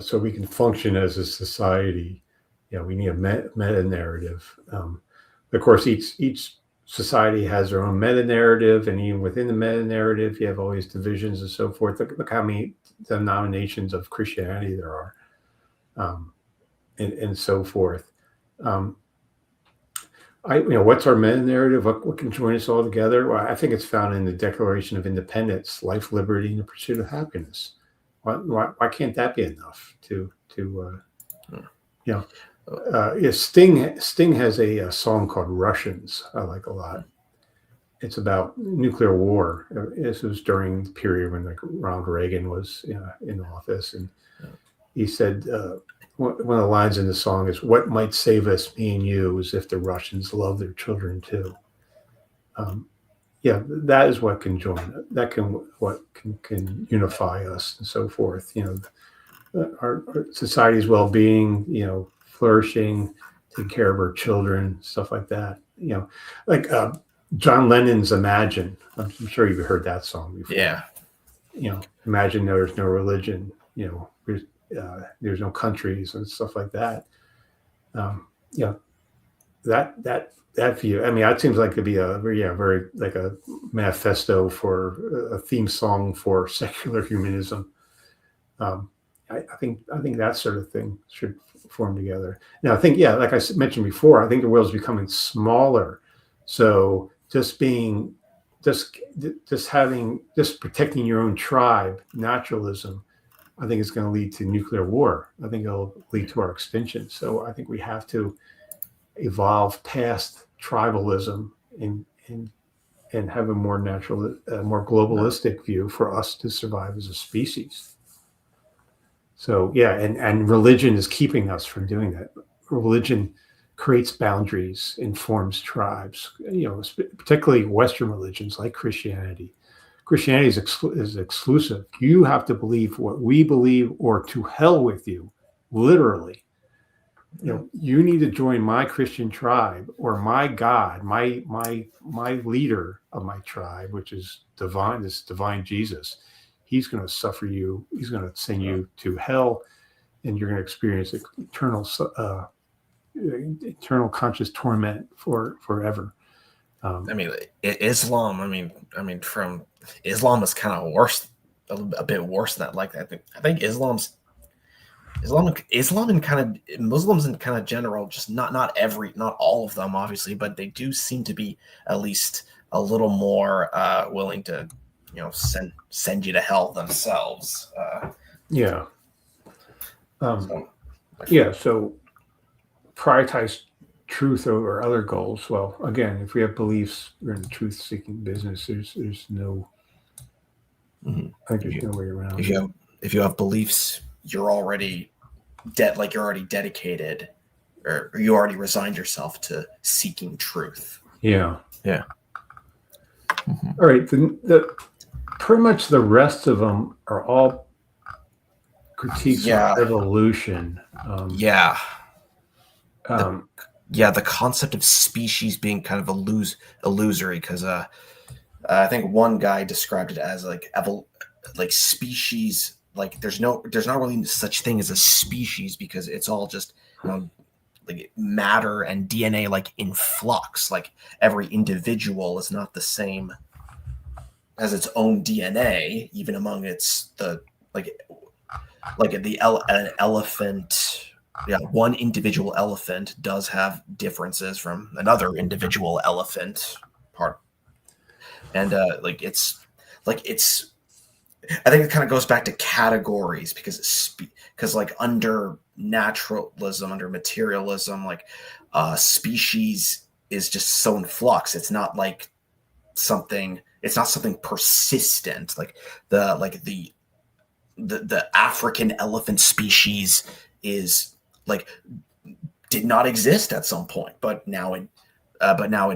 so we can function as a society. We need a meta narrative. Of course, each society has their own meta narrative, and even within the meta narrative, you have all these divisions and so forth. Look how many denominations of Christianity there are, and so forth. what's our meta narrative? What can join us all together? Well, I think it's found in the Declaration of Independence: life, liberty, and the pursuit of happiness. Why can't that be enough Sting has a song called Russians I like a lot. It's about nuclear war. This was during the period when Ronald Reagan was in office, and he said one of the lines in the song is, "What might save us, me and you, is if the Russians love their children too." That is what can join. That can unify us and so forth. Our society's well-being, flourishing, taking care of our children, stuff like that. Like John Lennon's "Imagine." I'm sure you've heard that song before. Yeah. Imagine there's no religion. There's no countries and stuff like that. That view. I mean, that seems like it'd be very like a manifesto for a theme song for secular humanism. I think that sort of thing should form together. Now, I think, like I mentioned before, I think the world's becoming smaller. So just protecting your own tribe, naturalism, I think it's going to lead to nuclear war. I think it'll lead to our extinction. So I think we have to evolve past tribalism and have a more natural, more globalistic view for us to survive as a species. So and religion is keeping us from doing that. Religion creates boundaries, informs tribes. Particularly Western religions like Christianity. Christianity is exclusive. You have to believe what we believe, or to hell with you, literally. You need to join my Christian tribe, or my God, my leader of my tribe, which is divine. This divine Jesus. He's going to suffer you. He's going to send you to hell, and you're going to experience eternal conscious torment forever. Islam. From Islam is kind of worse, a bit worse than that. Like I think Islam and kind of Muslims in kind of general, just not all of them, obviously, but they do seem to be at least a little more willing to, send you to hell themselves. So prioritize truth over other goals. Well, again, if we have beliefs, we're in the truth-seeking business. There's no. I think there's no way around. If you have beliefs, you're already you're already dedicated, or you already resigned yourself to seeking truth. Yeah. Mm-hmm. All right. The pretty much the rest of them are all critiques of evolution. The concept of species being kind of illusory, because I think one guy described it as like species. Like there's not really such thing as a species, because it's all just like matter and DNA, like in flux. Like every individual is not the same, has its own DNA, even among an elephant. Yeah, one individual elephant does have differences from another individual elephant part, and I think it kind of goes back to categories, because like under naturalism, under materialism, like species is just so in flux. It's not like something. It's not something persistent. Like the African elephant species is did not exist at some point, but now it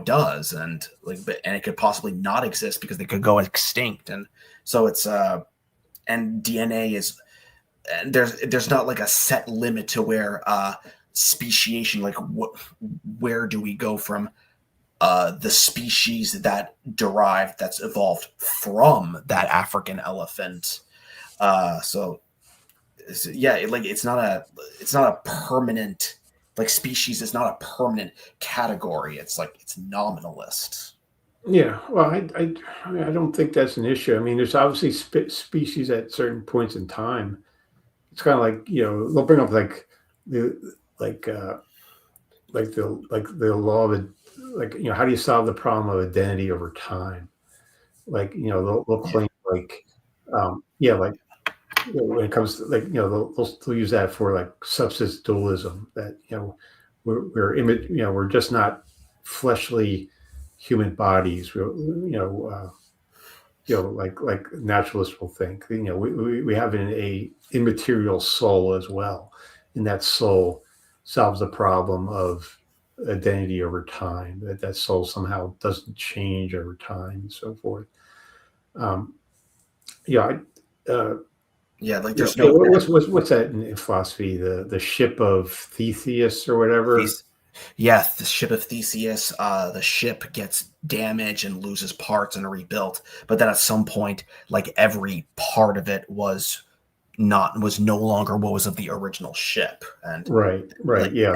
does, and it could possibly not exist because they could go extinct. And so it's and DNA is, and there's not like a set limit to where speciation, like where do we go from the species that's evolved from that African elephant. It's not a permanent, like species is not a permanent category. It's nominalist. Yeah, well, I don't think that's an issue. I mean, there's obviously species at certain points in time. It's kind of like, they'll bring up the law of it, how do you solve the problem of identity over time? They'll claim when it comes to they'll use that for substance dualism, that we're just not fleshly human bodies. Like naturalists will think, we have a immaterial soul as well, and that soul solves the problem of identity over time. That soul somehow doesn't change over time and so forth. There's no. What's that in philosophy? The ship of Theseus or whatever. The ship of Theseus. The ship gets damaged and loses parts and are rebuilt, but then at some point, every part of it was no longer what was of the original ship. And right.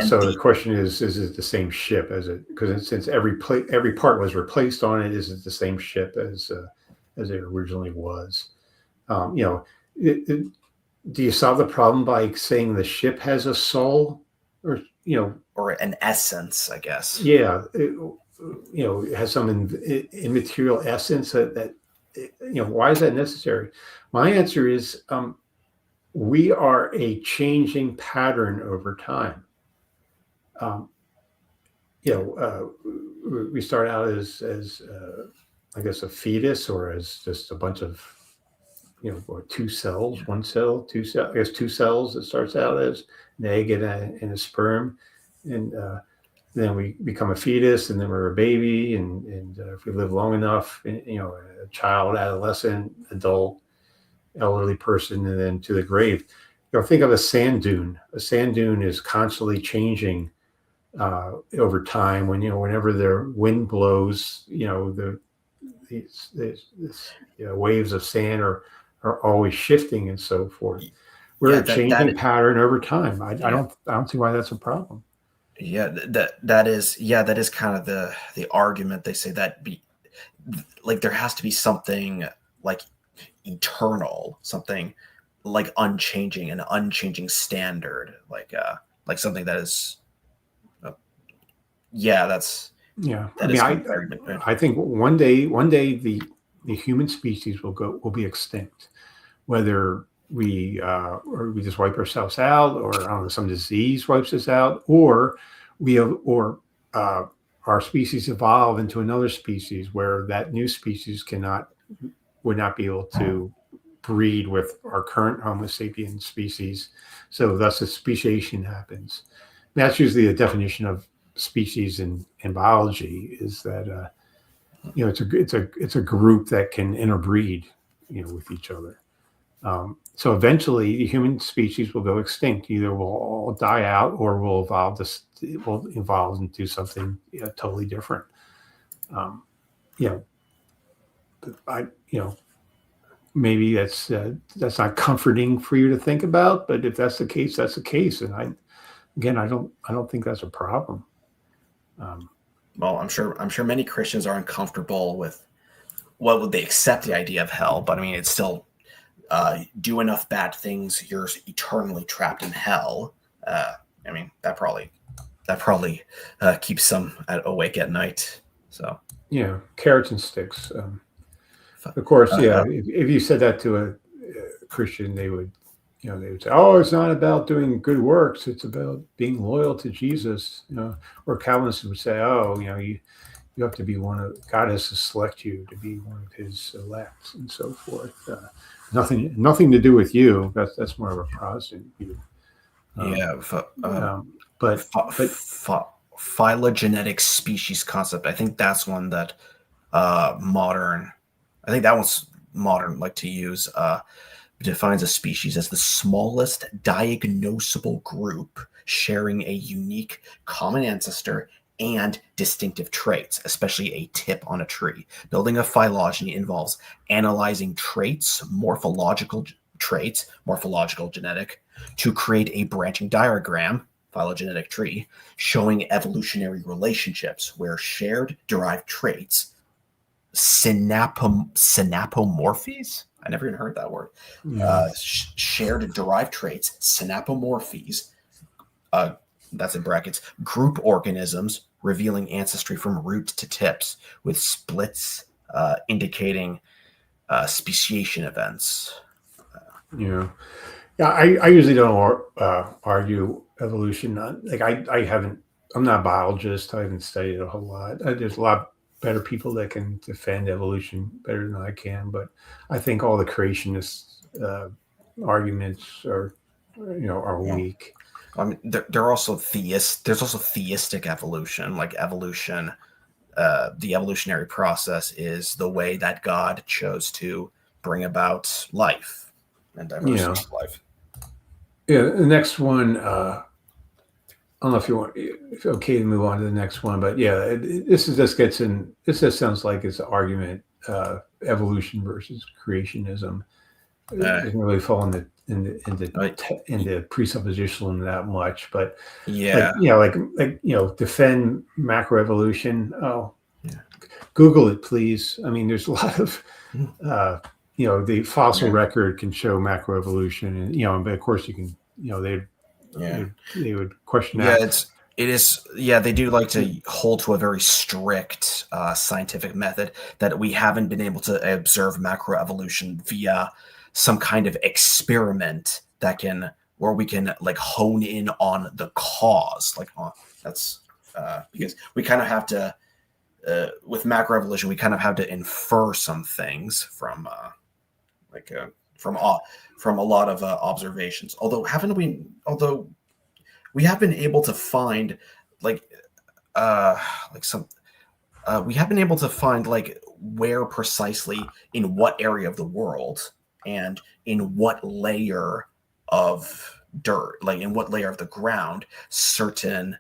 So the question is it the same ship as it? Because since every part was replaced on it, is it the same ship as it originally was? Do you solve the problem by saying the ship has a soul, or an essence, I guess? Yeah, it has some immaterial essence that why is that necessary? My answer is we are a changing pattern over time. We start out as I guess a fetus, or as just a bunch of two cells, one cell, two cells. I guess two cells. It starts out as an egg and a sperm, and then we become a fetus, and then we're a baby, and if we live long enough, a child, adolescent, adult, elderly person, and then to the grave. Think of a sand dune. A sand dune is constantly changing over time. Whenever the wind blows, these waves of sand are always shifting and so forth. We're a changing pattern over time. I don't see why that's a problem. That is kind of the argument. They say that there has to be something eternal, something unchanging, an unchanging standard, something that is I think one day the human species will be extinct, whether we just wipe ourselves out, or I don't know, some disease wipes us out, or our species evolve into another species where that new species would not be able to breed with our current Homo sapiens species. So thus a speciation happens. And that's usually the definition of species in biology, is that it's a group that can interbreed with each other. So eventually the human species will go extinct. Either we'll all die out, or we'll evolve into something totally different. Maybe that's not comforting for you to think about, but if that's the case, that's the case. And I don't think that's a problem. Well, I'm sure many Christians are uncomfortable with, would they accept the idea of hell? But I mean, it's still do enough bad things, you're eternally trapped in hell. I mean, that probably keeps some awake at night. So carrots and sticks. Of course, if you said that to a Christian, they would say, "Oh, it's not about doing good works; it's about being loyal to Jesus." Or Calvinists would say, "Oh, you have to be God has to select you to be one of His elects, and so forth." Nothing to do with you. That's more of a Protestant view. But phylogenetic species concept, I think that's one that modern like to use. Defines a species as the smallest diagnosable group sharing a unique common ancestor and distinctive traits, especially a tip on a tree. Building a phylogeny involves analyzing morphological genetic, to create a branching diagram, phylogenetic tree, showing evolutionary relationships where shared derived traits, synapomorphies? I never even heard that word. Shared derived traits, synapomorphies, that's in brackets, group organisms revealing ancestry from root to tips with splits indicating speciation events. Yeah. I usually don't argue evolution. I'm not a biologist. I haven't studied it a whole lot. There's a lot better people that can defend evolution better than I can, but I think all the creationist arguments are weak. I mean, there are also there's also theistic evolution, like evolution. The evolutionary process is the way that God chose to bring about life and diversity of life. Yeah, the next one. I don't know if you're okay to move on to the next one, but yeah, this just sounds like it's an argument, evolution versus creationism. It doesn't really fall into presuppositionalism that much, but defend defend macroevolution. Google it, please. I mean, there's a lot of the fossil record can show macroevolution, and but of course you can they would question that. They do like to hold to a very strict scientific method that we haven't been able to observe macroevolution via some kind of experiment where we can like hone in on the cause. That's because we kind of have to with macroevolution we kind of have to infer some things from a lot of observations. Although we have been able to find we have been able to find where precisely in what area of the world and in what layer of dirt, in what layer of the ground, certain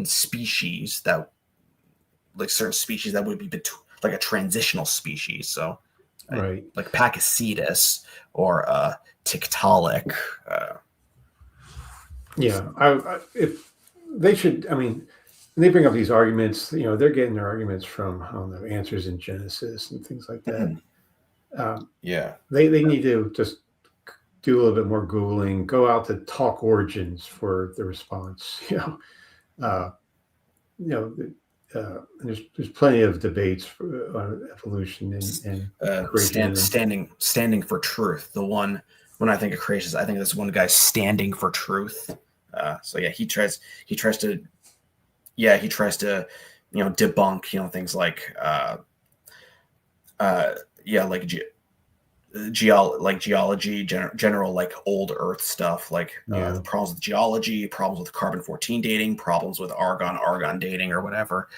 species that would be like a transitional species. So right, like Pakicetus or Tiktaalik. If they should, I mean, when they bring up these arguments, they're getting their arguments from answers in Genesis and things like that. They need to just do a little bit more Googling, go out to Talk Origins for the response. There's plenty of debates on evolution and creationism. Standing for truth. The one when I think of creations, I think this one guy standing for truth. He tries to debunk things like geology, general old Earth stuff, the problems with geology, problems with carbon-14 dating, problems with argon dating or whatever,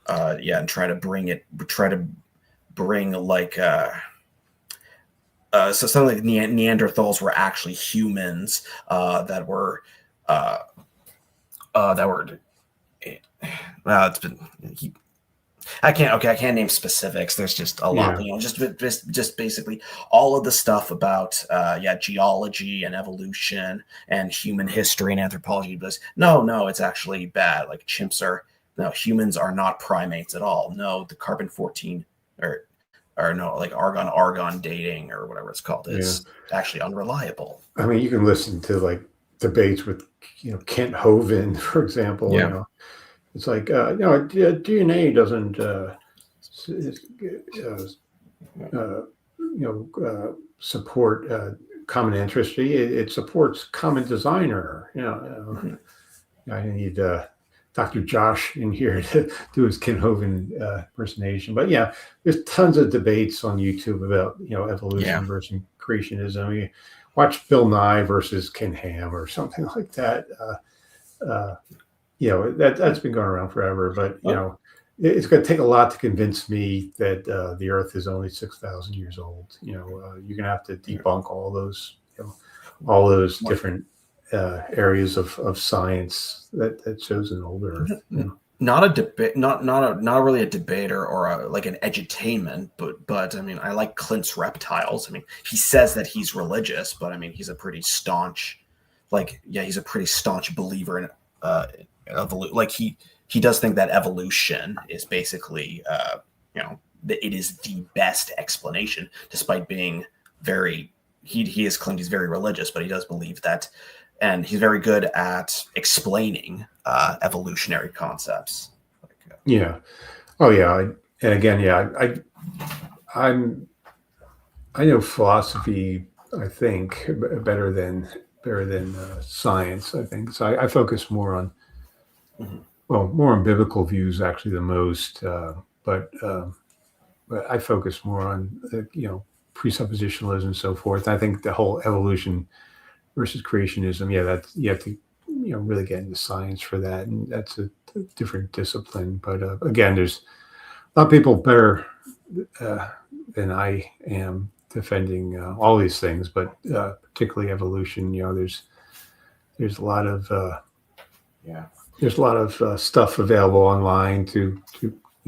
and try to bring so some like Neanderthals were actually humans that were I can't name specifics. There's just a lot, just basically all of the stuff about geology and evolution and human history and anthropology. But no, it's actually bad. Humans are not primates at all. No, the carbon-14 or no, argon dating or whatever it's called is actually unreliable. I mean, you can listen to debates with Kent Hovind, for example. It's DNA doesn't support common ancestry. It supports common designer. I need Dr. Josh in here to do his Kent Hovind impersonation. But there's tons of debates on YouTube about evolution versus creationism. I mean, watch Bill Nye versus Ken Ham or something like that. That's been going around forever, but it's going to take a lot to convince me that the Earth is only 6,000 years old. You're going to have to debunk all those different areas of science that shows an old Earth. Not a debate, not really a debater or an edutainment, but I mean, I like Clint's reptiles. I mean, he says that he's religious, but I mean, he's a pretty staunch, he's a pretty staunch believer in he does think that evolution is basically that it is the best explanation, despite being very he has claimed he's very religious, but he does believe that, and he's very good at explaining evolutionary concepts. Yeah. Oh yeah. And again, yeah, I know philosophy, I think, better than science. I think so. I focus more on more on biblical views actually the most, but I focus more on presuppositionalism and so forth. I think the whole evolution versus creationism, yeah, that's you have to really get into science for that, and that's a different discipline. But again, there's a lot of people better than I am defending all these things, but particularly evolution. There's a lot of there's a lot of stuff available online to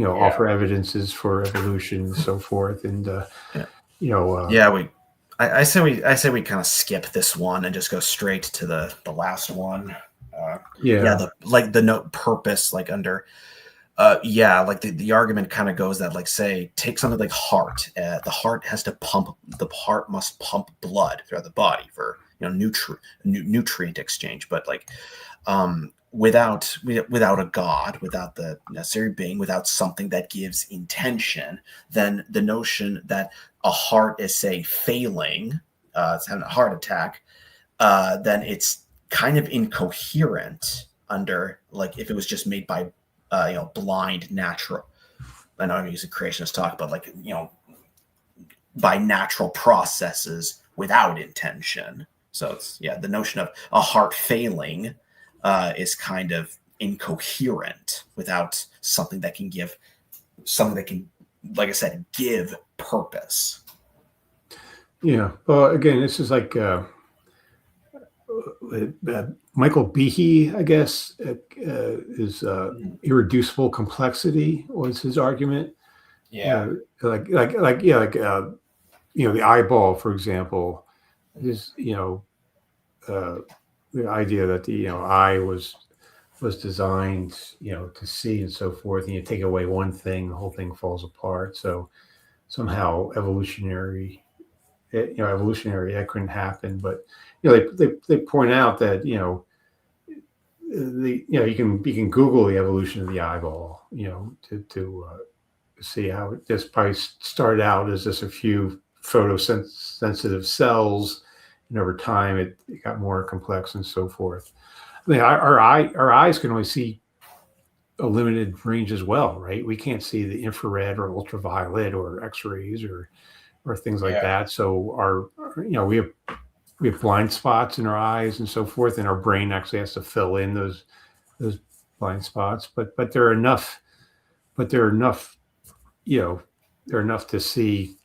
offer evidences for evolution and so forth, and I say we kind of skip this one and just go straight to the last one. The note purpose, like under like the argument kind of goes that, like, say, take something like heart. The heart must pump blood throughout the body for nutrient exchange. But like without a god, without the necessary being, without something that gives intention, then the notion that a heart is, say, failing, it's having a heart attack, then it's kind of incoherent under, like, if it was just made by blind natural. I know I'm using creationist talk, but like, by natural processes without intention. So it's the notion of a heart failing is kind of incoherent without something that can, like I said, give purpose. Yeah. Well, again, this is like Michael Behe, I guess, is irreducible complexity was his argument. Yeah. The eyeball, for example, is the idea that the eye was designed to see and so forth, and you take away one thing, the whole thing falls apart. So somehow evolutionary that couldn't happen. But they point out that you can Google the evolution of the eyeball, to see how this probably started out as just a few photosensitive cells, and over time it got more complex and so forth. I mean, our eyes can only see a limited range as well, right? We can't see the infrared or ultraviolet or X-rays or things like that. So we have blind spots in our eyes and so forth, and our brain actually has to fill in those blind spots. But they're enough. They're enough to see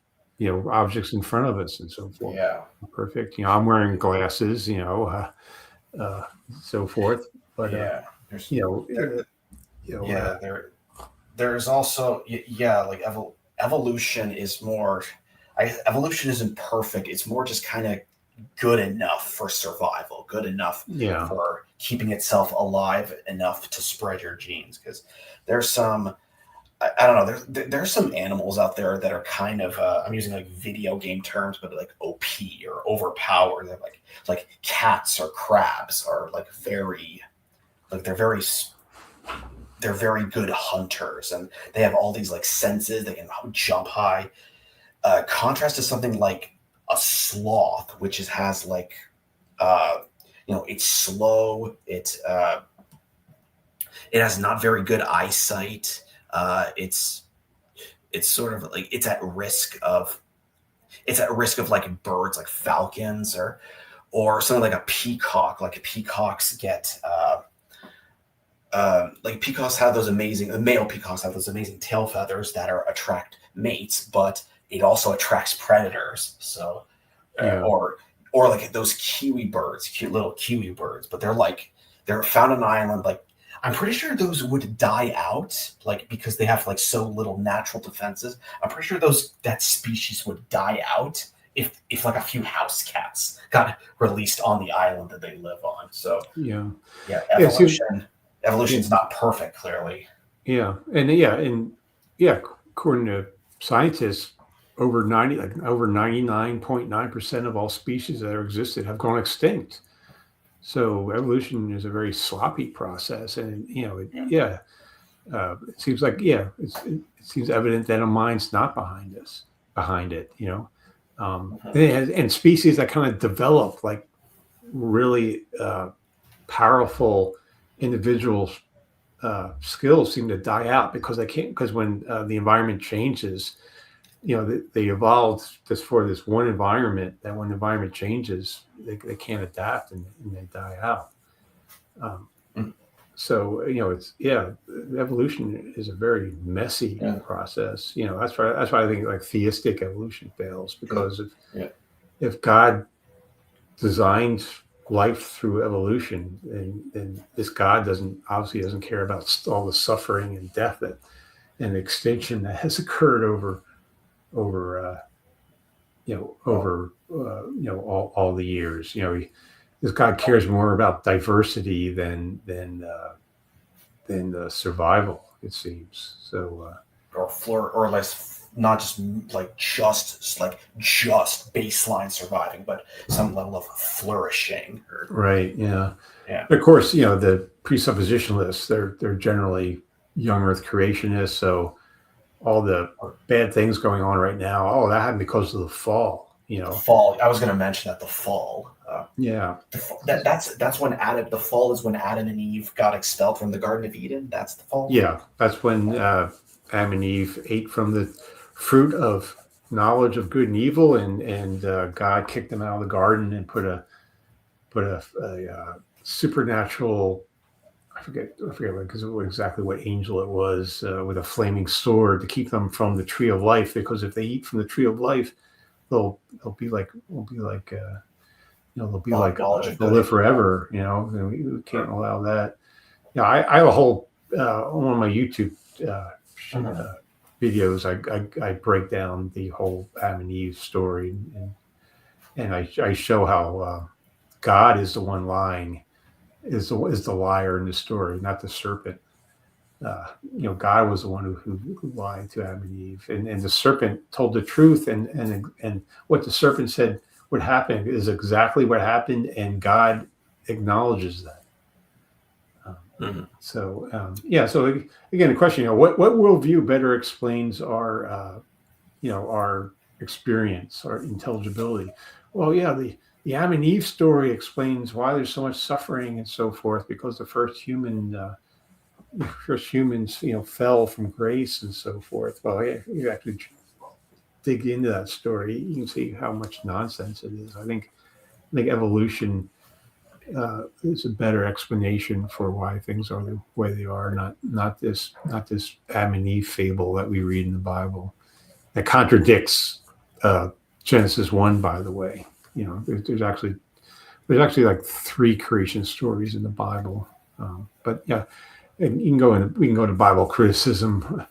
objects in front of us and so forth. Yeah. Perfect. I'm wearing glasses. So forth. But there's also like evolution is more. Evolution isn't perfect. It's more just kind of good enough for survival, good enough for keeping itself alive enough to spread your genes. Because there's some, I don't know, there's some animals out there that are kind of, I'm using like video game terms, but like OP or overpowered. They're like cats or crabs are like they're very good hunters, and they have all these like senses. They can jump high. Contrast to something like a sloth, which has like, it's slow. It has not very good eyesight. It's sort of like it's at risk of like birds, like falcons or something like a peacock. Like peacocks get peacocks have those male peacocks have those amazing tail feathers that attract mates, but it also attracts predators. So, or like those kiwi birds, cute little kiwi birds, but they're found on an island. Like, I'm pretty sure those would die out, like, because they have like so little natural defenses. I'm pretty sure that species would die out if like a few house cats got released on the island that they live on. So evolution's not perfect, clearly. According to scientists, over 99.9% of all species that ever existed have gone extinct. So evolution is a very sloppy process, and it seems like it seems evident that a mind's not behind it. And species that kind of develop like really powerful individual skills seem to die out because they can't, because when the environment changes, they evolved just for this one environment, that when the environment changes, they can't adapt and they die out. So, evolution is a very messy process. That's why I think like theistic evolution fails, because if God designed life through evolution, and this God obviously doesn't care about all the suffering and death and extinction that has occurred over all the years. This God cares more about diversity than survival, it seems. So or less, not just baseline surviving, but some level of flourishing. Right. Yeah. Of course, the presuppositionalists, they're generally young Earth creationists. So all the bad things going on right now, that happened because of the fall. The fall. I was going to mention that the fall. That's when the fall is when Adam and Eve got expelled from the Garden of Eden. That's the fall. Yeah, that's when Adam and Eve ate from the fruit of knowledge of good and evil, and God kicked them out of the garden and put a supernatural, I forget exactly what angel it was, with a flaming sword to keep them from the tree of life, because if they eat from the tree of life, they'll live forever, and we can't allow that. I have a whole on one of my YouTube videos, I break down the whole Adam and Eve story, and I show how God is the one lying, is the liar in the story, not the serpent. God was the one who lied to Adam and Eve, and the serpent told the truth, and what the serpent said would happen is exactly what happened, and God acknowledges that. So again, the question, what worldview better explains our experience, our intelligibility? Well, the Adam and Eve story explains why there's so much suffering and so forth, because the first humans, fell from grace and so forth. Well, you actually dig into that story, you can see how much nonsense it is. I think evolution is a better explanation for why things are the way they are, not this Adam and Eve fable that we read in the Bible that contradicts Genesis 1, by the way. There's actually like 3 creation stories in the Bible, but and we can go to Bible criticism,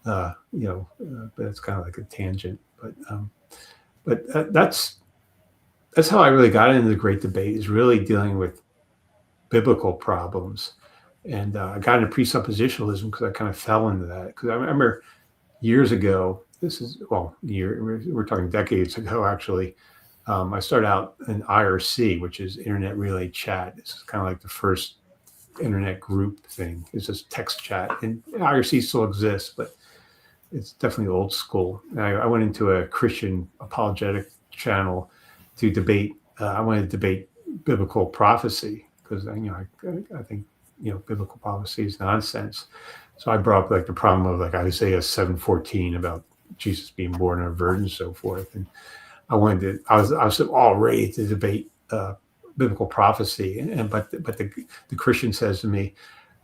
but it's kind of like a tangent. But that's how I really got into the Great Debate, is really dealing with biblical problems. And I got into presuppositionalism because I kind of fell into that. Because I remember years ago, we're talking decades ago, actually, I started out in IRC, which is Internet Relay Chat. This is kind of like the first internet group thing. It's just text chat, and IRC still exists, but it's definitely old school. I went into a Christian apologetic channel to debate. I wanted to debate biblical prophecy, because I think biblical prophecy is nonsense. So I brought up like the problem of like Isaiah 7:14 about Jesus being born of a virgin and so forth. And I was all ready to debate biblical prophecy, but the Christian says to me,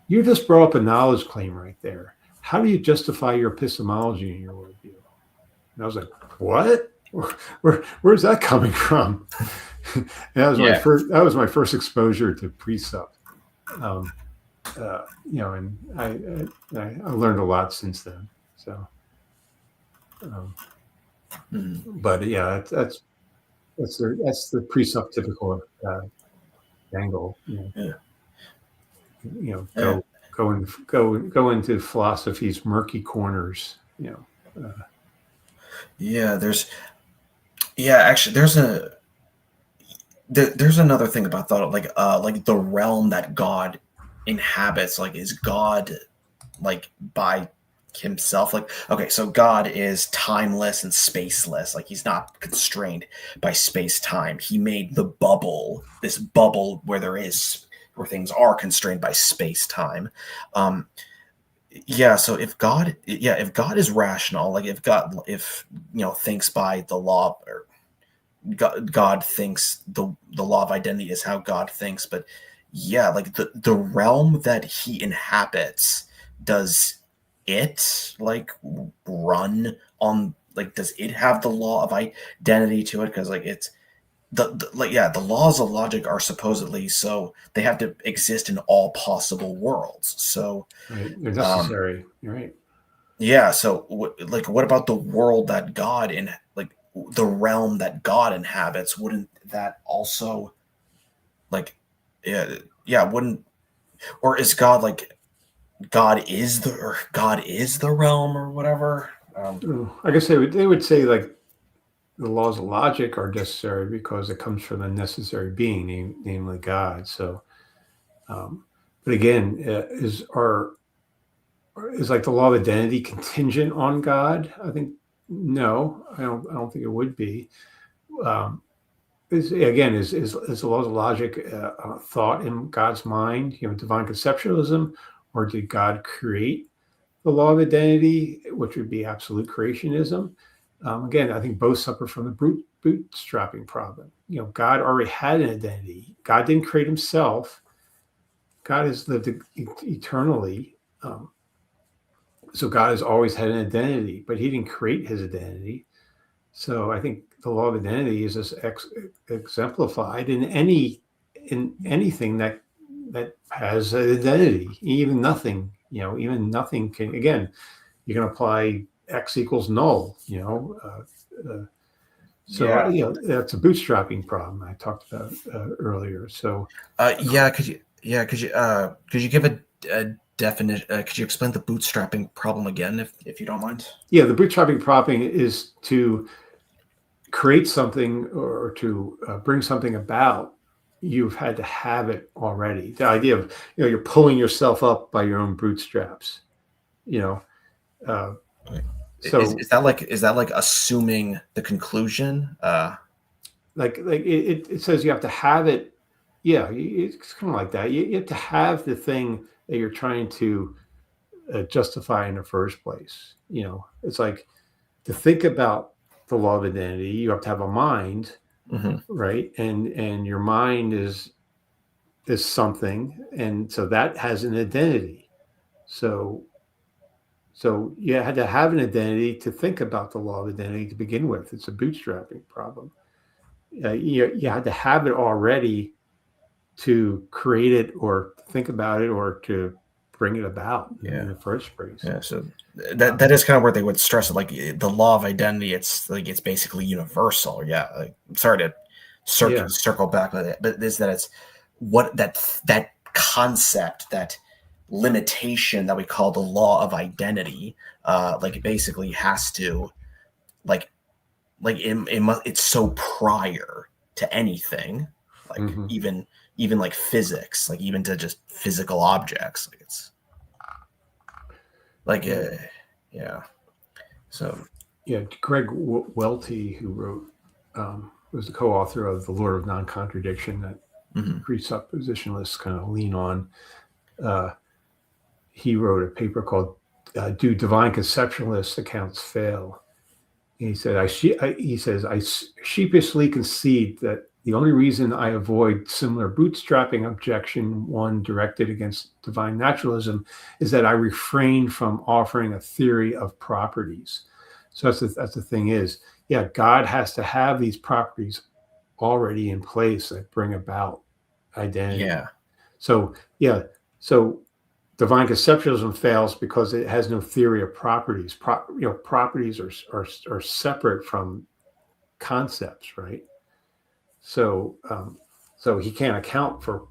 "You just brought up a knowledge claim right there. How do you justify your epistemology in your worldview?" And I was like, "What? Where's that coming from?" And that was my first exposure to precept. And I learned a lot since then. So, but yeah, that's the precept typical angle. Go into philosophy's murky corners. Yeah, actually there's another thing about thought, like the realm that God inhabits. Like, is God like by himself? Like, okay, so God is timeless and spaceless. Like, he's not constrained by space time. He made the bubble, this bubble where things are constrained by space time. Um, yeah, so if God is rational, like if thinks by the law, or God thinks the law of identity is how God thinks. But yeah, like the realm that he inhabits, does it like run on, like, does it have the law of identity to it? Because like it's the laws of logic are supposedly, so they have to exist in all possible worlds. So Right. They're um necessary. You're right. yeah, so what about the world that like the realm that God inhabits? Wouldn't that also, like, yeah, wouldn't, or is God like God is the realm or whatever? I guess they would say like the laws of logic are necessary because it comes from a necessary being, namely God. So, but again, is like the law of identity contingent on God? I think no, I don't. I don't think it would be. Um, is the laws of logic thought in God's mind? Divine conceptualism, or did God create the law of identity, which would be absolute creationism? Again, I think both suffer from the bootstrapping problem. God already had an identity. God didn't create himself. God has lived eternally. So God has always had an identity, but he didn't create his identity. So I think the law of identity is just exemplified in anything that has an identity. Even nothing, can, again, you can apply X equals null, so Yeah. that's a bootstrapping problem I talked about earlier. So Yeah, could you give a definition? Could you explain the bootstrapping problem again, if you don't mind? yeah, the bootstrapping problem is to create something or to bring something about. You've had to have it already. The idea of you're pulling yourself up by your own bootstraps. You know, uh, so Is that like assuming the conclusion? like it says you have to have it. Yeah, it's kind of like that. You have to have the thing that you're trying to justify in the first place. It's like to think about the law of identity. You have to have a mind, Mhm. right? And your mind is something, and so that has an identity. So you had to have an identity to think about the law of identity to begin with. It's a bootstrapping problem. You had to have it already to create it or think about it or to bring it about in Yeah. the first place. Yeah, so that is kind of where they would stress it, like the law of identity. It's like it's basically universal. Yeah, like, I'm sorry to Yeah. circle back with it, but is that it's what that concept, that limitation that we call the law of identity, like it basically has to, like it's so prior to anything, like Mm-hmm. even like physics, like even to just physical objects, like it's like Yeah. yeah. So Yeah. Greg Welty, who wrote, was the co-author of The Lord of Non-Contradiction that mhm. presuppositionalists kind of lean on. Uh, he wrote a paper called "Do Divine Conceptualist Accounts Fail?" And he said, he says, I sheepishly concede that the only reason I avoid similar bootstrapping objection, one directed against divine naturalism, is that I refrain from offering a theory of properties. So that's the thing is, yeah, God has to have these properties already in place that bring about identity. Yeah, So yeah, so divine conceptualism fails because it has no theory of properties. Properties are separate from concepts, right? So so he can't account for.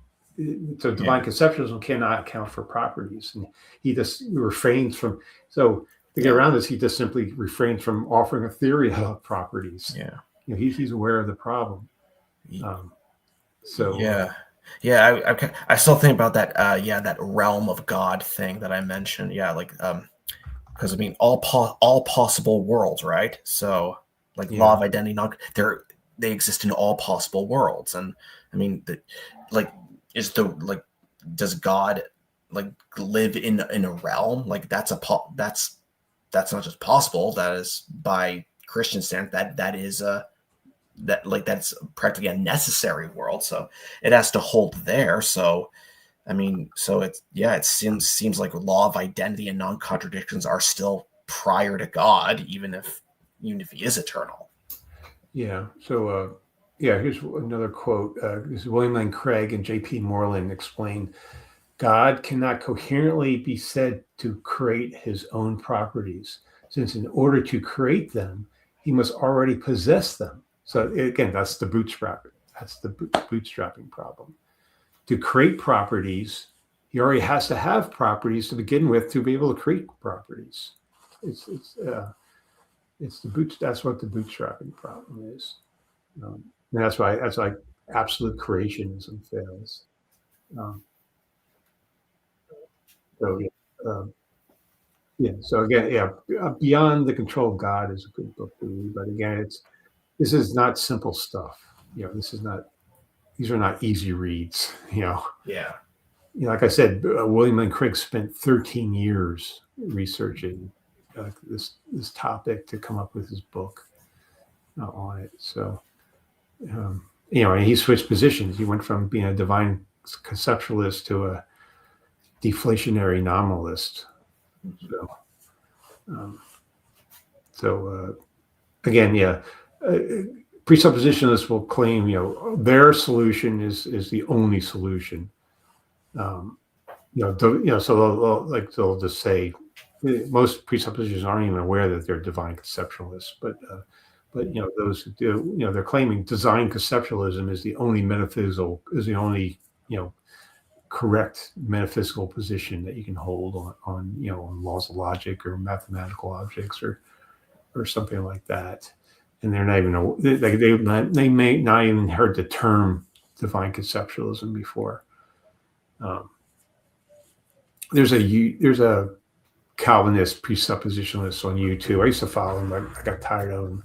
So yeah, divine conceptualism cannot account for properties, and he just refrains from. So to get around this, he just simply refrains from offering a theory about properties. Yeah. He's aware of the problem. I still think about that. That realm of God thing that I mentioned. Yeah, like because I mean, all possible worlds, right? So like law of identity, they exist in all possible worlds, and I mean, does God like live in a realm like that's not just possible? That is by Christian standard that's practically a necessary world, so it has to hold there. So I mean, so it seems like law of identity and non-contradictions are still prior to God, even if he is eternal. Yeah. So here's another quote. This is William Lane Craig and J.P. Moreland explained, God cannot coherently be said to create his own properties, since in order to create them, he must already possess them. So again, that's the bootstrapping. That's the bootstrapping problem. To create properties, he already has to have properties to begin with to be able to create properties. That's what the bootstrapping problem is. And that's why absolute creationism fails. So again, Beyond the Control of God is a good book to read, but again, this is not simple stuff. These are not easy reads. Like I said, William Lane Craig spent 13 years researching this topic to come up with his book on it. So, and he switched positions. He went from being a divine conceptualist to a deflationary nominalist. Again, presuppositionalists will claim, their solution is the only solution. So they'll just say, most presuppositions aren't even aware that they're divine conceptualists, but those who do, they're claiming design conceptualism is the only correct metaphysical position that you can hold on laws of logic or mathematical objects or something like that. And they're not even they may not even heard the term divine conceptualism before. There's a Calvinist presuppositionalist on YouTube. I used to follow him, but I got tired of him.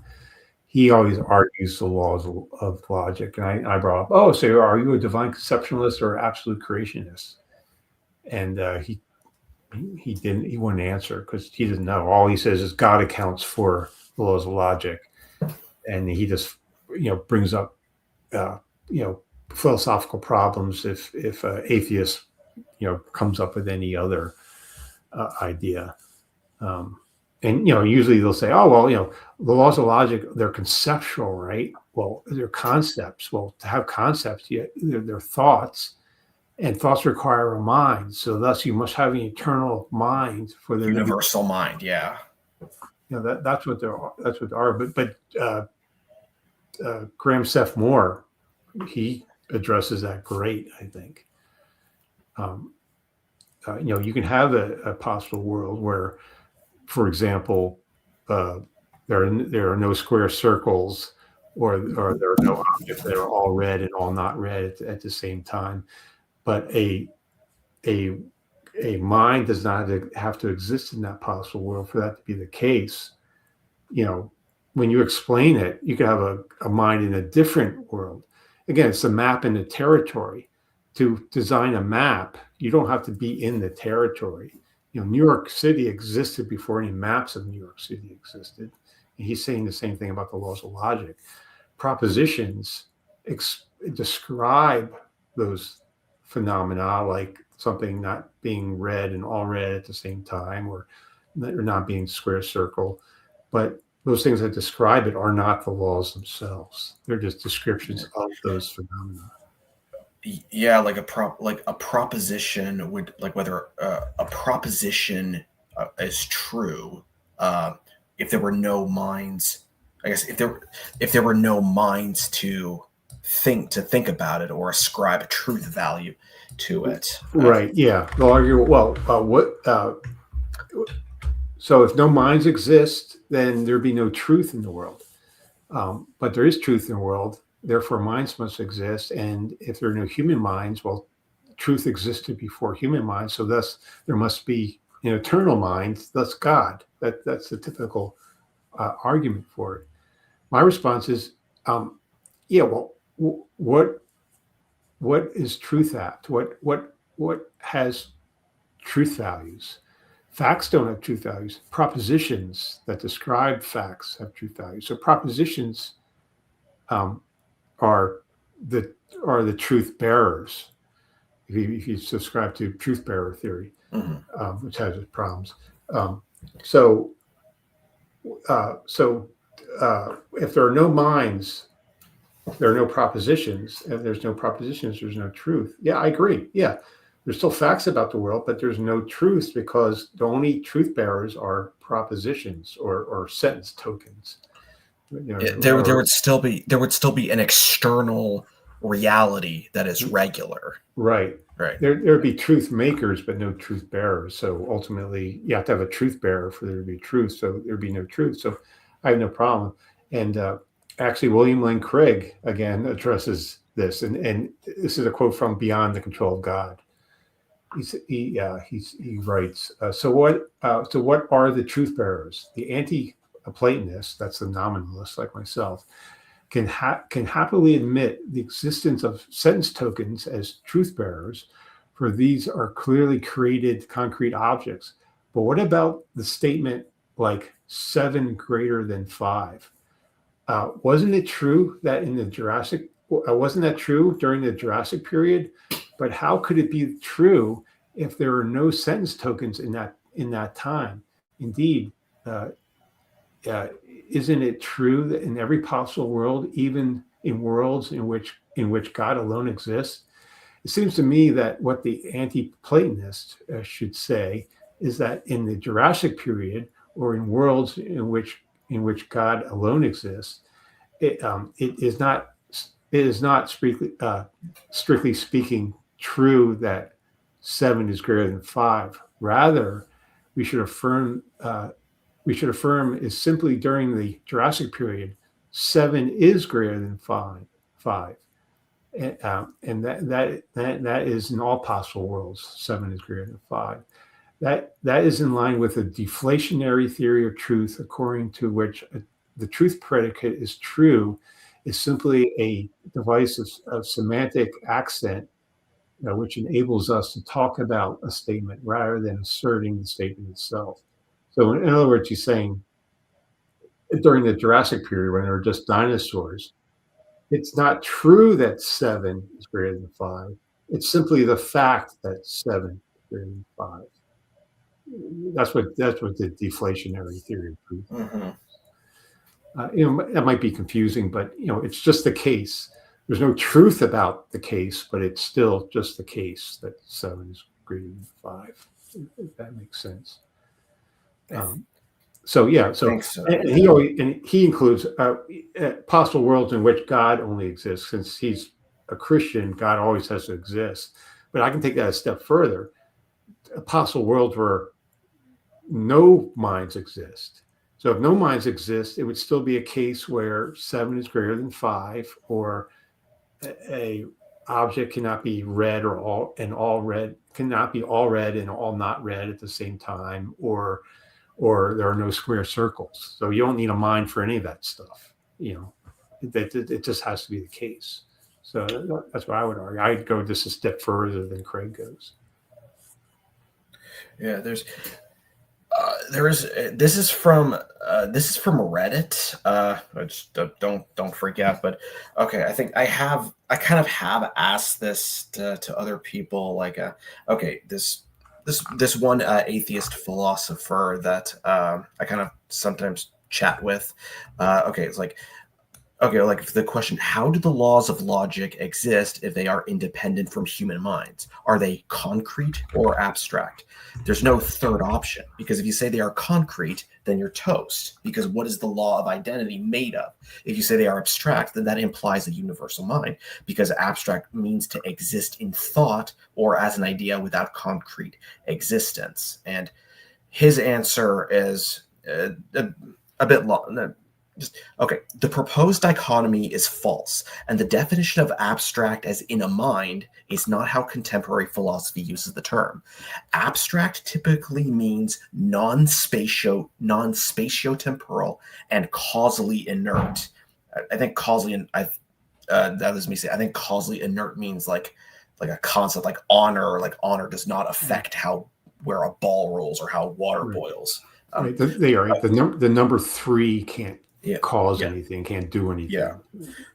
He always argues the laws of logic. And I brought up, so are you a divine conceptualist or absolute creationist? And he wouldn't answer because he doesn't know. All he says is God accounts for the laws of logic. And he just, brings up, philosophical problems if atheist, comes up with any other idea. And usually they'll say, the laws of logic, they're conceptual, right? Well, they're concepts. Well, to have concepts, they're thoughts, and thoughts require a mind. So thus, you must have an eternal mind for the universal mind. Yeah. That's what they are. But Graham Seth Moore, he addresses that great, I think. You can have a possible world where, for example, there are no square circles, or there are no objects that are all red and all not red at the same time. But a mind does not have to exist in that possible world for that to be the case. When you explain it, you can have a mind in a different world. Again, it's a map in the territory. To design a map, you don't have to be in the territory. New York City existed before any maps of New York City existed. And he's saying the same thing about the laws of logic. Propositions describe those phenomena, like something not being red and all red at the same time, or not being square circle. But those things that describe it are not the laws themselves. They're just descriptions of those phenomena. Yeah, like a proposition would, like, whether a proposition is true if there were no minds. I guess if there were no minds to think about it or ascribe a truth value to it. Right. Yeah. They'll argue. Well, So if no minds exist, then there'd be no truth in the world. But there is truth in the world, therefore minds must exist. And if there are no human minds, well, truth existed before human minds, so thus there must be an eternal mind, thus God. That's the typical argument for it. My response is, yeah, well, what is truth at? What has truth values? Facts don't have truth values. Propositions that describe facts have truth values. So propositions are the truth bearers. If you subscribe to truth bearer theory, which has its problems. So if there are no minds, there are no propositions. If there's no propositions, there's no truth. Yeah, I agree. Yeah, there's still facts about the world, but there's no truth because the only truth bearers are propositions or sentence tokens. There would still be an external reality that is regular. Right. There'd be truth makers, but no truth bearers. So ultimately, you have to have a truth bearer for there to be truth. So there'd be no truth. So I have no problem. And actually, William Lane Craig again addresses this, and this is a quote from Beyond the Control of God. He writes, so what are the truth bearers? The anti-Platonists, that's the nominalist like myself, can happily admit the existence of sentence tokens as truth bearers, for these are clearly created concrete objects. But what about the statement like 7 greater than 5? Wasn't it true that in the Jurassic? Wasn't that true during the Jurassic period? But how could it be true if there are no sentence tokens in that time? Indeed, isn't it true that in every possible world, even in worlds in which God alone exists? It seems to me that what the anti-Platonist should say is that in the Jurassic period, or in worlds in which God alone exists, it is not strictly speaking true that 7 is greater than 5. Rather, we should affirm is simply during the Jurassic period, 7 is greater than 5, and that is in all possible worlds. 7 is greater than 5. That is in line with a deflationary theory of truth, according to which the truth predicate is true is simply a device of semantic accent, which enables us to talk about a statement rather than asserting the statement itself. So in other words, he's saying during the Jurassic period, when there were just dinosaurs, it's not true that 7 is greater than 5. It's simply the fact that 7 is greater than 5. That's what the deflationary theory of truth. That might be confusing, but it's just the case. There's no truth about the case, but it's still just the case that 7 is greater than 5. If that makes sense. So he includes possible worlds in which God only exists. Since he's a Christian, God always has to exist. But I can take that a step further. Possible worlds where no minds exist. So if no minds exist, it would still be a case where 7 is greater than 5, or a object cannot be read all read cannot be all read and all not read at the same time, or there are no square circles. So you don't need a mind for any of that stuff. It just has to be the case. So that's what I would argue. I'd go just a step further than Craig goes. Yeah, this is from Reddit. Just don't freak out. But okay, I think I kind of have asked this to other people. Like, this one atheist philosopher that I kind of sometimes chat with. It's like, the question, how do the laws of logic exist if they are independent from human minds? Are they concrete or abstract? There's no third option, because if you say they are concrete, then you're toast, because what is the law of identity made of? If you say they are abstract, then that implies a universal mind, because abstract means to exist in thought or as an idea without concrete existence. And his answer is a bit long. Okay, the proposed dichotomy is false, and the definition of abstract as in a mind is not how contemporary philosophy uses the term. Abstract typically means non-spatio-temporal and causally inert. I think causally, that was me saying, I think causally inert means like a concept like honor. Like honor does not affect where a ball rolls or how water boils. Right. They are right. The number 3 can't cause anything, can't do anything.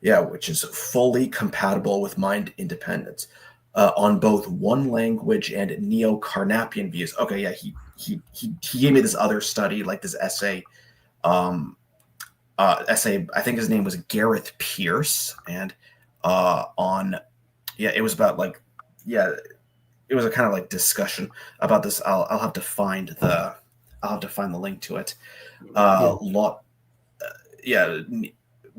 Yeah, which is fully compatible with mind independence on both one language and neo-Carnapian views. Okay, yeah, he gave me this other study, like this essay. I think his name was Gareth Pierce, and it was about it was a kind of like discussion about this. I'll have to find the link to it.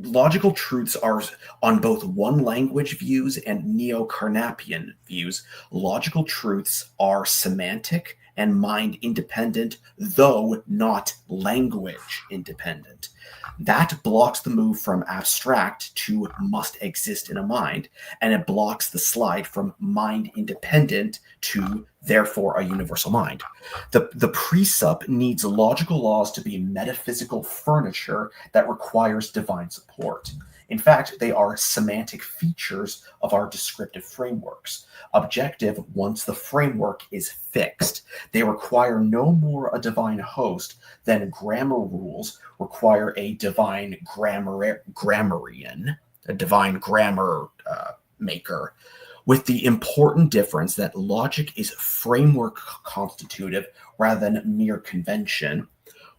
Logical truths are on both one language views and neo-Carnapian views. Logical truths are semantic and mind independent, though not language independent. That blocks the move from abstract to must exist in a mind, and it blocks the slide from mind independent to therefore a universal mind. The presup needs logical laws to be metaphysical furniture that requires divine support. In fact, they are semantic features of our descriptive frameworks. Objective once the framework is fixed. They require no more a divine host than grammar rules require a divine grammarian, a divine grammar maker, with the important difference that logic is framework constitutive rather than mere convention.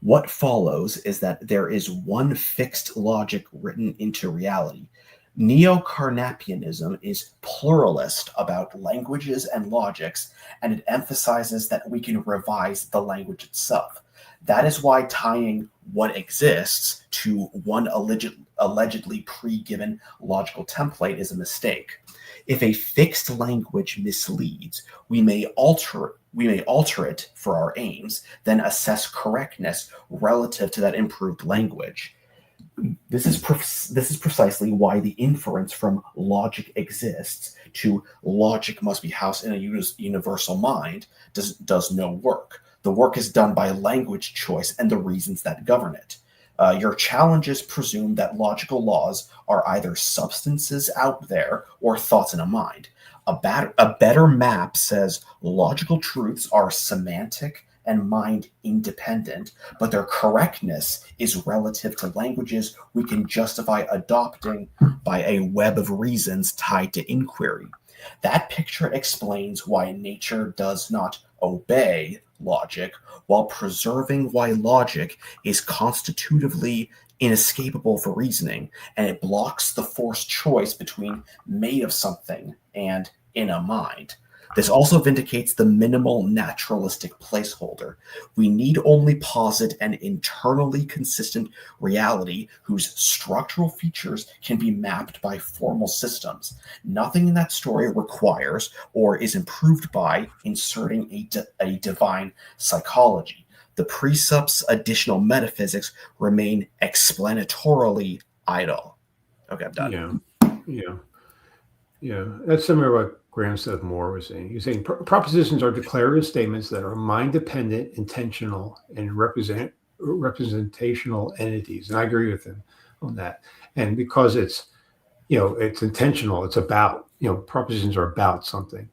What follows is that there is one fixed logic written into reality. Neo-Carnapianism is pluralist about languages and logics, and it emphasizes that we can revise the language itself. That is why tying what exists to one allegedly pre-given logical template is a mistake. If a fixed language misleads, we may alter it for our aims, then assess correctness relative to that improved language. This is precisely why the inference from logic exists to logic must be housed in a universal mind does no work. The work is done by language choice and the reasons that govern it. Your challenges presume that logical laws are either substances out there or thoughts in a mind. A better map says logical truths are semantic and mind independent, but their correctness is relative to languages we can justify adopting by a web of reasons tied to inquiry. That picture explains why nature does not obey logic while preserving why logic is constitutively inescapable for reasoning, and it blocks the forced choice between made of something and in a mind. This also vindicates the minimal naturalistic placeholder. We need only posit an internally consistent reality whose structural features can be mapped by formal systems. Nothing in that story requires or is improved by inserting a divine psychology. The precepts' additional metaphysics remain explanatorily idle. Okay, I'm done. Yeah. That's similar to what Graham Seth Moore was saying. He's saying propositions are declarative statements that are mind-dependent, intentional, and representational entities. And I agree with him on that. And because it's intentional, it's about, propositions are about something.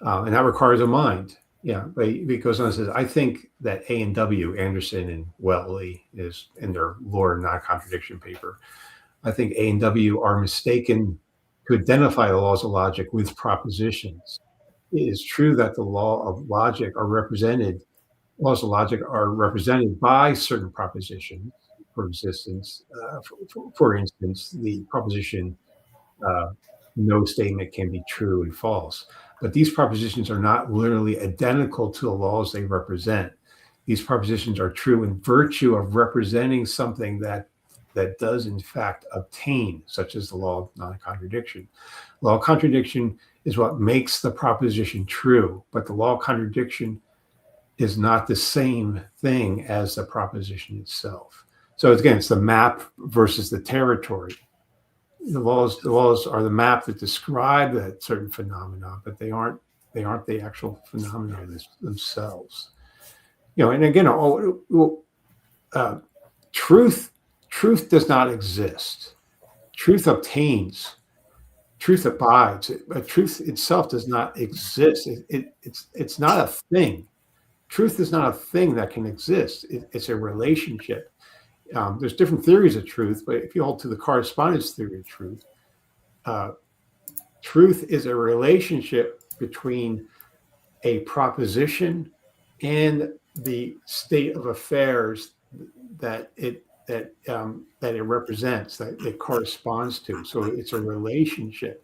And that requires a mind. Yeah, but he goes on and says, I think that A and W, Anderson and Weltley, is in their law and non-contradiction paper. I think A and W are mistaken to identify the laws of logic with propositions. It is true that the laws of logic are represented by certain propositions for existence. For instance, the proposition, no statement can be true and false. But these propositions are not literally identical to the laws they represent. These propositions are true in virtue of representing something that does in fact obtain, such as the law of non-contradiction. Law of contradiction is what makes the proposition true, but the law of contradiction is not the same thing as the proposition itself. So again, it's the map versus the territory. The laws are the map that describe that certain phenomena, but they aren't the actual phenomena themselves. And again, truth does not exist. Truth obtains. Truth abides. But truth itself does not exist. It's not a thing. Truth is not a thing that can exist. It's a relationship. There's different theories of truth, but if you hold to the correspondence theory of truth, truth is a relationship between a proposition and the state of affairs that it represents, that it corresponds to. So it's a relationship.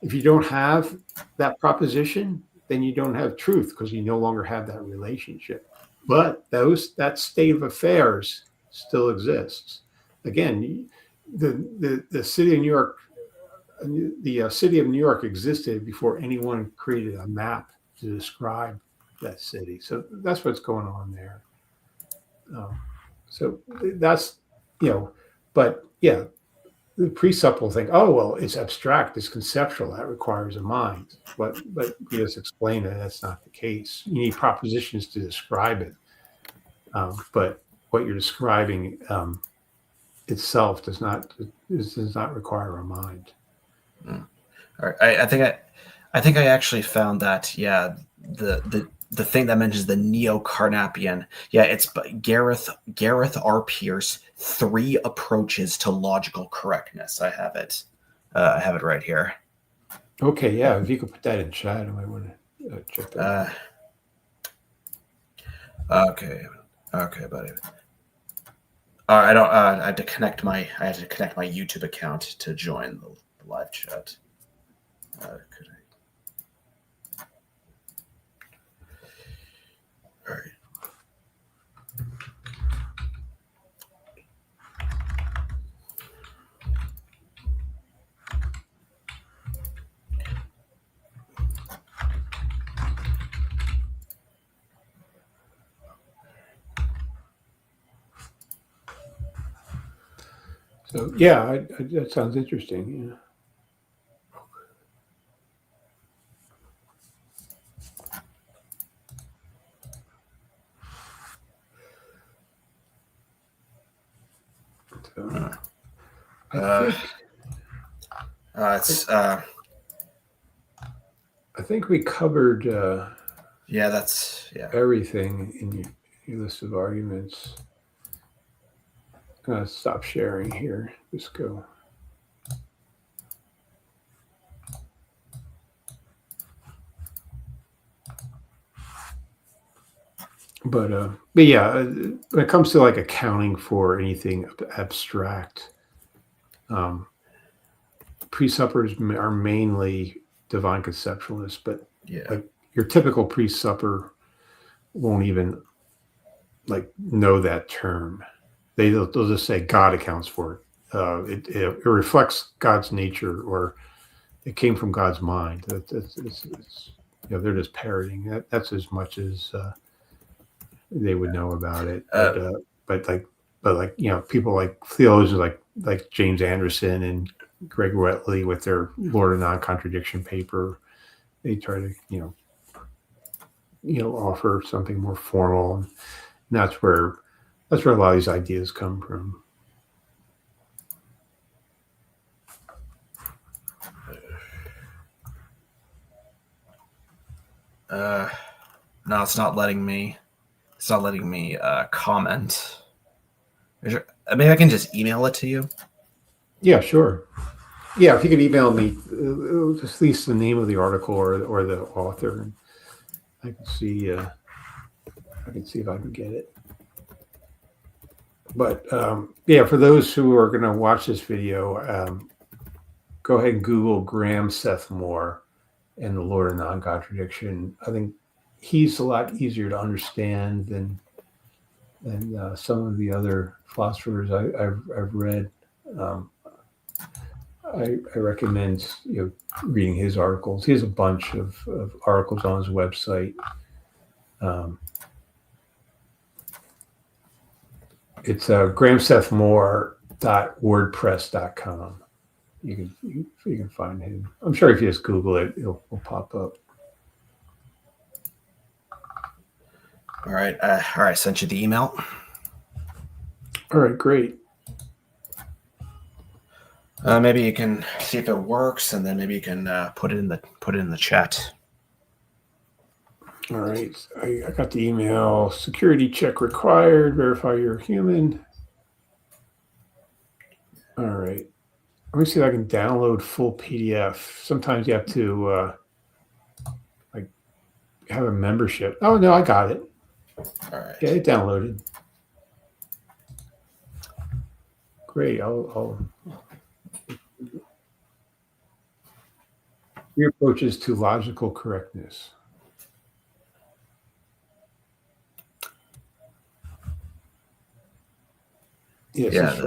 If you don't have that proposition, then you don't have truth, because you no longer have that relationship. But that state of affairs still exists. Again, the city of New York, the city of New York existed before anyone created a map to describe that city. So that's what's going on there. So that's, but yeah, the presupp will think, oh, well, it's abstract, it's conceptual, that requires a mind. But we just explain that that's not the case. You need propositions to describe it. But what you're describing itself does not require a mind. All right. I think I actually found that, yeah, the thing that mentions the neo-Carnapian, yeah, it's Gareth R. Pierce, 3 Approaches to Logical Correctness. I have it right here. Okay, yeah, if you could put that in chat, I might want to check that. Okay, buddy. I don't. I had to connect my YouTube account to join the live chat. Could I? All right. So yeah, that sounds interesting. Yeah. I think we covered everything in your list of arguments. I'm gonna stop sharing here. Just go. But yeah, when it comes to like accounting for anything abstract, presuppers are mainly divine conceptualists, but like your typical presupper won't even like know that term. They'll just say God accounts for it. It reflects God's nature, or it came from God's mind. It's they're just parroting. That's as much as they would know about it. But people like theologians like James Anderson and Greg Wetley with their Lord of Non-Contradiction paper, they try to offer something more formal, and that's where a lot of these ideas come from. No, it's not letting me. It's not letting me comment. Maybe I can just email it to you. Yeah, sure. Yeah, if you could email me just at least the name of the article or the author, and I can see if I can get it. But yeah, for those who are going to watch this video, go ahead and Google Graham Seth Moore and the Lord of Non-Contradiction. I think he's a lot easier to understand than some of the other philosophers I've read. I recommend reading his articles. He has a bunch of articles on his website. It's GrahamSethMoore.wordpress.com. You can find him. I'm sure if you just Google it, it'll pop up. All right. Sent you the email. All right, great. Maybe you can see if it works, and then maybe you can put it in the chat. All right, I got the email. Security check required. Verify you're human. All right. Let me see if I can download full PDF. Sometimes you have to have a membership. Oh no, I got it. All right. Yeah, it downloaded. Great. I'll Three approaches to logical correctness. Yes,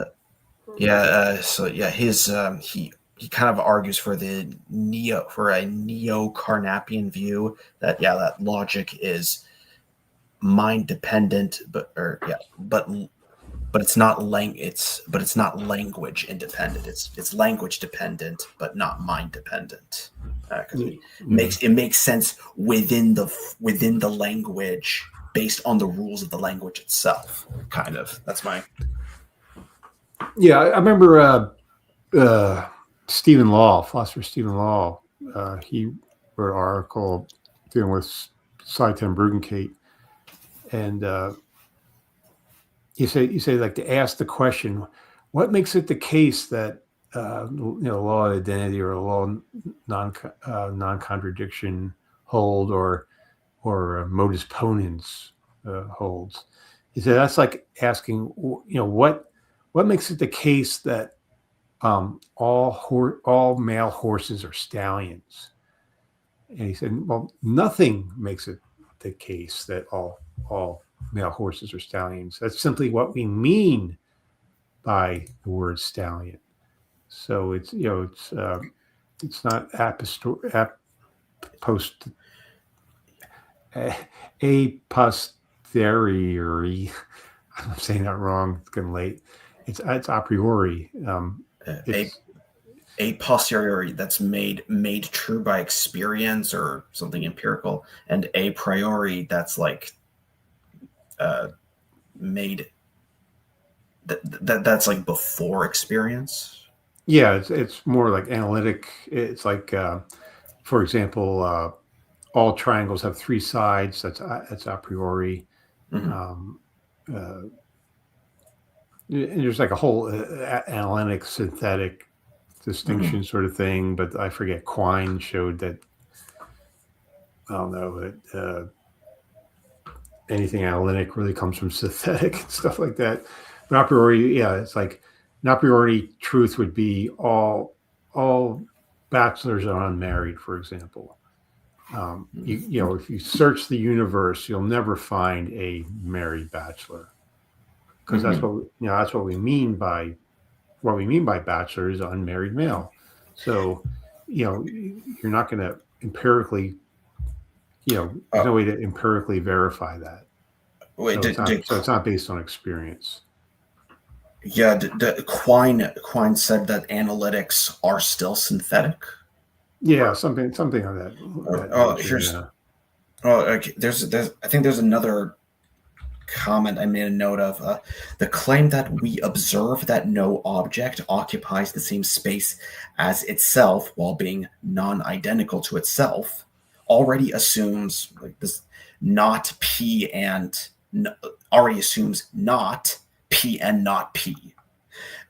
his he kind of argues for a neo-Carnapian view that that logic is mind dependent, but it's not language independent. It's language dependent, but not mind dependent. Because it makes sense within the language based on the rules of the language itself. Kind of. That's my. Yeah, I remember Stephen Law, philosopher Stephen Law. He wrote an article dealing with Seitan Bruggencate, and you say like to ask the question, what makes it the case that law of identity or law non-contradiction hold or modus ponens holds? He said that's like asking, what makes it the case that all male horses are stallions? And he said, well, nothing makes it the case that all male horses are stallions. That's simply what we mean by the word stallion. So it's not a posteriori. I'm saying that wrong. It's getting late. It's a priori. A posteriori, that's made true by experience or something empirical, and a priori, that's like made that's like before experience. Yeah, it's more like analytic. It's like, for example, all triangles have three sides. That's a priori. Mm-hmm. And there's like a whole analytic synthetic distinction sort of thing, but I forget. Quine showed that, I don't know, that anything analytic really comes from synthetic and stuff like that. But a priori, it's like an a priori truth would be all bachelors are unmarried, for example. If you search the universe, you'll never find a married bachelor, because that's what we mean by bachelor is unmarried male. So, you're not going to empirically, there's no way to empirically verify that. Wait, so it's not based on experience. Yeah, Quine said that analytics are still synthetic. Yeah, something on that. I think there's another comment I made a note of. The claim that we observe that no object occupies the same space as itself while being non-identical to itself already assumes this not P and already assumes not P and not P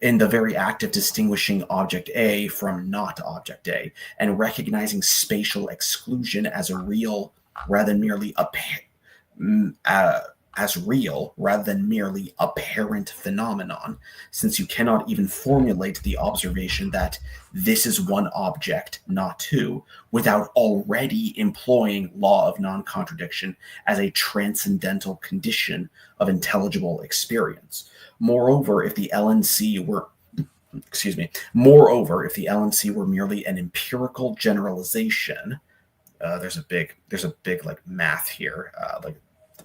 in the very act of distinguishing object A from not object A and recognizing spatial exclusion as a real rather than merely apparent phenomenon, since you cannot even formulate the observation that this is one object, not two, without already employing law of non-contradiction as a transcendental condition of intelligible experience. Moreover, if the LNC were merely an empirical generalization, there's a big like math here, like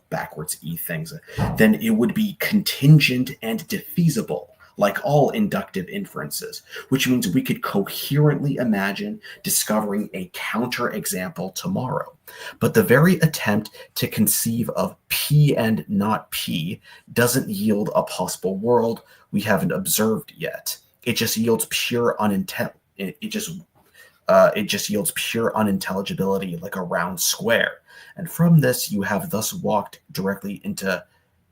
backwards E things, then it would be contingent and defeasible, like all inductive inferences, which means we could coherently imagine discovering a counterexample tomorrow. But the very attempt to conceive of P and not P doesn't yield a possible world we haven't observed yet. It just yields pure it just yields pure unintelligibility, like a round square. And from this, you have thus walked directly into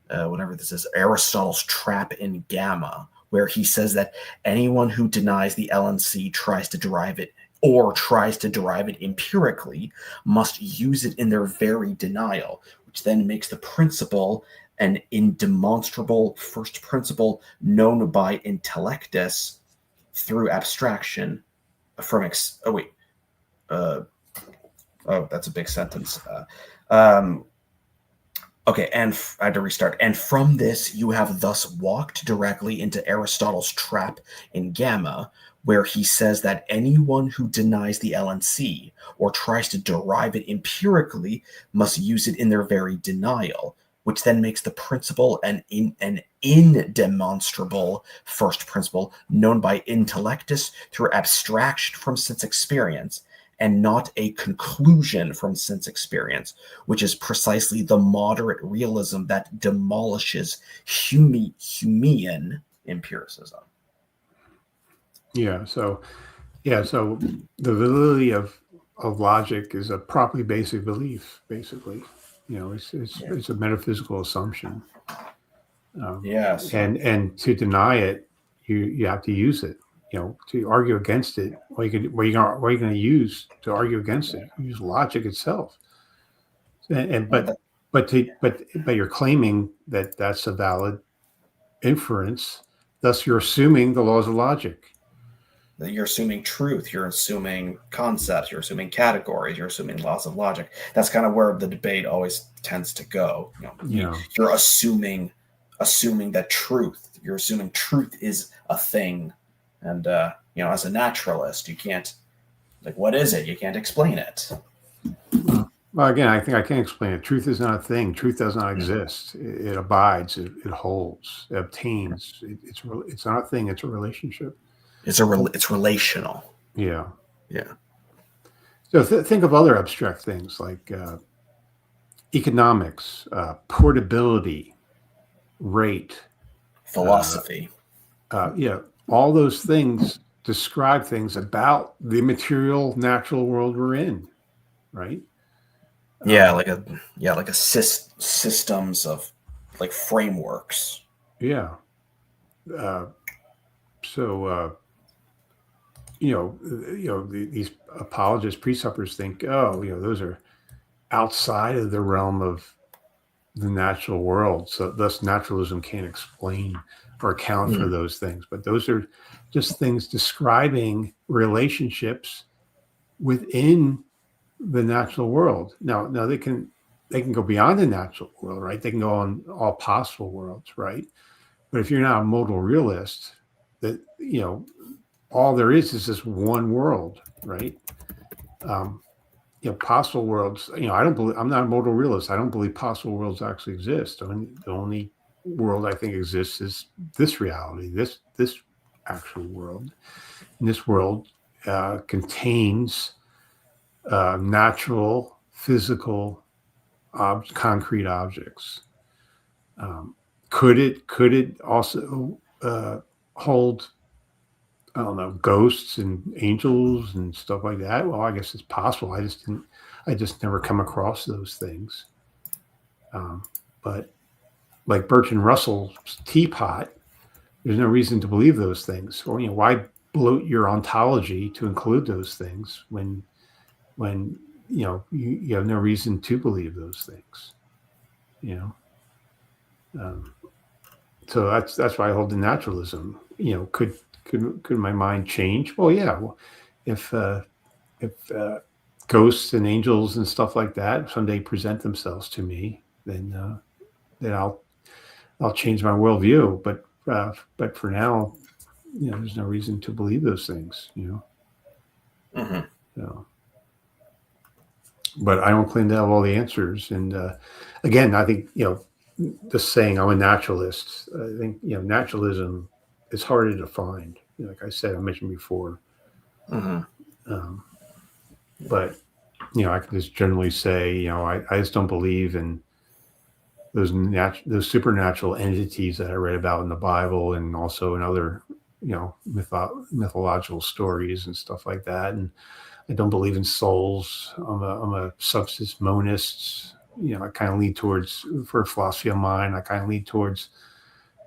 whatever this is, Aristotle's trap in gamma, where he says that anyone who denies the LNC tries to derive it empirically must use it in their very denial, which then makes the principle an indemonstrable first principle known by intellectus through abstraction from that's a big sentence. Okay, and I had to restart. And from this, you have thus walked directly into Aristotle's trap in gamma, where he says that anyone who denies the LNC or tries to derive it empirically must use it in their very denial, which then makes the principle an indemonstrable first principle known by intellectus through abstraction from sense experience, and not a conclusion from sense experience, which is precisely the moderate realism that demolishes Humean empiricism. So the validity of logic is a properly basic belief, basically. It's a metaphysical assumption. And to deny it, you have to use it. To argue against it, what are you going to use to argue against it? Use logic itself. But you're claiming that that's a valid inference. Thus, you're assuming the laws of logic. You're assuming truth. You're assuming concepts. You're assuming categories. You're assuming laws of logic. That's kind of where the debate always tends to go. You're assuming that truth. You're assuming truth is a thing. And, as a naturalist, you can't, what is it? You can't explain it. Well, again, I think I can't explain it. Truth is not a thing. Truth does not exist. It abides. It holds. It obtains. It's not a thing. It's a relationship. It's relational. Yeah. Yeah. So think of other abstract things like economics, portability, rate. Philosophy. All those things describe things about the material natural world we're in, right? Like systems of frameworks. Yeah. These apologists, presuppers think, those are outside of the realm of the natural world. So thus naturalism can't explain or account for those things. But those are just things describing relationships within the natural world. Now they can go beyond the natural world, right? They can go on all possible worlds, right? But if you're not a modal realist, that all there is this one world, right? Possible worlds. I'm not a modal realist. I don't believe possible worlds actually exist. The only world I think exists is this reality, this actual world. And this world contains natural, physical, concrete objects. Could it also hold, I don't know, ghosts and angels and stuff like that? Well, I guess it's possible. I just never come across those things. But like Bertrand Russell's teapot, there's no reason to believe those things. Or why bloat your ontology to include those things when you have no reason to believe those things. So that's why I hold to naturalism. Could my mind change? Well, yeah. Well, if ghosts and angels and stuff like that someday present themselves to me, then I'll change my worldview. But for now, there's no reason to believe those things. Mm-hmm. So but I don't claim to have all the answers. And again, I think, just saying I'm a naturalist, I think, naturalism is harder to find. Like I said, I mentioned before. But, I can just generally say, I just don't believe in those supernatural entities that I read about in the Bible and also in other, mythological stories and stuff like that. And I don't believe in souls. I'm a substance monist. I kind of lean towards, for a philosophy of mine, I kind of lean towards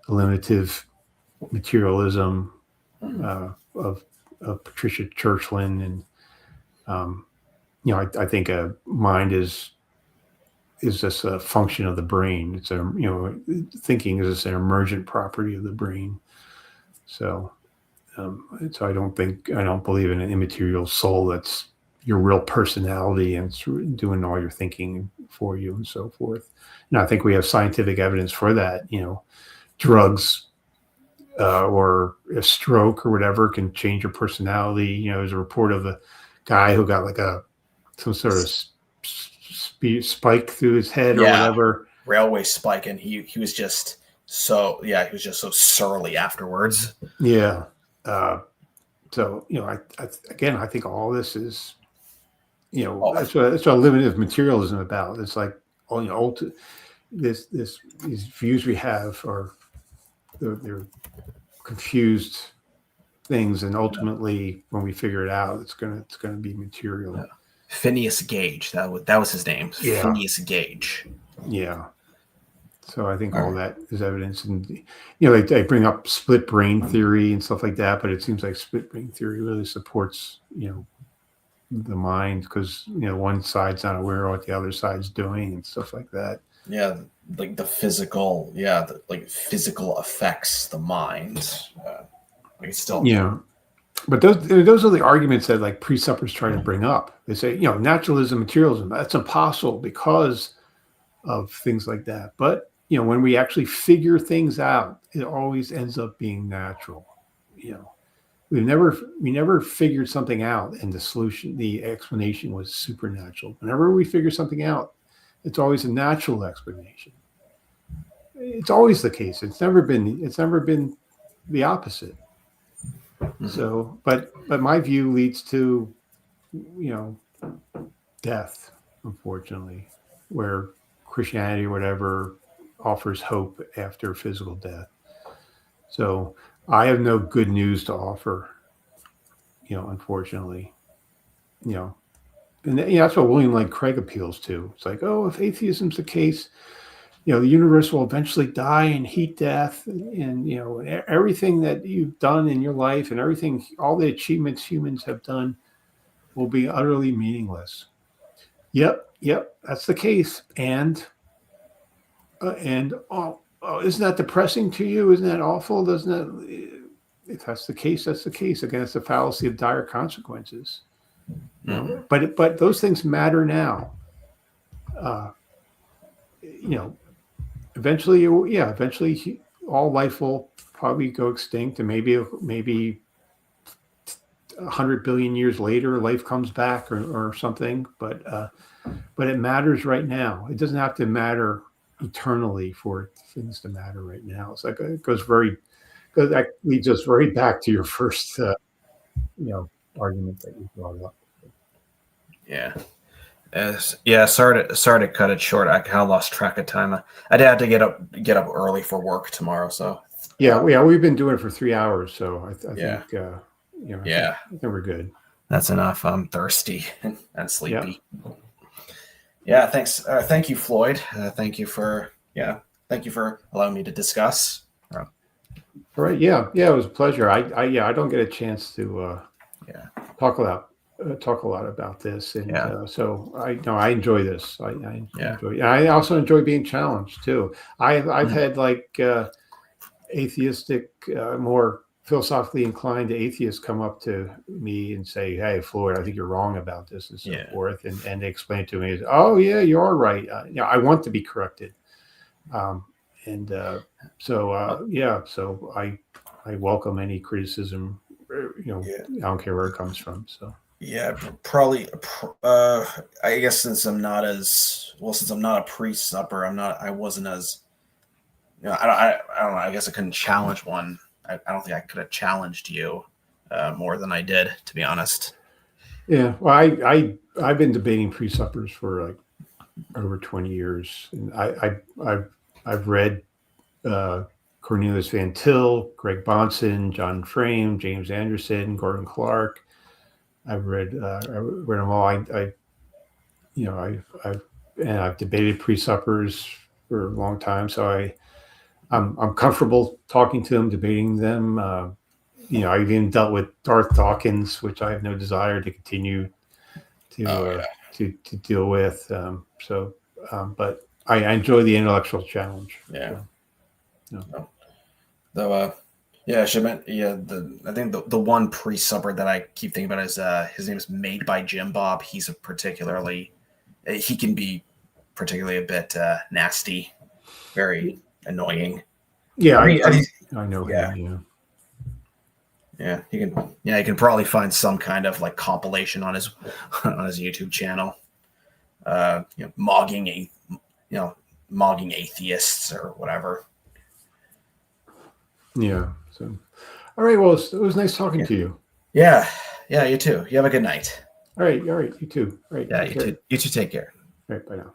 eliminative materialism of Patricia Churchland. And, I think a mind is just a function of the brain. It's thinking is just an emergent property of the brain. So I don't believe in an immaterial soul that's your real personality and it's doing all your thinking for you and so forth. And I think we have scientific evidence for that. Drugs or a stroke or whatever can change your personality. There's a report of a guy who got like some sort of spike through his head or whatever. Railway spike, and he was just so surly afterwards. Yeah. So I think all this is, that's what limited materialism about. It's like, these views we have are they're confused things, and ultimately, when we figure it out, it's gonna be material. Yeah. Phineas Gage, that was his name. Yeah. Phineas Gage. Yeah. So I think all that is evidence, and they bring up split brain theory and stuff like that, but it seems like split brain theory really supports the mind, because one side's not aware of what the other side's doing and stuff like that. Yeah, like the physical, physical affects the mind. But those are the arguments that like presuppers try to bring up. They say naturalism, materialism, that's impossible because of things like that. But when we actually figure things out, it always ends up being natural. We never figured something out and the explanation was supernatural. Whenever we figure something out, it's always a natural explanation. It's always the case. It's never been the opposite. Mm-hmm. So, but my view leads to, death, unfortunately, where Christianity or whatever offers hope after physical death. So I have no good news to offer, unfortunately, and that's what William Lane Craig appeals to. It's like, if atheism's the case, the universe will eventually die in heat death, and everything that you've done in your life and everything, all the achievements humans have done will be utterly meaningless. Yep, that's the case. And isn't that depressing to you? Isn't that awful? Doesn't that? If that's the case, that's the case. Again, it's the fallacy of dire consequences. But those things matter now. Eventually, all life will probably go extinct, and maybe 100 billion years later, life comes back or something. But it matters right now. It doesn't have to matter eternally for things to matter right now. It's like that leads us right back to your first, argument that you brought up. Yeah. Sorry to cut it short. I kind of lost track of time. I did have to get up early for work tomorrow. So we've been doing it for 3 hours. So I think I think we're good. That's enough. I'm thirsty and sleepy. Yeah. Thanks. Thank you, Floyd. Thank you for allowing me to discuss. All right. Yeah. It was a pleasure. I don't get a chance to talk a lot about this, and so I enjoy this. I enjoy it. And I also enjoy being challenged too. I've had like atheistic, more philosophically inclined atheists come up to me and say, "Hey, Floyd, I think you're wrong about this," and so forth, and they explain to me, "Oh yeah, you are right." I want to be corrected, so I welcome any criticism. I don't care where it comes from. So. Yeah, probably. I guess since I'm not a pre-supper, I wasn't as, I don't know. I guess I couldn't challenge one. I don't think I could have challenged you more than I did, to be honest. Yeah, well, I've been debating pre-suppers for like over 20 years, and I've read Cornelius Van Til, Greg Bahnsen, John Frame, James Anderson, Gordon Clark. I've read them all. I've debated pre-suppers for a long time, so I'm comfortable talking to them, debating them. I've even dealt with Darth Dawkins, which I have no desire to continue to to deal with. But I enjoy the intellectual challenge. Yeah. So, no. Though, yeah, I think the one pre-supper that I keep thinking about is his name is Made by Jim Bob. He can be particularly a bit nasty, very annoying. Yeah, I know yeah. him. Yeah, you can probably find some kind of like compilation on his YouTube channel. Mogging atheists or whatever. Yeah. So, all right. Well, it was nice talking to you. Yeah. Yeah. You too. You have a good night. All right. You too. All right. Yeah. You too. Take care. All right. Bye now.